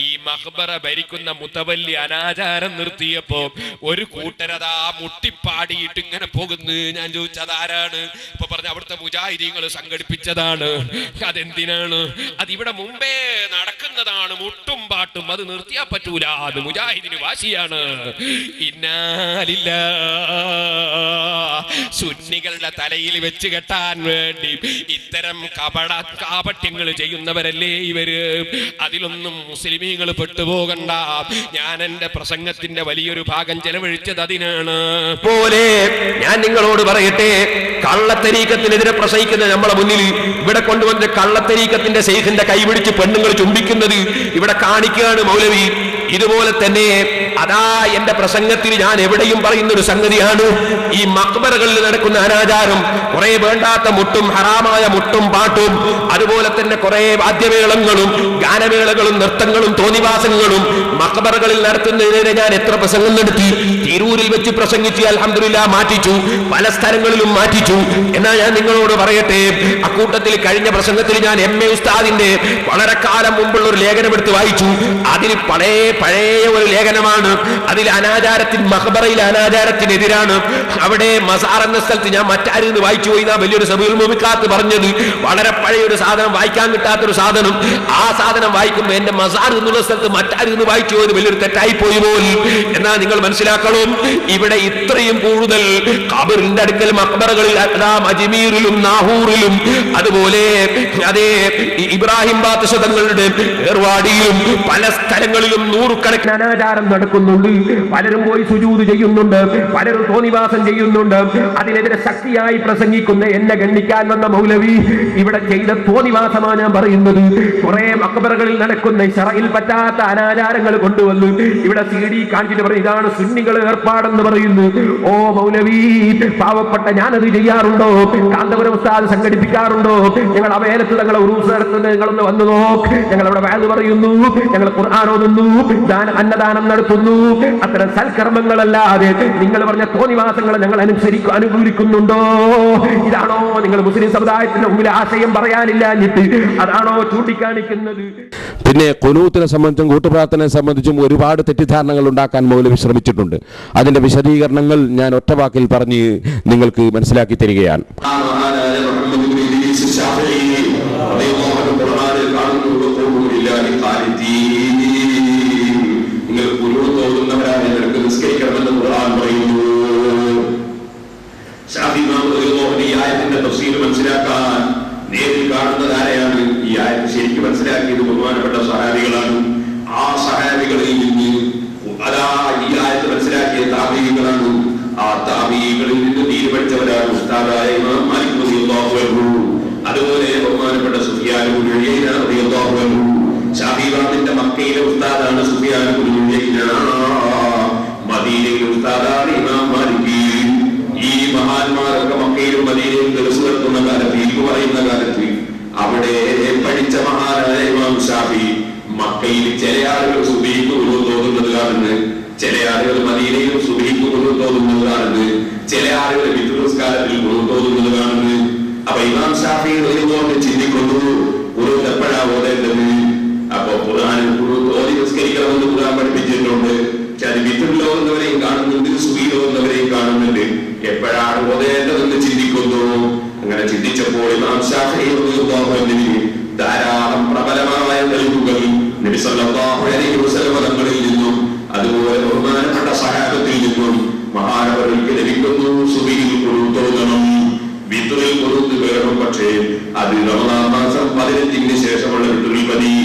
ഈ മഖ്ബറ ഭരിക്കുന്ന മുത്തവല്ലി അനാചാരം നിർത്തിയപ്പോ ഒരു കൂട്ടരതാ മുട്ടിപ്പാടിയിട്ട് ഇങ്ങനെ പോകുന്നു. ഞാൻ ചോദിച്ചത് ആരാണ്? ഇപ്പൊ പറഞ്ഞ അവിടുത്തെ മുജാഹിദീങ്ങൾ സംഘടിപ്പിച്ചതാണ്. അതെന്തിനാണ്? അതിവിടെ മുമ്പേ നടക്കുന്നതാണ്, മുട്ടും പാട്ടും. അത് നിർത്തിയാ പറ്റൂല. അത് മുജാഹിദിന് വാശിയാണ്. ഇന്നാലില്ല സുന്നികളുടെ തലയിൽ വെച്ച് കെട്ടാൻ വേണ്ടി ഇത്തരം കാപട്യങ്ങൾ ചെയ്യുന്നവരല്ലേ ഇവര്. അതിലൊന്നും മുസ്ലിമീങ്ങൾ പെട്ടുപോകണ്ട. ഞാൻ എന്റെ പ്രസംഗത്തിന്റെ വലിയൊരു ഭാഗം ചെലവഴിച്ചത് അതിനാണ്. പോലെ ഞാൻ നിങ്ങളോട് പറയട്ടെ, കള്ളത്തരീക്കത്തിനെതിരെ പ്രസംഗിക്കുന്ന നമ്മളെ മുന്നിൽ ഇവിടെ കൊണ്ടുവന്ന കള്ളത്തരീക്കത്തിന്റെ ശൈഖിന്റെ കൈപിടിച്ച് പെണ്ണുങ്ങൾ ചുംബിക്കുന്നത് ഇവിടെ കാണിക്കുകയാണ് മൗലവി. ഇതുപോലെ തന്നെ അതാ എന്റെ പ്രസംഗത്തിൽ ഞാൻ എവിടെയും പറയുന്ന ഒരു സംഗതിയാണ് ഈ മഖ്ബറകളിൽ നടക്കുന്ന അനാചാരം. കുറെ വേണ്ടാത്ത മുട്ടും ഹറാമായ മുട്ടും പാട്ടും അതുപോലെ തന്നെ കുറെ വാദ്യമേളങ്ങളും ഗാനമേളകളും നൃത്തങ്ങളും തോന്നിവാസങ്ങളും മഖ്ബറകളിൽ നടത്തുന്നതിനെ ഞാൻ എത്ര പ്രസംഗം നടത്തി. തിരൂരിൽ വെച്ച് പ്രസംഗിച്ച് അൽഹംദുലില്ലാഹ് മാറ്റിച്ചു, പല സ്ഥലങ്ങളിലും മാറ്റിച്ചു. എന്നാൽ ഞാൻ നിങ്ങളോട് പറയട്ടെ, അക്കൂട്ടത്തിൽ കഴിഞ്ഞ പ്രസംഗത്തിൽ ഞാൻ MA ഉസ്താദിന്റെ വളരെ കാലം മുമ്പുള്ള ഒരു ലേഖനം എടുത്ത് വായിച്ചു. അതിൽ പഴയ ഒരു ലേഖനമാണ്. അതിൽ അനാചാരത്തിന് മഖ്ബറയിലെ അനാചാരത്തിനെതിരാണ്. അവിടെ മസാർ എന്ന സ്ഥലത്ത് ഞാൻ മറ്റാരിന്ന് വായിച്ചു പോയി വലിയൊരു സബീൽ മുമിക്കാത്ത് പറഞ്ഞത്. വളരെ പഴയൊരു സാധനം, വായിക്കാൻ കിട്ടാത്തൊരു സാധനം. ആ സാധനം വായിക്കുമ്പോൾ എന്റെ മസാർ എന്നുള്ള സ്ഥലത്ത് മറ്റാരിന്ന് വായിച്ചു പോയത് വലിയൊരു തെറ്റായി പോയി പോലും. എന്നാൽ നിങ്ങൾ മനസ്സിലാക്കണം, ഇവിടെ ഇത്രയും കൂടുതൽ ഖബറിന്റെ അടുക്കൽ മഖ്ബറകളിൽ അജ്മീറിലും നാഹൂറിലും അതുപോലെ അതേ ഇബ്രാഹിം ബാദശാ തങ്ങളുടെ ഏർവാടിയിലും പല സ്ഥലങ്ങളിലും നൂറുകണക്കിന് അനാചാരം നടക്കുന്നുണ്ട്. പലരും പോയി സുജൂദ് ചെയ്യുന്നുണ്ട്, പലരും തോന്നിവാസം ചെയ്യുന്നുണ്ട്. അതിനെതിരെ ശക്തിയായി പ്രസംഗിക്കുന്ന എന്നെ ഗണ്ണിക്കാൻ വന്ന മൗലവി ഇവിടെ ചെയ്ത തോന്നിവാസമാണ് ഞാൻ പറയുന്നത്. കുറെ മഖ്ബറകളിൽ നടക്കുന്ന ശറഇൽ പറ്റാത്ത അനാചാരങ്ങൾ കൊണ്ടുവന്ന് ഇവിടെ CD കാണിച്ചിട്ട് പറയും ഇതാണ് സുന്നികൾ ഏർപ്പാടെന്ന് പറയുന്നു. ഓ മൗലവി, പാവപ്പെട്ട ഞാനത് ചെയ്യാറുണ്ടോ? കാന്തപുരം ഉസ്താദ് സംഘടിപ്പിക്കാറുണ്ടോ? ഞങ്ങൾ അവേലത്ത് തങ്ങളെ ഉറൂസ് നടത്തുന്നത് നിങ്ങളൊന്ന് വന്നു നോക്ക്. ഞങ്ങൾ അവിടെ വഅദ് പറയുന്നു, ഞങ്ങൾ ഖുർആൻ ഓതുന്നു, അന്നദാനം നടത്തുന്നു. അത്തരം സൽക്കർമ്മങ്ങളല്ലാതെ നിങ്ങൾ പറഞ്ഞ തോന്നിവാസങ്ങൾ ഞങ്ങൾ അനുകൂലിക്കുന്നുണ്ടോ? ഇതാണോ നിങ്ങൾ മുസ്ലിം സമുദായത്തിന്റെ മുമ്പിൽ ആശയം പറയാനില്ലാഞ്ഞിട്ട് അതാണോ ചൂണ്ടിക്കാണിക്കുന്നത്? പിന്നെ ഖുനൂത്തിനെ സംബന്ധിച്ചും കൂട്ടുപ്രാർത്ഥനയെ സംബന്ധിച്ചും ഒരുപാട് തെറ്റിദ്ധാരണകൾ ഉണ്ടാക്കാൻ മൗലവി ശ്രമിച്ചിട്ടുണ്ട്. അതിന്റെ വിശദീകരണങ്ങൾ ഞാൻ ഒറ്റ വാക്കിൽ പറഞ്ഞ് നിങ്ങൾക്ക് മനസ്സിലാക്കി തരികയാണ്. ഷാഫി ഇമാം റളിയല്ലാഹു അൻഹു ഈ ആയത്തിന്റെ തഫ്സീർ മനസ്സിലാക്കാൻ നേരിൽ കാണുന്നത് ആരെയാണ്? ഈ ആയത്ത് ശരിക്കും മനസ്സിലാക്കിയത് ബഹുമാനപ്പെട്ട സഹാബികളാണ്. ആ സഹാബികളിൽ നിന്ന് അതാ ഈ ആയത്ത് മനസ്സിലാക്കിയ താബീകളാണ്. ആ താബീകളിൽ നിന്ന് തീരുമാനിച്ചവരാണ് ഉസ്താദായ ഇമാം മാലിക് റളിയല്ലാഹു അൻഹു, അതുപോലെ ബഹുമാനപ്പെട്ട സുഫിയാൻ ഇബ്നു ഉയൈന റളിയല്ലാഹു അൻഹു. ശാഫിഈ ഇമാമിന്റെ മക്കയിലെ ഉസ്താദാണ് സുഫിയാൻ ഇബ്നു ഉയൈന, മദീനയിലെ ഉസ്താദാണ് ഇമാം മാലിക്. ഈ മഹാന്മാരൊക്കെ മക്കയിലും മദീനയിലും ദർസ് നടത്തുന്ന കാലത്ത്, ഇൽമു പറയുന്ന കാലത്ത് അവിടെ പഠിച്ച മഹാനായ ഇമാം ഷാഫി മക്കയിൽ ചില ആളുകൾ സുബഹിക്ക് ഉളൂ തോന്നുന്നത് കാണുന്നത്, ചില ആളുകൾ മദീനയിലും സുബഹിക്ക് ഉളൂ തോന്നുന്നത് കാണുന്നത്, ചില ആളുകൾ വിത്ർ നിസ്കാരത്തിൽ ഉളൂ തോന്നുന്നത് കാണുന്നത്. അപ്പൊ ഇമാം ഷാഫി റളിയല്ലാഹു ചിന്തിക്കുന്നു, ഉളൂ എപ്പോഴാ ഓതേണ്ടത്? അപ്പൊ ഖുർആനിൽ ഉളൂ ഓതി നിസ്കരിക്കണമെന്ന് ഖുർആൻ പഠിപ്പിച്ചിട്ടുണ്ട്. അത് വിത്റിലോന്നവരെയും കാണുന്നുണ്ട്, സുബഹിലോന്നവരെയും കാണുന്നുണ്ട്. എപ്പോഴാണ് ഓതേണ്ടതെന്ന് ചിന്തിക്കുന്നു. അങ്ങനെ ചിന്തിച്ചപ്പോൾ ഇമാം ഷാഫി റളിയല്ലാഹു അൻഹു ധാരാളം പ്രബലമായ തെളിവുകൾ നബി സല്ലല്ലാഹു അലൈഹി വസല്ലം തങ്ങളിൽ നിന്നും അതുപോലെ ബഹുമാനപ്പെട്ട സഹാബത്തിൽ നിന്നും മഹാനവർക്ക് ലഭിക്കുന്നു. സുബഹിയിൽ ഖുനൂത്ത് ഓതണം, വിത്റിൽ ഖുനൂത്ത് വേണം, പക്ഷേ അത് റമദാൻ മാസം 15-ന് ശേഷമുള്ള വിത്റിൽ മതി.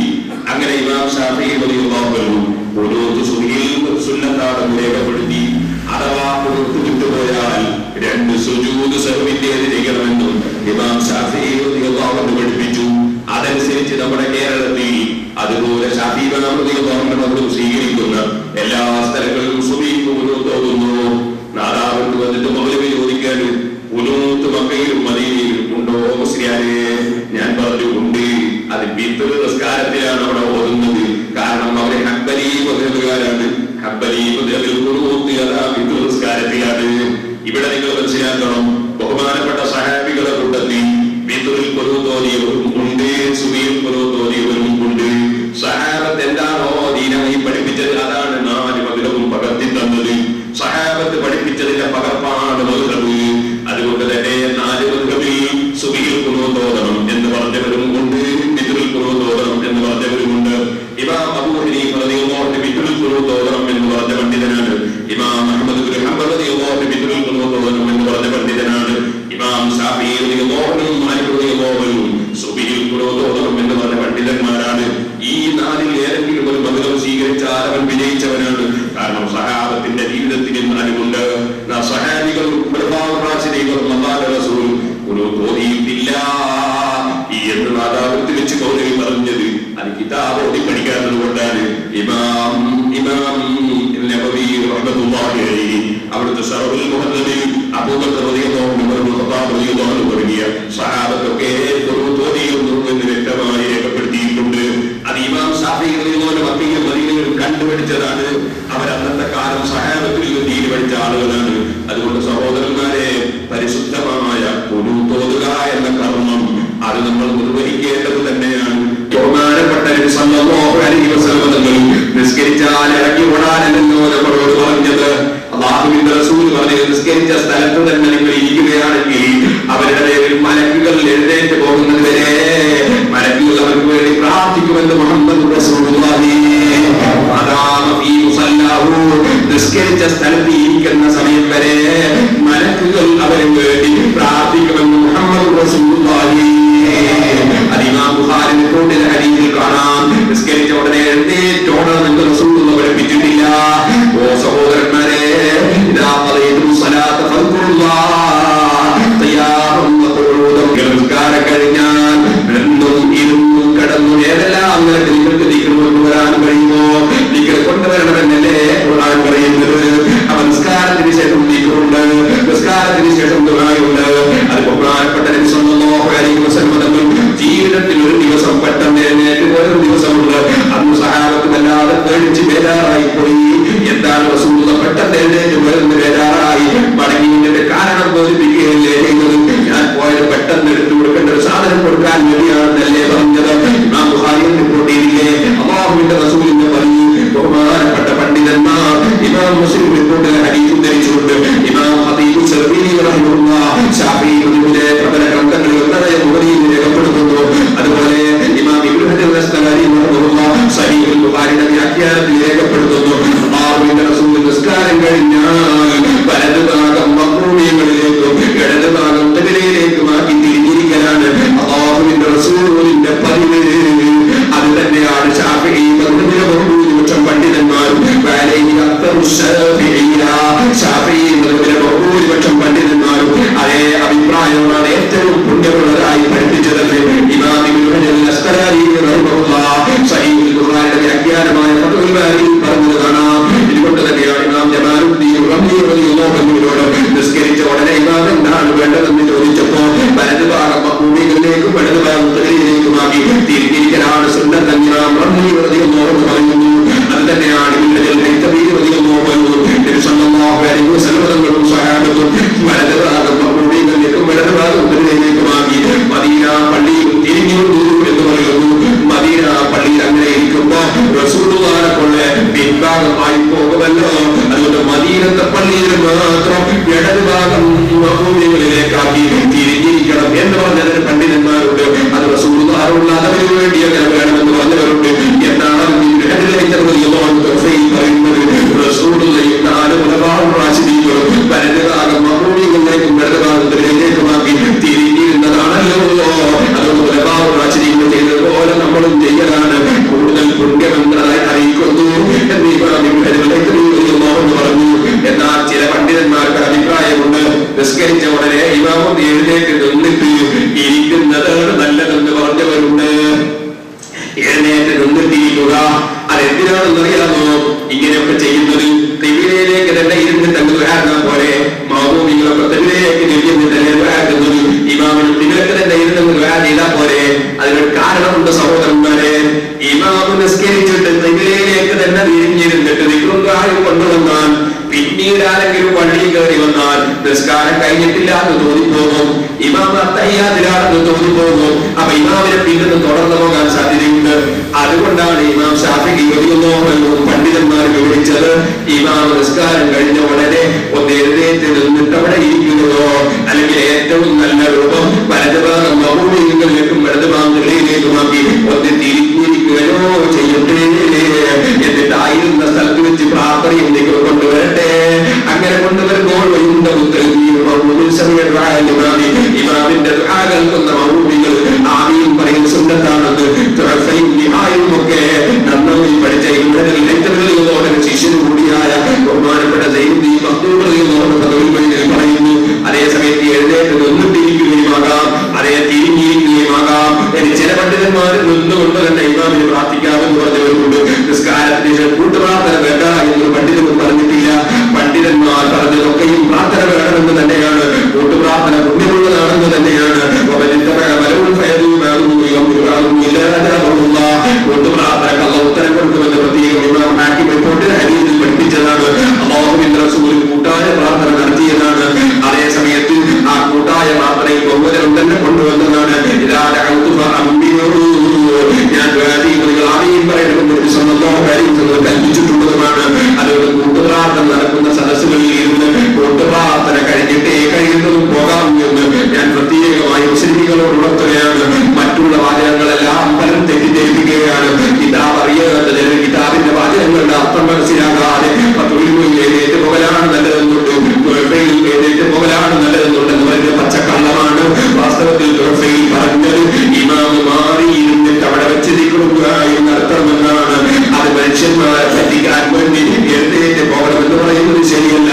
അങ്ങനെ ഇമാം ഷാഫി റളിയല്ലാഹു അൻഹു ഖുനൂത്ത് സുബഹിയിൽ സുന്നത്താണെന്ന് രേഖപ്പെടുത്തി. അഥവാ ഖുനൂത്ത് വിട്ടുപോയാൽ 2 സുജൂദ് സഹ്വിന്റേത് ചെയ്യണമെന്നും ഇമാം ഷാഫി റളിയല്ലാഹു അൻഹു പഠിപ്പിച്ചു. അതനുസരിച്ച് നമ്മുടെ കേരളത്തിൽ അതുപോലെ ഷാഫി ഇമാം റളിയല്ലാഹു അൻഹു സ്വീകരിക്കുന്ന എല്ലാ സ്ഥലങ്ങളിലും സുബഹിക്ക് ഖുനൂത്ത് ഓതുന്നു. നാദാവർക്ക് വന്നിട്ട് മൗലവി ചോദിക്കാൻ, ഖുനൂത്ത് മക്കയിലും മദീനയിലും ഉണ്ടോ മുസ്ലിയാരെ? ഞാൻ പറഞ്ഞു ഉണ്ട്. അത് വിത്ർ നിസ്കാരത്തിലാണ് അവിടെ ഓതുന്നത്. കാരണം അവരെ ഹബ്ബലി മദ്ഹബുകാരാണ്. ഹബ്ബലി മദ്ഹബിൽ ഖുനൂത്ത് അതാ വിത്ർ നിസ്കാരത്തിലാണ്. ഇവിടെ നിങ്ങൾ മനസ്സിലാക്കണം, ബഹുമാനപ്പെട്ട സഹാബികളെ കൂട്ടത്തിൽ വിത്റിൽ ഖുനൂത്ത് ഓതിയവരും ഉണ്ട്, സുബഹിയിൽ ഖുനൂത്ത് ഓതിയവരും ഉണ്ട്. സഹാബത്ത് എന്താണോ ദീനായി പഠിപ്പിച്ചത് അതാണ് 4 മദ്ഹബും പകർത്തി തന്നത്. സഹാബത്ത് പഠിപ്പിച്ചതിന്റെ പകർപ്പാണ് മദ്ഹബ്. അതുകൊണ്ട് തന്നെ 4 മദ്ഹബിൽ സുബഹിയിൽ ഖുനൂത്ത് ഓതണം എന്ന് പറഞ്ഞവരും ഉണ്ട്, വിത്റിൽ ഖുനൂത്ത് ഓതണം എന്ന് പറഞ്ഞവരുമുണ്ട്. ഇമാം അബൂ ഹനീഫ റളിയല്ലാഹു അൻഹു വിത്റിൽ ഖുനൂത്ത് ഓതണം എന്ന് പറഞ്ഞ പണ്ഡിതനാണ്. ഇമാം അഹ്മദ് ഇബ്നു ഹംബൽ റളിയല്ലാഹു അൻഹു വിത്റിൽ ഖുനൂത്ത് ഓതണം എന്ന് പറഞ്ഞ പണ്ഡിതനാണ്. ഇമാം ശാഫിഈ റളിയല്ലാഹു അൻഹു മാലിക് റളിയല്ലാഹു അൻഹു സുബഹിയിൽ ഖുനൂത്ത് ഓതണം എന്ന് പറഞ്ഞ പണ്ഡിതന്മാരാണ്. ഈ 4-ൽ ഏതെങ്കിലും ഒരു മദ്ഹബ് സ്വീകരിച്ചാൽ അവൻ വിജയിച്ചവനാണ്. കാരണം സഹാബത്തിന്റെ ജീവിതത്തിന് അറിവുണ്ട്. സഹാബികൾ റസൂൽ ഖുനൂത്ത് ഓതിയിട്ടില്ല എന്ന് നാദാവൃത്തി വെച്ച് മൗലവി പറഞ്ഞത് അത് കിതാബ് ഓതി പഠിക്കാത്തത് കൊണ്ടാണ്. ഇമാം നബവി റഹ്മത്തുള്ളാഹി അലൈഹി അവിടുത്തെ ശറഹുൽ മുഹദ്ദിദിൽ അബൂബക്കർ റളിയല്ലാഹു അൻഹു റളിയല്ലാഹു അൻഹു തുടങ്ങിയ സഹാബത്തൊക്കെ ഖുനൂത്ത് ഓതിയിരുന്നു എന്ന് വ്യക്തമായി രേഖപ്പെടുത്തിയിട്ടുണ്ട്. അത് ഇമാം ശാഫിഈ റളിയല്ലാഹു അൻഹു മക്കയിലും മദീനയിലും കണ്ടുപിടിച്ചതാണ്. അവർ അന്നത്തെ കാലം സഹാബത്തിൽ നിന്ന് തീരുമാനിച്ച ആളുകളാണ്. അതുകൊണ്ട് സഹോദരന്മാരെ, പരിശുദ്ധമായ ഖുനൂത്ത് ഓതുക എന്ന കർമ്മം അത് നമ്മൾ നിർവഹിക്കേണ്ടത് തന്നെയാണ്. ബഹുമാനപ്പെട്ട നബി സല്ലല്ലാഹു അലൈഹി വസല്ലം തങ്ങൾ നിസ്കരിച്ചാൽ ഇറങ്ങി ഓടാനെന്നോ നമ്മളോട് പറഞ്ഞത്. അല്ലാഹുവിന്റെ റസൂൽ പറഞ്ഞത്, നിസ്കരിച്ച സ്ഥലത്ത് തന്നെ നിങ്ങൾ ഇരിക്കുകയാണെങ്കിൽ അവരുടെ പേരിൽ മലക്കുകൾ എഴുന്നേറ്റ് പോകുന്നത് വരെ മലക്കുകൾ അവർക്ക് വേണ്ടി പ്രാർത്ഥിക്കുമെന്ന് മുഹമ്മദ് റസൂലുള്ളാഹി. നിസ്കരിച്ച സ്ഥലത്ത് ഇരിക്കുന്ന സമയം വരെ മലക്കുകൾ അവർക്ക് വേണ്ടി പ്രാർത്ഥിക്കുമെന്ന് മുഹമ്മദ് റസൂലുള്ളാഹി. ഇമാം ബുഖാരി റിപ്പോർട്ടിലെ ഹദീസിൽ കാണാം, നിസ്കരിച്ച ഉടനെ എഴുന്നേറ്റോടണമെന്ന് റസൂലുള്ളാഹി പഠിപ്പിച്ചിട്ടില്ല. ഓ സഹോദരന്മാരെ, ഇദാ ഖളീതും സ്വലാത്ത ഫദ്കുറുല്ലാഹ് ഖിയാമൻ വഖുഊദൻ. നിസ്കാരം കഴിഞ്ഞാൽ എന്നും ഇരുന്നും കടന്നു ഏതെല്ലാം അങ്ങനെ നിങ്ങൾക്ക് ദിക്ർ കൊണ്ടുവരാൻ കഴിയുമോ ദിക്ർ കൊണ്ടുവരണമെന്നല്ലേ ഖുർആൻ പറയുന്നത്. അവ നിസ്കാരത്തിന് ശേഷം ദിക്റുണ്ട്, നിസ്കാരത്തിന് ശേഷം ദുആയുണ്ട്. അത് ബഹുമാനപ്പെട്ട നബി സല്ലല്ലാഹു നിസ്കാരം കഴിഞ്ഞിട്ടില്ല എന്ന് തോന്നിപ്പോകും, ഇമാം അത്തഹിയ്യാത്തിലാണെന്ന് തോന്നിപ്പോകും. അപ്പൊ ഇമാമിനെ പിന്നെന്ന് തുടർന്നു പോകാൻ സാധ്യതയുണ്ട്. അതുകൊണ്ടാണ് ഇമാം ശാഫിഈ റളിയല്ലാഹു അൻഹു പണ്ഡിതന്മാർ വിവരിച്ചത്, ഇമാം നിസ്കാരം കഴിഞ്ഞ ഉടനെ ഒന്ന് എഴുന്നേറ്റ് നിന്നിട്ട് അവിടെ ഇരിക്കുന്നതോ, അല്ലെങ്കിൽ ഏറ്റവും നല്ല രൂപം വലതുഭാഗം മഹ്മൂമികളിലേക്കും വലതുഭാഗം നിലയിലേക്കുമാക്കി ഒന്ന് തിരിഞ്ഞിരിക്കുകയോ ചെയ്യട്ടെ, എന്നിട്ടായിരുന്ന സ്ഥലത്ത് വെച്ച് പ്രാർത്ഥനയും നിങ്ങൾ കൊണ്ടുവരട്ടെ. അങ്ങനെ കൊണ്ടുവരുമ്പോൾ ഇമാമിന്റെ ദുആ കേൾക്കുന്ന മഹ്മൂമികൾ ആമീൻ പറയുന്ന സുന്നത്താണെന്ന് ഒക്കെ നന്നായി പഠിച്ച ഇബ്രാഹിം ശിഷ്യന് കൂടിയായ ബഹുമാനപ്പെട്ട സയ്യിദ് മഖ്ദൂം പറയുന്നു. അതേസമയത്ത് എഴുന്നേറ്റ് നിന്നിട്ടിരിക്കുകയുമാകാം, അതേ തിരിഞ്ഞിരിക്കുകയുമാകാം. ചില പണ്ഡിതന്മാർ നിന്നുകൊണ്ട് തന്നെ ഇമാമിന് പ്രാർത്ഥിക്കാമെന്ന് പറഞ്ഞവരുണ്ട്. നിസ്കാരത്തിന് ശേഷം കൂട്ടുപ്രാർത്ഥന വേണ്ട എന്ന് പണ്ഡിതനും പറഞ്ഞിട്ടില്ല. പണ്ഡിതന്മാർ പറഞ്ഞതൊക്കെയും പ്രാർത്ഥന വേണമെന്ന് തന്നെയാണ്, കൂട്ടുപ്രാർത്ഥന പുണ്യമുള്ളതാണെന്ന് തന്നെയാണ്. കൂട്ടുപ്രാർത്ഥനക്ക് അല്ലാഹു ഉത്തരം കൊടുക്കുമെന്ന് പ്രത്യേകം ഇമാം ഹാക്കിം റിപ്പോർട്ടിൽ ഹദീസിൽ പഠിപ്പിച്ചതാണ്. അല്ലാഹുവിന്റെ റസൂൽ കൂട്ടായ പ്രാർത്ഥന നടത്തിയതാണ്. അതേ സമയത്ത് ആ കൂട്ടായ പ്രാർത്ഥനയിൽ ബഹുവചനം തന്നെ കൊണ്ടുവന്നതാണ്. ഞാൻ ആമീൻ പറയണമെന്ന് കൽപ്പിച്ചിട്ടുള്ളതുമാണ്. അതുകൊണ്ട് കൂട്ടുപ്രാർത്ഥന നടക്കുന്ന സദസ്സുകളിൽ ഇരുന്ന് കൂട്ടുപ്രാർത്ഥന കഴിഞ്ഞിട്ടേ കഴിയുന്നതും പോകാം എന്ന് ഞാൻ പ്രത്യേകമായി മുസ്ലിങ്ങളോട് ഉണർത്തുകയാണ്. മറ്റുള്ള വാചകങ്ങളെല്ലാം പലരും തെറ്റിദ്ധരിപ്പിക്കുകയാണ്. കിതാബ് അറിയാത്ത ചില കിതാബിന്റെ വാചകങ്ങളുടെ അർത്ഥം മനസ്സിലാകാതെ എഴുന്നേറ്റ് പോകലാണ് നല്ലതെന്നുണ്ട്, എഴുന്നേറ്റ് പോകലാണ് നല്ലതെന്നുണ്ടെന്ന് പറയുന്നത് പച്ചക്കള്ളമാണ്. വാസ്തവത്തിൽ പറഞ്ഞത് ഇമാം മാറി ഇരുന്നിട്ട് അവിടെ വെച്ച് നിൽക്കുക എന്നർത്ഥമെന്നാണ്. അത് മനുഷ്യന്മാരെ പറ്റിക്കാൻ വേണ്ടി എഴുന്നേറ്റ് പോകണമെന്ന് പറയുന്നത് ശരിയല്ല.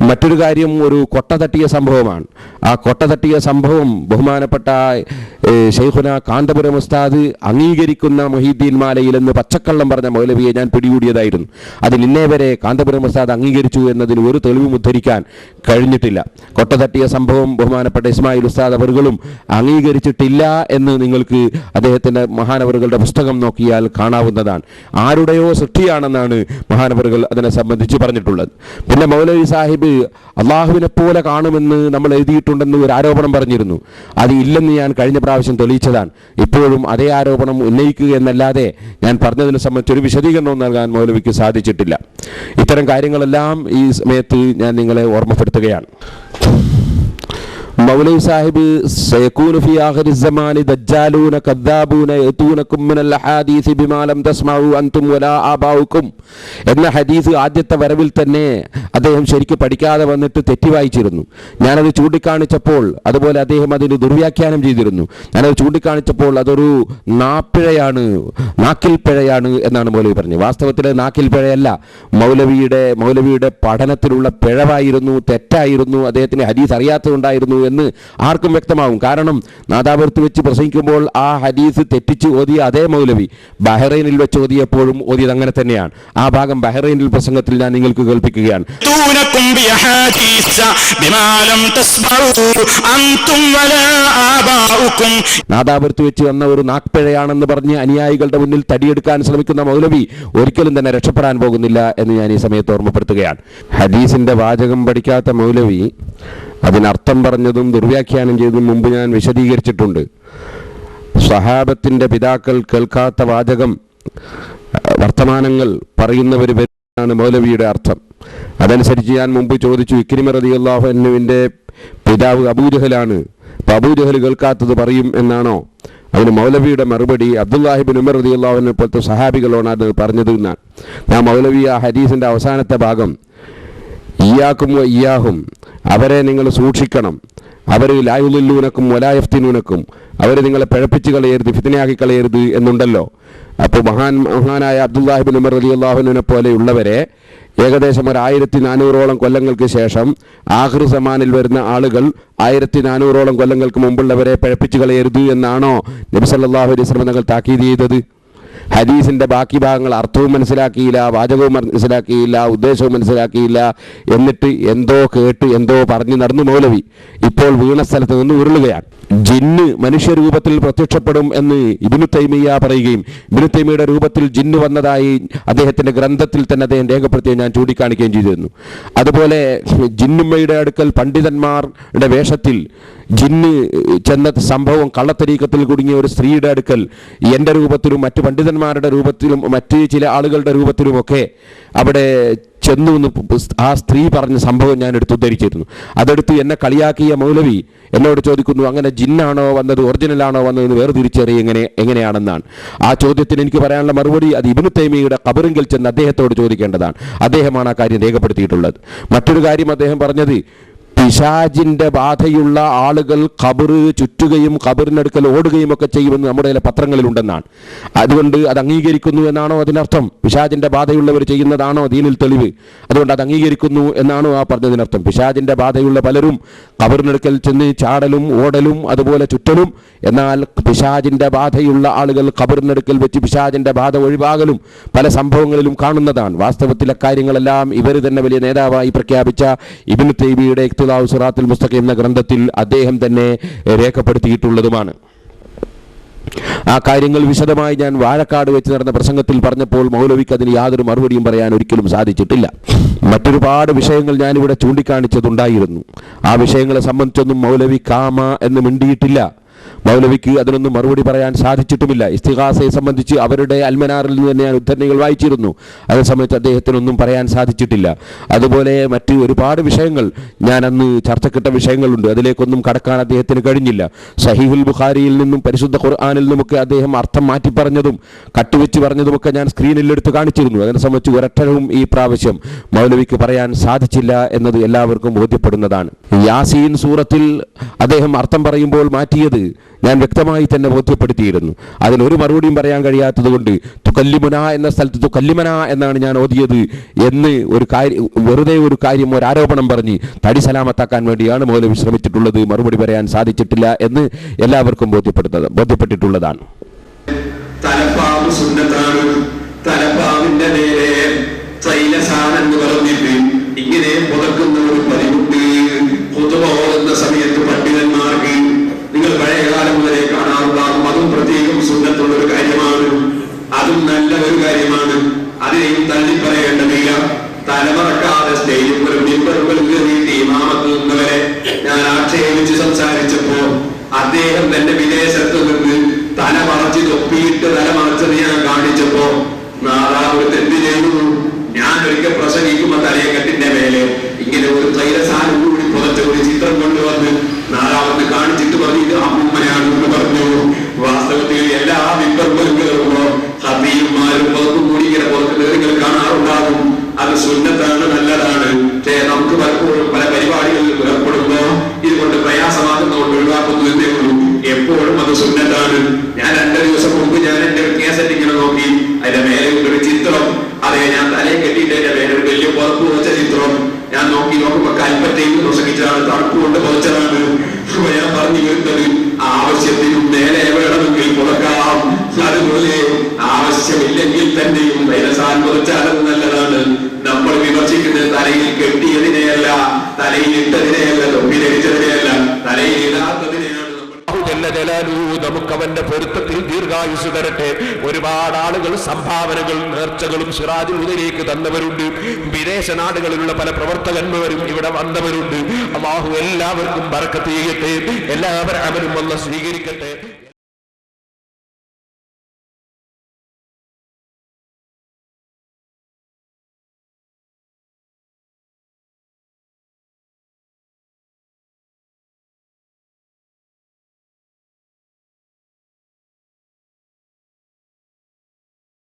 മറ്റൊരു കാര്യം ഒരു കൊട്ട തട്ടിയ സംഭവമാണ്. ആ കൊട്ട തട്ടിയ സംഭവം ബഹുമാനപ്പെട്ട ശൈഖുന കാന്തപുരം ഉസ്താദ് അംഗീകരിക്കുന്ന മൊഹീദ്ദീൻ മാലയിലെന്ന് പച്ചക്കള്ളം പറഞ്ഞ മൗലവിയെ ഞാൻ പിടികൂടിയതായിരുന്നു. അതിൽ ഇന്നേ വരെ കാന്തപുരം ഉസ്താദ് അംഗീകരിച്ചു എന്നതിന് ഒരു തെളിവും ഉദ്ധരിക്കാൻ കഴിഞ്ഞിട്ടില്ല. കൊട്ട തട്ടിയ സംഭവം ബഹുമാനപ്പെട്ട ഇസ്മായിൽ ഉസ്താദ് അവറുകളും അംഗീകരിച്ചിട്ടില്ല എന്ന് നിങ്ങൾക്ക് അദ്ദേഹത്തിൻ്റെ മഹാനവറുകളുടെ പുസ്തകം നോക്കിയാൽ കാണാവുന്നതാണ്. ആരുടെയോ സൃഷ്ടിയാണെന്നാണ് മഹാനവറുകൾ അതിനെ സംബന്ധിച്ച് പറഞ്ഞിട്ടുള്ളത്. പിന്നെ മൗലവി സാഹിബ് അള്ളാഹുവിനെ പോലെ കാണുമെന്ന് നമ്മൾ എഴുതിയിട്ടുണ്ടെന്ന് ഒരു ആരോപണം പറഞ്ഞിരുന്നു. അത് ഇല്ലെന്ന് ഞാൻ കഴിഞ്ഞ പ്രാവശ്യം തെളിയിച്ചതാണ്. ഇപ്പോഴും അതേ ആരോപണം ഉന്നയിക്കുക എന്നല്ലാതെ ഞാൻ പറഞ്ഞതിനെ സംബന്ധിച്ചൊരു വിശദീകരണവും നൽകാൻ മൗലവിക്ക് സാധിച്ചിട്ടില്ല. ഇത്തരം കാര്യങ്ങളെല്ലാം ഈ സമയത്ത് ഞാൻ നിങ്ങളെ ഓർമ്മപ്പെടുത്തുകയാണ്. മൗലവി സാഹിബ് സയകൂനു ഫി ആഖിരി الزمان ദജ്ജാലൂന കദ്ദാബൂന യതൂനകും മിനൽ അഹാദീസ് ബിമാ ലം തസ്മഉ അൻതും വലാ ആബാഉകും എന്ന ഹദീസ് ആദ്യത്തെ വരവിൽ തന്നെ അദ്ദേഹം ശരിക്കും പഠിക്കാതെ വന്നിട്ട് തെറ്റി വായിച്ചിരുന്നു. ഞാനത് ചൂണ്ടിക്കാണിച്ചപ്പോൾ, അതുപോലെ അദ്ദേഹം അതിന് ദുർവ്യാഖ്യാനം ചെയ്തിരുന്നു. ഞാനത് ചൂണ്ടിക്കാണിച്ചപ്പോൾ അതൊരു നാക്കിൽ പിഴയാണ് എന്നാണ് മൗലവി പറഞ്ഞത്. വാസ്തവത്തിൽ നാക്കിൽ പിഴയല്ല, മൗലവിയുടെ പഠനത്തിലുള്ള പിഴവായിരുന്നു, തെറ്റായിരുന്നു. അദ്ദേഹത്തിന് ഹദീസ് അറിയാത്തതുണ്ടായിരുന്നു എന്ന് ആർക്കും വ്യക്തമാവും. കാരണം നാദാപുരത്ത് വെച്ച് പ്രസംഗിക്കുമ്പോൾ ആ ഹദീസ് തെറ്റിച്ച് ഓതിയ അതേ മൗലവി ബഹ്റൈനിൽ വെച്ച് ഓതിയപ്പോഴും ഓതിയത് അങ്ങനെ തന്നെയാണ്. ആ ഭാഗം ബഹ്റൈനിൽ പ്രസംഗത്തിൽ ഞാൻ നിങ്ങൾക്ക് കേൾപ്പിക്കുകയാണ്. നാദാപുരത്ത് വെച്ച് വന്ന ഒരു നാക്പിഴയാണെന്ന് പറഞ്ഞ് അനുയായികളുടെ മുന്നിൽ തടിയെടുക്കാൻ ശ്രമിക്കുന്ന മൗലവി ഒരിക്കലും തന്നെ രക്ഷപ്പെടാൻ പോകുന്നില്ല എന്ന് ഞാൻ ഈ സമയത്ത് ഓർമ്മപ്പെടുത്തുകയാണ്. ഹദീസിന്റെ വാചകം പഠിക്കാത്ത മൗലവി അതിനർത്ഥം പറഞ്ഞതും ദുർവ്യാഖ്യാനം ചെയ്തതും മുമ്പ് ഞാൻ വിശദീകരിച്ചിട്ടുണ്ട്. സ്വഹാബത്തിന്റെ പിതാക്കൾ കേൾക്കാത്ത വാചകം വർത്തമാനങ്ങൾ പറയുന്നവർ ആണ് മൗലവിയുടെ അർത്ഥം. അതനുസരിച്ച് ഞാൻ മുമ്പ് ചോദിച്ചു, ഇക്രിമ റളിയല്ലാഹു അൻഹുവിന്റെ പിതാവ് അബൂജഹലാണ്, അപ്പൊ അബൂജഹൽ കേൾക്കാത്തത് പറയും എന്നാണോ? അതിന് മൗലവിയുടെ മറുപടി അബ്ദുല്ലാഹി ഇബ്നു ഉമർ റളിയല്ലാഹു അൻഹു പോലത്തെ സഹാബികളോടാണ് അത് പറഞ്ഞത് എന്നാണ്. ഞാൻ മൗലവി ആ ഹദീസിന്റെ അവസാനത്തെ ഭാഗം ഇയ്യാക്കും ഇയ്യാഹും, അവരെ നിങ്ങൾ സൂക്ഷിക്കണം, അവർ ലായുലില്ലൂനക്കും വലായഫ്തിനൂനക്കും, അവർ നിങ്ങളെ പിഴപ്പിച്ച് കളയരുത്, ഫിത്നയാക്കി കളയരുത് എന്നുണ്ടല്ലോ. അപ്പോൾ മഹാനായ അബ്ദുല്ലാഹി ഇബ്നു ഉമർ റളിയല്ലാഹു അൻഹുവിനെ പോലെയുള്ളവരെ ഏകദേശം 1400ഓളം കൊല്ലങ്ങൾക്ക് ശേഷം ആഖിർ സമാനിൽ വരുന്ന ആളുകൾ 1400ഓളം കൊല്ലങ്ങൾക്ക് മുമ്പുള്ളവരെ പിഴപ്പിച്ച് കളയരുത് എന്നാണോ നബി സല്ലല്ലാഹു അലൈഹി വസല്ലം തങ്ങൾ താക്കീത് ചെയ്തത്? ഹദീസിന്റെ ബാക്കി ഭാഗങ്ങൾ അർത്ഥവും മനസ്സിലാക്കിയില്ല, വാചകവും മനസ്സിലാക്കിയില്ല, ഉദ്ദേശവും മനസ്സിലാക്കിയില്ല. എന്നിട്ട് എന്തോ കേട്ട് എന്തോ പറഞ്ഞു നടന്നു മൗലവി ഇപ്പോൾ വീണ സ്ഥലത്ത് നിന്ന് ഉരുളുകയാണ്. ജിന്ന് മനുഷ്യരൂപത്തിൽ പ്രത്യക്ഷപ്പെടും എന്ന് ഇബ്നു തൈമിയ്യ പറയുകയും ഇബ്നു തൈമിയുടെ രൂപത്തിൽ ജിന്ന് വന്നതായി അദ്ദേഹത്തിന്റെ ഗ്രന്ഥത്തിൽ തന്നെ അദ്ദേഹം രേഖപ്പെടുത്തിയ ഞാൻ ചൂണ്ടിക്കാണിക്കുകയും ചെയ്തിരുന്നു. അതുപോലെ ജിന്നുമ്മയുടെ അടുക്കൽ പണ്ഡിതന്മാരുടെ വേഷത്തിൽ ജിന്ന് ചെന്ന സംഭവം, കള്ളത്തരീക്കത്തിൽ കുടുങ്ങിയ ഒരു സ്ത്രീയുടെ അടുക്കൽ എൻ്റെ രൂപത്തിലും മറ്റു പണ്ഡിതന്മാരുടെ രൂപത്തിലും മറ്റ് ചില ആളുകളുടെ രൂപത്തിലുമൊക്കെ അവിടെ ചെന്നു എന്ന് ആ സ്ത്രീ പറഞ്ഞ സംഭവം ഞാൻ ഉദ്ധരിച്ചിരുന്നു. അതെടുത്ത് എന്നെ കളിയാക്കിയ മൗലവി എന്നോട് ചോദിക്കുന്നു, അങ്ങനെ ജിന്നാണോ വന്നത് ഒറിജിനലാണോ വന്നതെന്ന് വേർതിരിച്ചറിയ എങ്ങനെയാണെന്നാണ്. ആ ചോദ്യത്തിന് എനിക്ക് പറയാനുള്ള മറുപടി അത് ഇബ്നു തൈമിയ്യയുടെ ഖബറിങ്കിൽ ചെന്ന് അദ്ദേഹത്തോട് ചോദിക്കേണ്ടതാണ്. അദ്ദേഹമാണ് ആ കാര്യം രേഖപ്പെടുത്തിയിട്ടുള്ളത്. മറ്റൊരു കാര്യം അദ്ദേഹം പറഞ്ഞത്, പിശാചിന്റെ ബാധയുള്ള ആളുകൾ ഖബറ് ചുറ്റുകയും ഖബറിനടുക്കൽ ഓടുകയും ഒക്കെ ചെയ്യുമെന്ന് നമ്മുടെ ചില പത്രങ്ങളിലുണ്ടെന്നാണ്. അതുകൊണ്ട് അത് അംഗീകരിക്കുന്നു എന്നാണോ അതിനർത്ഥം? പിശാചിന്റെ ബാധയുള്ളവർ ചെയ്യുന്നതാണോ ദീനിൽ തെളിവ്? അതുകൊണ്ട് അത് അംഗീകരിക്കുന്നു എന്നാണോ ആ പറഞ്ഞതിനർത്ഥം? പിശാചിന്റെ ബാധയുള്ള പലരും ഖബറിനടുക്കൽ ചെന്ന് ചാടലും ഓടലും അതുപോലെ ചുറ്റലും, എന്നാൽ പിശാചിന്റെ ബാധയുള്ള ആളുകൾ ഖബറിനടുക്കൽ വെച്ച് പിശാചിന്റെ ബാധ ഒഴിവാകലും പല സംഭവങ്ങളിലും കാണുന്നതാണ്. വാസ്തവത്തിൽ അക്കാര്യങ്ങളെല്ലാം ഇവർ തന്നെ വലിയ നേതാവായി പ്രഖ്യാപിച്ച ഇബ്നു തൈമിയ്യയുടെ സിറാത്തുൽ മുസ്തഖീം എന്ന ഗ്രന്ഥത്തിൽ അദ്ദേഹം തന്നെ രേഖപ്പെടുത്തിയിട്ടുള്ളതുമാണ്. ആ കാര്യങ്ങൾ വിശദമായി ഞാൻ വാഴക്കാട് വെച്ച് നടന്ന പ്രസംഗത്തിൽ പറഞ്ഞപ്പോൾ മൗലവിക്ക് അതിന് യാതൊരു മറുപടിയും പറയാൻ ഒരിക്കലും സാധിച്ചിട്ടില്ല. മറ്റൊരുപാട് വിഷയങ്ങൾ ഞാനിവിടെ ചൂണ്ടിക്കാണിച്ചതുണ്ടായിരുന്നു. ആ വിഷയങ്ങളെ സംബന്ധിച്ചൊന്നും മൗലവി കാമ എന്ന് മിണ്ടിയിട്ടില്ല. മൗലവിക്ക് അതിനൊന്നും മറുപടി പറയാൻ സാധിച്ചിട്ടുമില്ല. ഇസ്തിഗാസയെ സംബന്ധിച്ച് അവരുടെ അൽമനാറിൽ നിന്ന് തന്നെ ഞാൻ ഉദ്ധരണികൾ വായിച്ചിരുന്നു. അതേ സമയത്ത് അദ്ദേഹത്തിനൊന്നും പറയാൻ സാധിച്ചിട്ടില്ല. അതുപോലെ മറ്റ് ഒരുപാട് വിഷയങ്ങൾ ഞാൻ അന്ന് ചർച്ചക്കിട്ട വിഷയങ്ങളുണ്ട്. അതിലേക്കൊന്നും കടക്കാൻ അദ്ദേഹത്തിന് കഴിഞ്ഞില്ല. സഹീഹുൽ ബുഖാരിയിൽ നിന്നും പരിശുദ്ധ ഖുർആനിൽ നിന്നുമൊക്കെ അദ്ദേഹം അർത്ഥം മാറ്റി പറഞ്ഞതും കട്ടുവെച്ച് പറഞ്ഞതുമൊക്കെ ഞാൻ സ്ക്രീനിലെടുത്ത് കാണിച്ചിരുന്നു. അതിനെ സംബന്ധിച്ച് ഒരക്ഷരവും ഈ പ്രാവശ്യം മൗലവിക്ക് പറയാൻ സാധിച്ചില്ല എന്നത് എല്ലാവർക്കും ബോധ്യപ്പെടുന്നതാണ്. യാസീൻ സൂറത്തിൽ അദ്ദേഹം അർത്ഥം പറയുമ്പോൾ മാറ്റിയത് ഞാൻ വ്യക്തമായി തന്നെ ബോധ്യപ്പെടുത്തിയിരുന്നു. അതിനൊരു മറുപടിയും പറയാൻ കഴിയാത്തത് കൊണ്ട് തുകല്ലിമുന എന്ന സ്ഥലത്ത് തുകല്ലിമന എന്നാണ് ഞാൻ ഓതിയത് എന്ന് ഒരു കാര്യം, വെറുതെ ഒരു കാര്യം, ഒരു ആരോപണം പറഞ്ഞ് തടി സലാമത്താക്കാൻ വേണ്ടിയാണ് മൗലവി ശ്രമിച്ചിട്ടുള്ളത്. മറുപടി പറയാൻ സാധിച്ചിട്ടില്ല എന്ന് എല്ലാവർക്കും ബോധ്യപ്പെട്ടിട്ടുള്ളതാണ്. തലപ്പാവ് സുന്നത്താണ്. തലപ്പാവിന്റെ നേരെ തൈലസാനെന്ന് പറഞ്ഞിട്ട് ഇങ്ങനെ പുതക്കുന്ന ഒരു പതിവുണ്ട്. ഖുതുബ ഓതുന്ന സമയത്ത് പണ്ഡിതന്മാർക്ക് നിങ്ങൾ പഴയ കാലം മുതലേ കാണാറുണ്ടാകും. അതും പ്രത്യേകം സുന്നത്തുള്ള ഒരു കാര്യമാണ്. അതും നല്ല ഒരു കാര്യമാണ്. അതിനെയും തള്ളി പറയേണ്ടതില്ല. തലമറക്കാതെ സ്റ്റേജുകളും മിമ്പറുകളും കയറിയിട്ട് ഇമാമത്ത് നിന്നവരെ ഞാൻ ആക്ഷേപിച്ച് സംസാരിച്ചപ്പോ അദ്ദേഹം തന്നെ വിദേശത്ത് നിന്ന് തല മറച്ച് തൊപ്പിയിട്ട് തല മറച്ചത് ഞാൻ കാണിച്ചപ്പോ നാദാപുരത്ത് എന്ത് ചെയ്തു? ഞാൻ ഒരിക്കൽ പ്രസംഗിക്കുമ്പോ തലയക്കെട്ടിന്റെ മേലെ ഇങ്ങനെ ഒരു തൈലസാനം കൂടി പുറത്തെ ഒരു ചിത്രം കൊണ്ടുവന്ന് നാലാമത് കാണിച്ചിട്ട് പറഞ്ഞു ഇത് അമ്മൂമ്മയാണെന്ന് പറഞ്ഞു. വാസ്തവത്തിൽ എല്ലാ വിപ്പറുകളും കയറുമ്പോ ഹബീമാരും പുറത്തും കൂടി ഇങ്ങനെ പുറത്ത് കയറികൾ കാണാറുണ്ടാകും. അത് സുന്നത്താണ്, നല്ലതാണ്. പക്ഷേ നമുക്ക് പലപ്പോഴും പല പരിപാടികളിൽ പുറപ്പെടുമ്പോ ഇതുകൊണ്ട് പ്രയാസമാകുന്നതുകൊണ്ട് ഒഴിവാക്കുന്നു എന്നേ ഉള്ളൂ. എപ്പോഴും അത് സുന്നത്താണ്. ഞാൻ 2 ദിവസം മുമ്പ് ഞാൻ എന്റെ കേസറ്റ് ഇങ്ങനെ നോക്കി, അതിന്റെ മേലെ ഒരു ചിത്രം, അതെ ഞാൻ തലയെ കെട്ടിയിട്ട് എന്റെ മേലെ ഒരു വലിയ പുറപ്പ് വെച്ച ചിത്രം ഞാൻ നോക്കുമ്പോ കൽപ്പറ്റയിൽ പ്രസംഗിച്ചതാണ്, തണുപ്പ് കൊണ്ട് പുറച്ചതാണ്. ഞാൻ പറഞ്ഞു വരുന്നത് ആവശ്യത്തിനും നേരെ വേണമെങ്കിൽ പുറക്കാം. അതുപോലെ ആവശ്യമില്ലെങ്കിൽ തന്നെയും തൈലസാൻ പുറച്ചാലത് നല്ലതാണ്. നമ്മൾ വിമർശിക്കുന്നത് തലയിൽ കെട്ടിയതിനെയല്ല, തലയിൽ ഇട്ടതിനെയല്ല, തൊപ്പി ധരിച്ചതിനെയല്ല, തലയിൽ ഇടാത്തതിനെയാണ്. നമുക്ക് അവന്റെ പൊരുത്തത്തിൽ ദീർഘായുസ് തരട്ടെ. ഒരുപാട് ആളുകൾ സംഭാവനകൾ നേർച്ചകളും സിറാജുൽ ഹുദയിലേക്ക് തന്നവരുണ്ട്. വിദേശ നാടുകളിലുള്ള പല പ്രവർത്തകന്മാരും ഇവിടെ വന്നവരുണ്ട്. അല്ലാഹു എല്ലാവർക്കും ബറക്കത്ത് ചെയ്യട്ടെ. എല്ലാവരും അമലും അല്ലാഹു സ്വീകരിക്കട്ടെ.